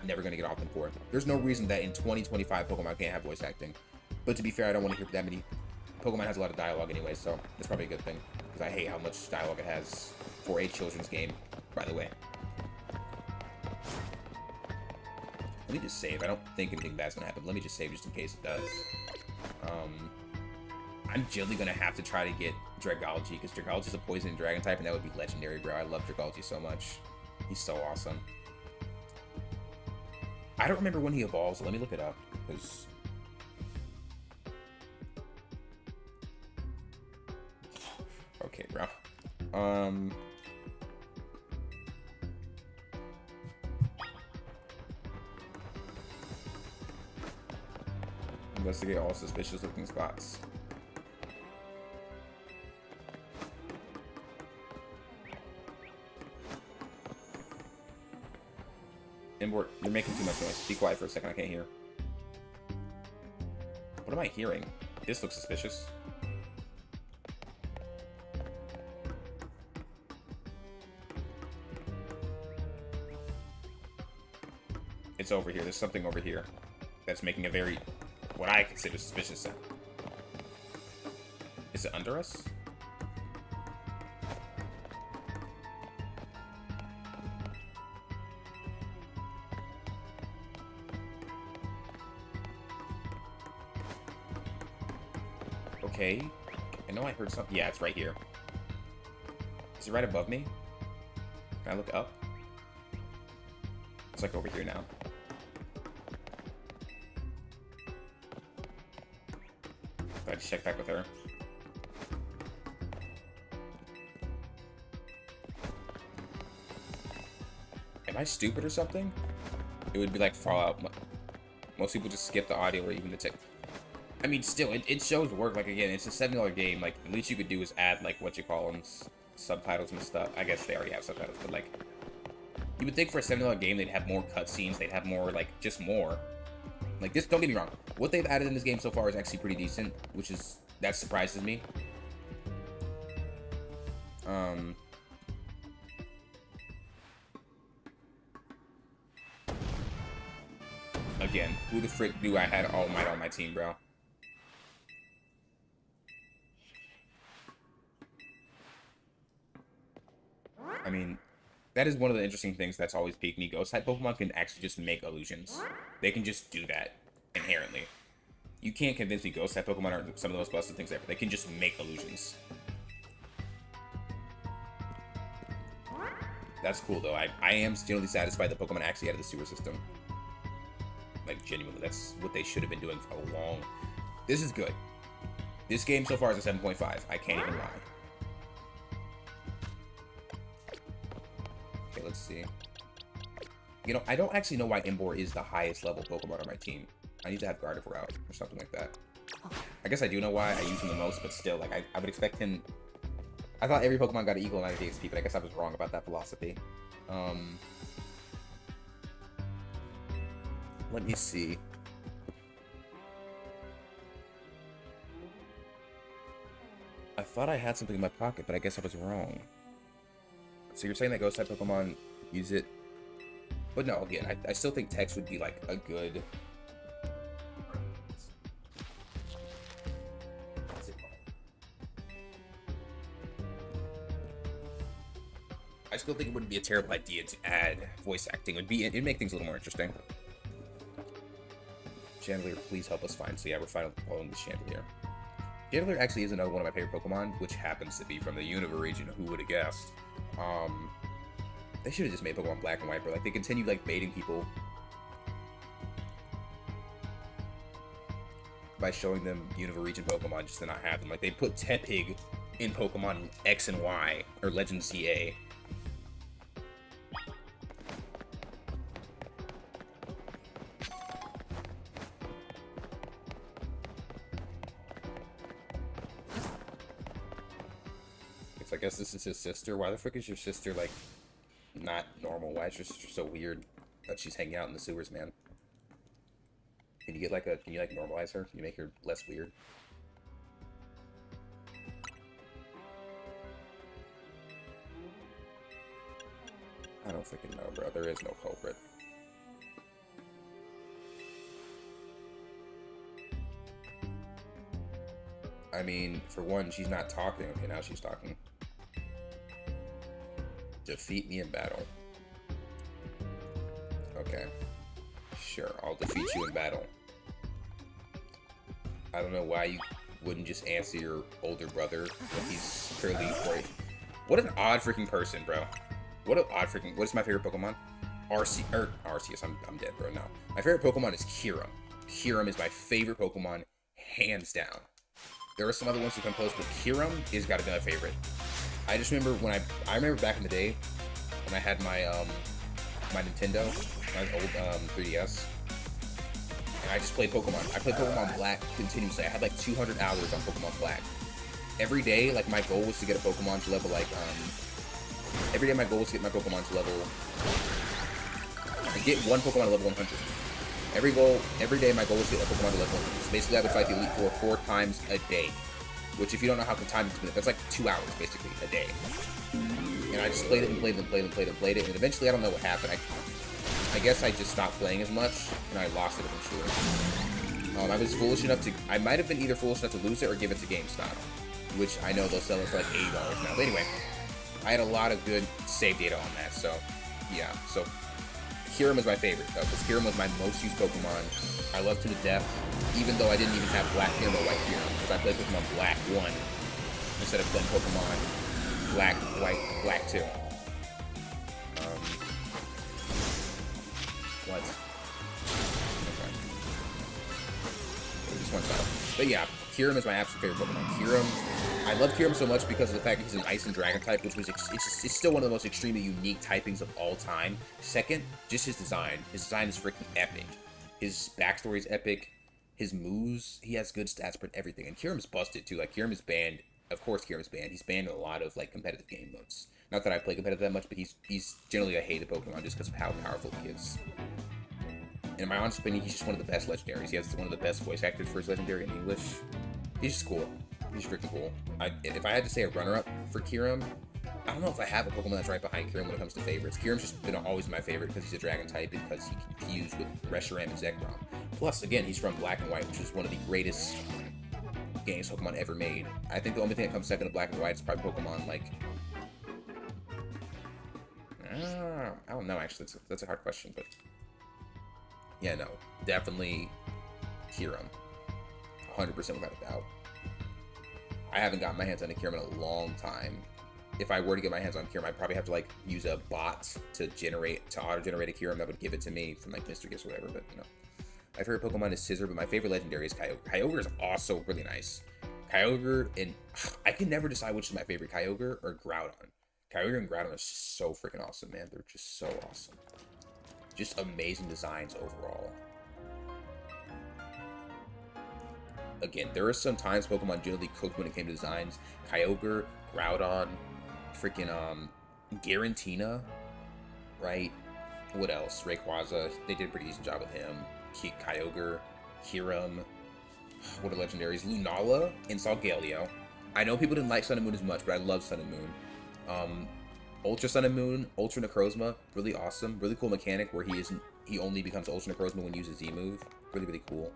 never going to get off them for. There's no reason that in 2025 Pokemon can't have voice acting. But to be fair, I don't want to hear that many. Pokemon has a lot of dialogue anyway, so that's probably a good thing. Because I hate how much dialogue it has for a children's game, by the way. Let me just save. I don't think anything bad's going to happen. Let me just save just in case it does. I'm generally going to have to try to get Dragology, because Dragology is a poison and dragon type, and that would be legendary, bro. I love Dragology so much. He's so awesome. I don't remember when he evolves, so let me look it up, because... Okay, bro. Investigate all suspicious looking spots. Import, you're making too much noise. Be quiet for a second, I can't hear. What am I hearing? This looks suspicious. It's over here. There's something over here that's making a very, what I consider suspicious sound. Is it under us? Okay. I know I heard something. Yeah, it's right here. Is it right above me? Can I look up? It's like over here now. I just check back with her. Am I stupid or something? It would be like Fallout. Most people just skip the audio or even the text. I mean, still, it shows work. Like, again, it's a $7 game. Like, the least you could do is add, like, what you call them, subtitles and stuff. I guess they already have subtitles, but, like, you would think for a $7 game they'd have more cutscenes. They'd have more, like, just more. Like, this, don't get me wrong. What they've added in this game so far is actually pretty decent, which is, that surprises me. Again, who the frick knew I had All Might on my team, bro? I mean, that is one of the interesting things that's always piqued me. Ghost-type Pokemon can actually just make illusions. They can just do that inherently. You can't convince me Ghost-type Pokemon are some of the most busted things ever. They can just make illusions. That's cool, though. I am generally satisfied that Pokemon actually added the sewer system. Like, genuinely, that's what they should have been doing for a long... This is good. This game so far is a 7.5. I can't even lie. Okay, let's see. You know, I don't actually know why Emboar is the highest level Pokemon on my team. I need to have Gardevoir out or something like that. I guess I do know why. I use him the most, but still, like, I would expect him... I thought every Pokemon got an equal amount of XP, but I guess I was wrong about that philosophy. Let me see. I thought I had something in my pocket, but I guess I was wrong. So you're saying that Ghost-type Pokemon use it? But no, again, I still think Text would be, like, a good... I still think it wouldn't be a terrible idea to add voice acting. It'd make things a little more interesting. Chandelier, please help us find. So yeah, we're finally following the Chandelier. Chandelier actually is another one of my favorite Pokemon, which happens to be from the Unova region. Who would have guessed? They should have just made Pokemon Black and White, bro. Like, they continue, like, baiting people by showing them Unova region Pokemon just to not have them. Like, they put Tepig in Pokemon X and Y, or Legend CA. I guess this is his sister. Why the frick is your sister, like, not normal? Why is your sister so weird that she's hanging out in the sewers, man? Can you get, like, can you, like, normalize her? Can you make her less weird? I don't freaking know, bro. There is no culprit. I mean, for one, she's not talking. Okay, now she's talking. Defeat me in battle. Okay. Sure, I'll defeat you in battle. I don't know why you wouldn't just answer your older brother when he's clearly great. What an odd freaking person, bro. What an odd freaking... What is my favorite Pokemon? Arceus. I'm dead, bro. No. My favorite Pokemon is Kyurem. Kyurem is my favorite Pokemon, hands down. There are some other ones who come close, but Kyurem is gotta be my favorite. I just remember when I remember back in the day when I had my my Nintendo, my old 3DS, and I just played Pokemon. I played Pokemon Black continuously. I had like 200 hours on Pokemon Black. Every day, like, my goal was to get a Pokemon to level, like, every day my goal was to get my Pokemon to level, get one Pokemon to level 100. Every day my goal was to get a Pokemon to level 100. So basically I would fight the Elite Four 4 times a day. Which, if you don't know how the time is spent, that's like 2 hours, basically, a day. And I just played it and played it and played it and played it and played it, and eventually, I don't know what happened. I guess I just stopped playing as much, and I lost it eventually. I was foolish enough to... I might have been either foolish enough to lose it or give it to GameStop, which I know they'll sell it for like $80 now. But anyway, I had a lot of good save data on that, so, yeah. So, Kyurem is my favorite, though, because Kyurem was my most used Pokemon. I loved him to death, even though I didn't even have Black Kyurem or White Kyurem, because I played Pokemon Black 1 instead of playing Pokemon Black, White, Black 2. What? Okay. Just one time. But yeah, Kyurem is my absolute favorite Pokemon. Kyurem, I love Kyurem so much because of the fact that he's an Ice and Dragon type, which was it's still one of the most extremely unique typings of all time. Second, just his design. His design is freaking epic. His backstory is epic. His moves, he has good stats for everything. And Kyurem's busted too. Like, Kyurem is banned. Of course, Kyurem's banned. He's banned in a lot of, like, competitive game modes. Not that I play competitive that much, but he's generally a hated Pokemon just because of how powerful he is. In my honest opinion, he's just one of the best legendaries. He has one of the best voice actors for his legendary in English. He's just cool. He's freaking cool. If I had to say a runner-up for Kyurem, I don't know if I have a Pokemon that's right behind Kyurem when it comes to favorites. Kyurem's just been always my favorite because he's a dragon type, because he can fuse with Reshiram and Zekrom. Plus, again, he's from Black and White, which is one of the greatest games Pokemon ever made. I think the only thing that comes second to Black and White is probably Pokemon, like... I don't know, actually. That's a hard question, but... Yeah, no. Definitely Kyurem. 100% without a doubt. I haven't gotten my hands on a Kyurem in a long time. If I were to get my hands on Kyurem, I'd probably have to, like, use a bot to auto-generate a Kyurem that would give it to me from, like, Mr. Gifts or whatever, but, you know. My favorite Pokemon is Scizor, but my favorite legendary is Kyogre. Kyogre is also really nice. Kyogre, and I can never decide which is my favorite, Kyogre or Groudon. Kyogre and Groudon are just so freaking awesome, man. They're just so awesome. Just amazing designs overall. Again, there are some times Pokemon generally cooked when it came to designs. Kyogre, Groudon, freaking Garantina, right? What else? Rayquaza, they did a pretty decent job with him. Kyogre, Kyurem, what are legendaries? Lunala and Solgaleo. I know people didn't like Sun and Moon as much, but I love Sun and Moon. Ultra Sun and Moon, Ultra Necrozma, really awesome. Really cool mechanic where he only becomes Ultra Necrozma when you use a Z move. Really, really cool.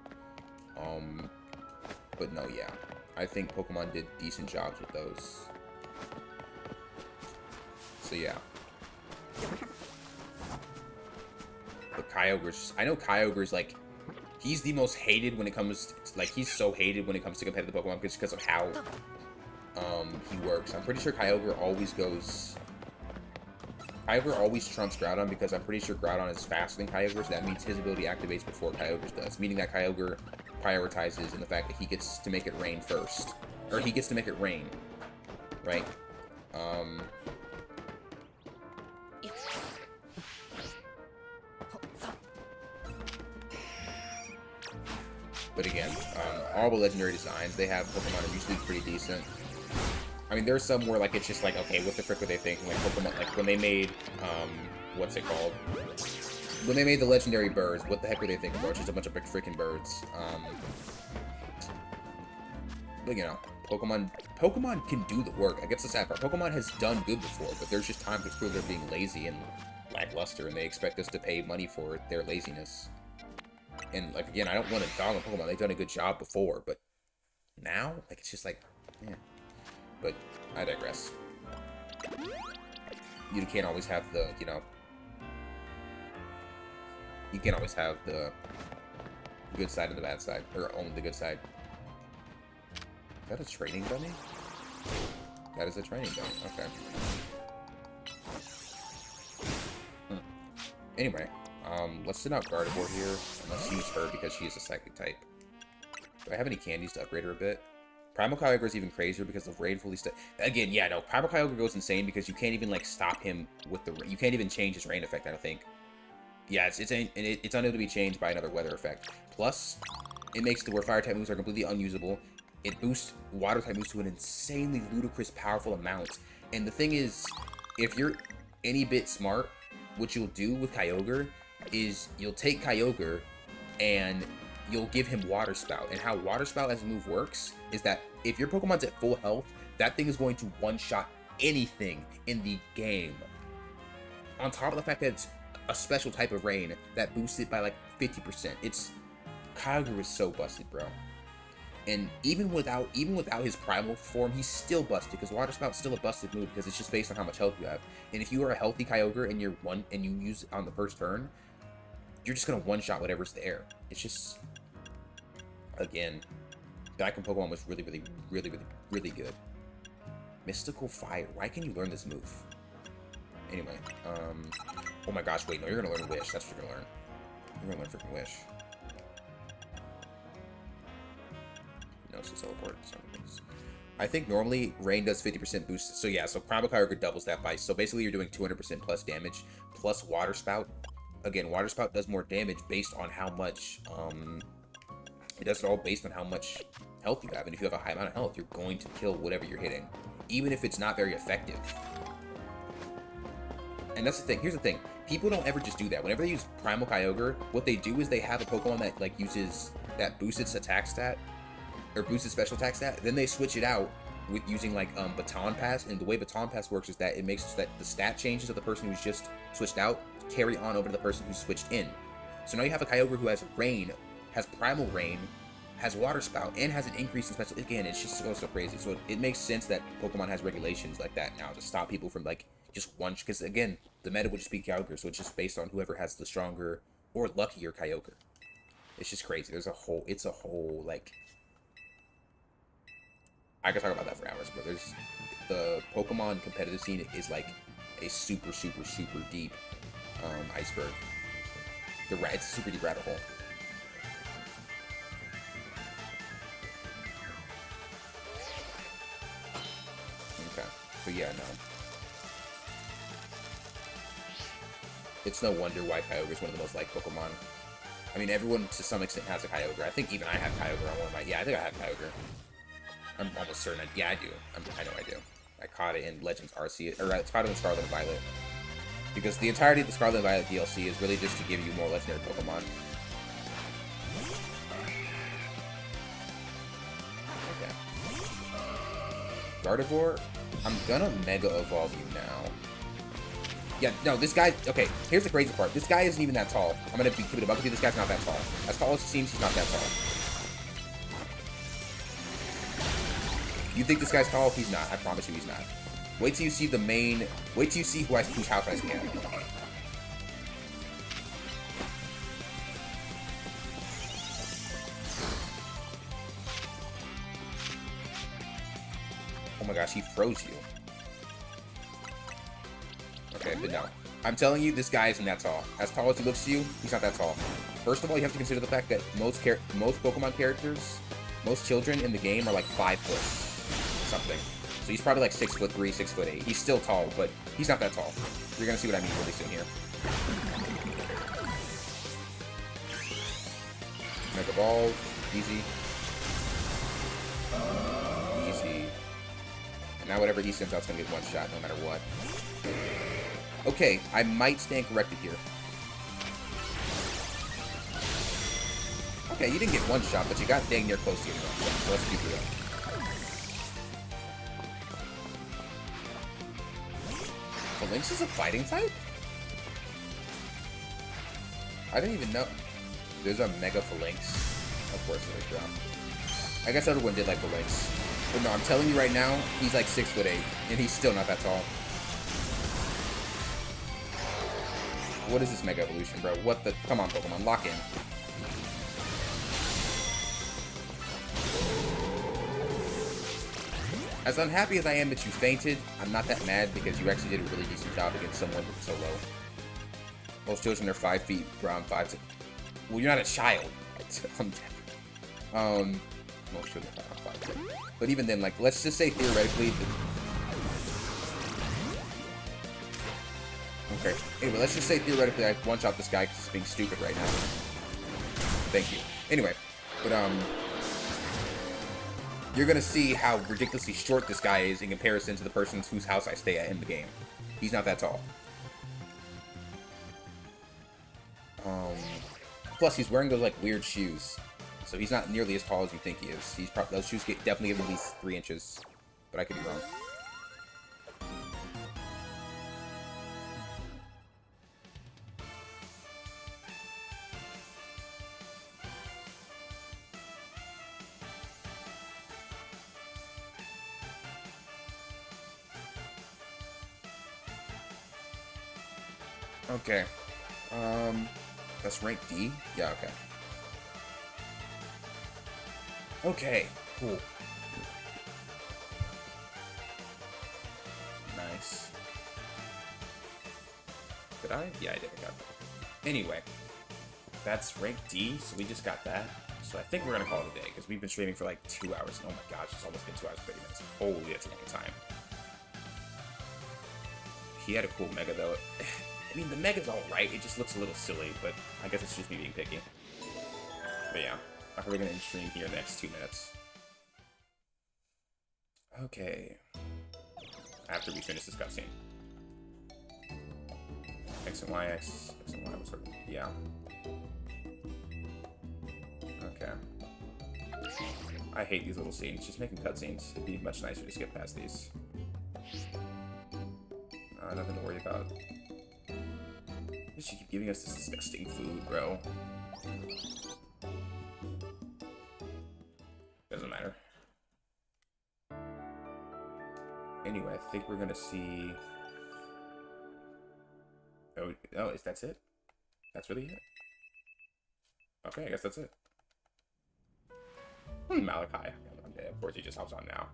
But no, yeah. I think Pokemon did decent jobs with those. So yeah. But Kyogre's, I know Kyogre's like, he's the most hated when it comes to, like, he's so hated when it comes to competitive Pokemon just because of how he works. I'm pretty sure Kyogre always trumps Groudon because I'm pretty sure Groudon is faster than Kyogre, so that means his ability activates before Kyogre's does, meaning that Kyogre prioritizes in the fact that he gets to make it rain first. Or he gets to make it rain, right? But again, all the legendary designs they have Pokemon are usually pretty decent. I mean, there's some where, like, it's just like, okay, what the frick were they thinking? Like, Pokemon, like, when they made, what's it called? When they made the legendary birds, what the heck were they thinking about? Just a bunch of big freaking birds. But, you know, Pokemon can do the work. I guess the sad part, Pokemon has done good before, but there's just times where they're being lazy and lackluster, and they expect us to pay money for their laziness. And, like, again, I don't want to dog on Pokemon. They've done a good job before, but now, like, it's just like, yeah. But I digress. You can't always have the, you know, you can't always have the good side and the bad side, or only the good side. Is that a training dummy? That is a training dummy, okay. Anyway, let's send out Gardevoir here, and let's use her because she is a psychic type. Do I have any candies to upgrade her a bit? Primal Kyogre is even crazier because of raid fully again, yeah, no, Primal Kyogre goes insane because you can't even, like, stop him with the... You can't even change his rain effect, I don't think. Yeah, it's unable to be changed by another weather effect. Plus, it makes it to where Fire-type moves are completely unusable. It boosts Water-type moves to an insanely ludicrous powerful amount. And the thing is, if you're any bit smart, what you'll do with Kyogre is you'll take Kyogre and you'll give him Water Spout. And how Water Spout as a move works is that if your Pokemon's at full health, that thing is going to one-shot anything in the game. On top of the fact that it's a special type of rain that boosts it by like 50%. Kyogre is so busted, bro. And even without his primal form, he's still busted because Water Spout's still a busted move because it's just based on how much health you have. And if you are a healthy Kyogre and you use it on the first turn, you're just gonna one-shot whatever's there. It's just, again, back when Pokemon was really good. Mystical Fire. Why can you learn this move? Anyway, oh my gosh, wait, no, you're gonna learn Wish. That's what you're gonna learn. You're gonna learn freaking Wish. No, it's just teleport. I think normally Rain does 50% boost. So yeah, so Primal Kyogre doubles that by. So basically you're doing 200% plus damage plus Water Spout. Again, Water Spout does more damage based on how much, it does it all based on how much health you have. And if you have a high amount of health, you're going to kill whatever you're hitting. Even if it's not very effective. And that's the thing. Here's the thing. People don't ever just do that. Whenever they use Primal Kyogre, what they do is they have a Pokemon that, like, uses that boosts its attack stat, or boosts its special attack stat, then they switch it out with using like Baton Pass, and the way Baton Pass works is that it makes so that the stat changes of the person who's just switched out carry on over to the person who's switched in. So now you have a Kyogre who has Rain, has Primal Rain, has Water Spout, and has an increase in special. Again, it's just so crazy. So it makes sense that Pokemon has regulations like that now to stop people from like just one. Because again, the meta would just be Kyogre, so it's just based on whoever has the stronger or luckier Kyogre. It's just crazy. It's a whole like. I could talk about that for hours, but the Pokemon competitive scene is like a super deep iceberg. It's a super deep rabbit hole. Okay, but yeah, no. It's no wonder why Kyogre is one of the most liked Pokemon. I mean, everyone to some extent has a Kyogre. I think even I have Kyogre on one of my. Yeah, I think I have Kyogre. I'm almost certain. Yeah, I do. I know I do. I caught it in Legends Arceus, or I caught it in Scarlet and Violet. Because the entirety of the Scarlet and Violet DLC is really just to give you more legendary Pokemon. Okay. Gardevoir, I'm gonna Mega Evolve you now. Yeah, no, this guy... Okay, here's the crazy part. This guy isn't even that tall. I'm gonna keep it above with you. This guy's not that tall. As tall as he seems, he's not that tall. You think this guy's tall? He's not. I promise you he's not. Wait till you see the main... Wait till you see whose house I scan. Oh my gosh, he froze you. Okay, but no. I'm telling you, this guy isn't that tall. As tall as he looks to you, he's not that tall. First of all, you have to consider the fact that most Pokemon characters, most children in the game are like 5 foot something. So he's probably like 6'3", 6'8". He's still tall, but he's not that tall. You're gonna see what I mean really soon here. Mega Ball, easy. Easy. And now whatever he sends out's gonna get one shot no matter what. Okay, I might stand corrected here. Okay, you didn't get one shot, but you got dang near close to getting one shot. So let's keep it up. Lynx is a fighting type? I didn't even know. There's a Mega Phalanx. Of course there's drop. I guess everyone did like Phalanx. But no, I'm telling you right now, he's like 6'8", and he's still not that tall. What is this Mega Evolution, bro? What the... Come on, Pokemon, lock in. As unhappy as I am that you fainted, I'm not that mad because you actually did a really decent job against someone so low. Most children are 5 feet around 5 to... Well, you're not a child. I'm dead. Most children are around 5 to... But even then, like, let's just say theoretically... Okay. Anyway, let's just say theoretically I one-shot this guy because he's being stupid right now. Thank you. Anyway, but, you're gonna see how ridiculously short this guy is in comparison to the person whose house I stay at in the game. He's not that tall. Plus he's wearing those like weird shoes, so he's not nearly as tall as you think he is. He's probably those shoes definitely give him at least 3 inches, but I could be wrong. Okay. That's rank D? Yeah, okay. Okay, cool. Nice. Did I? Yeah, I did. I got that. Anyway, that's rank D, so we just got that. So I think we're gonna call it a day, because we've been streaming for like 2 hours. Oh my gosh, it's almost been 2 hours, 30 minutes. Holy, that's a long time. He had a cool Mega, though. I mean, the Mega's alright, it just looks a little silly, but I guess it's just me being picky. But yeah, I'm probably gonna end stream here in the next 2 minutes. Okay. After we finish this cutscene. X and Y, X and Y, sort of, yeah. Okay. I hate these little scenes. Just making cutscenes. It'd be much nicer to skip past these. Nothing to worry about. You should keep giving us this disgusting food, bro. Doesn't matter. Anyway, I think we're gonna see... Oh, that's it? That's really it? Okay, I guess that's it. Malachi. Yeah, of course he just hops on now.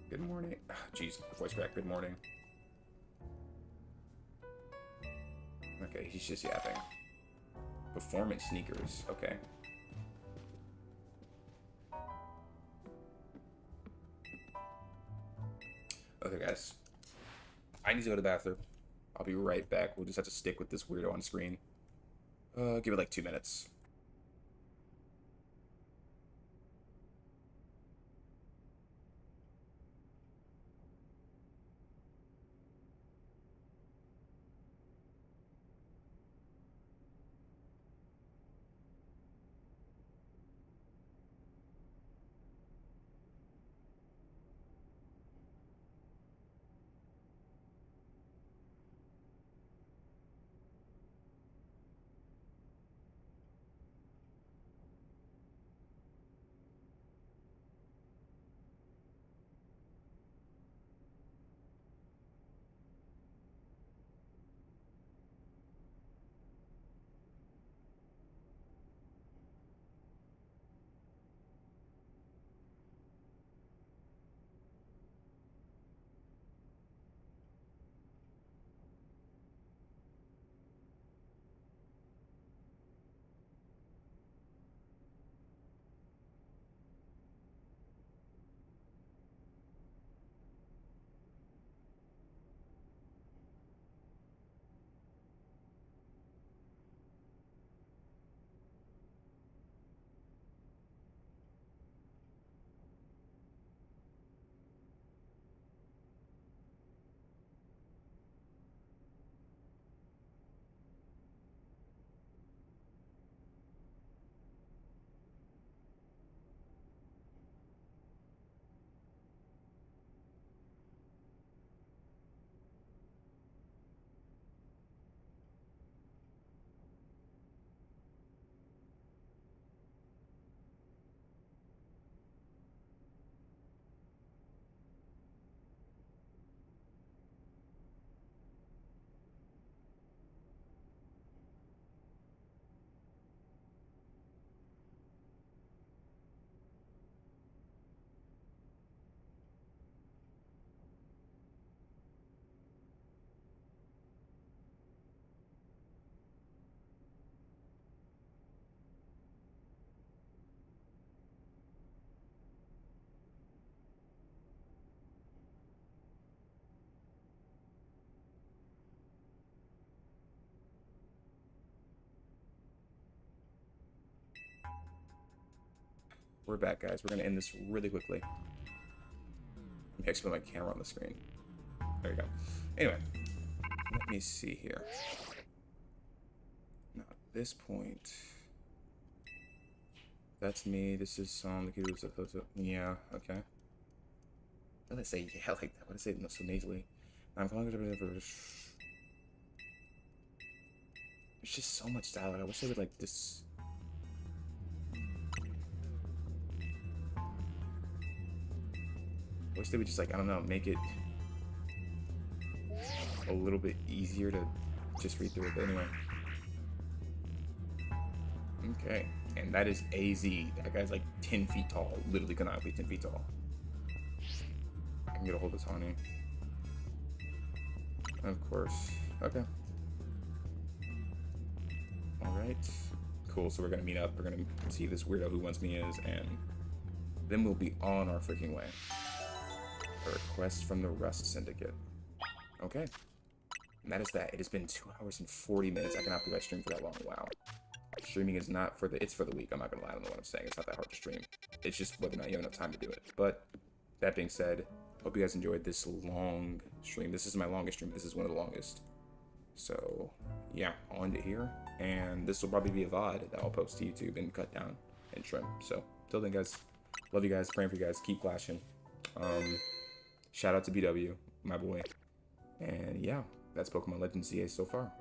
Good morning. Jeez, voice crack. Good morning. Okay, he's just yapping. Performance sneakers. Okay. Okay, guys. I need to go to the bathroom. I'll be right back. We'll just have to stick with this weirdo on screen. Give it like 2 minutes. We're back, guys. We're going to end this really quickly. Let me expand my camera on the screen. There you go. Anyway, let me see here. Now, at this point... That's me. This is the kid who's supposed to... Yeah, okay. Why did I say yeah like that? Why did I say it so nasally? I'm calling it... There's just so much dialogue. I wish they would, like, this... I wish they would just, like, I don't know, make it a little bit easier to just read through it. But anyway. Okay. And that is AZ. That guy's like 10 feet tall. Literally canonically 10 feet tall. I can get a hold of Tawny. Of course. Okay. Alright. Cool, so we're gonna meet up. We're gonna see this weirdo who wants me is, and then we'll be on our freaking way. A request from the Rust Syndicate. Okay. And that is that. It has been 2 hours and 40 minutes. I cannot believe I streamed for that long. Wow. Streaming is not for the... It's for the week. I'm not gonna lie. I don't know what I'm saying. It's not that hard to stream. It's just whether or not you have enough time to do it. But, that being said, hope you guys enjoyed this long stream. This is my longest stream. This is one of the longest. So yeah, I'll end it here, and this will probably be a VOD that I'll post to YouTube and cut down and trim. So till then, guys, love you guys, praying for you guys, keep flashing. Shout out to BW, my boy, and yeah, that's Pokemon Legends CA so far.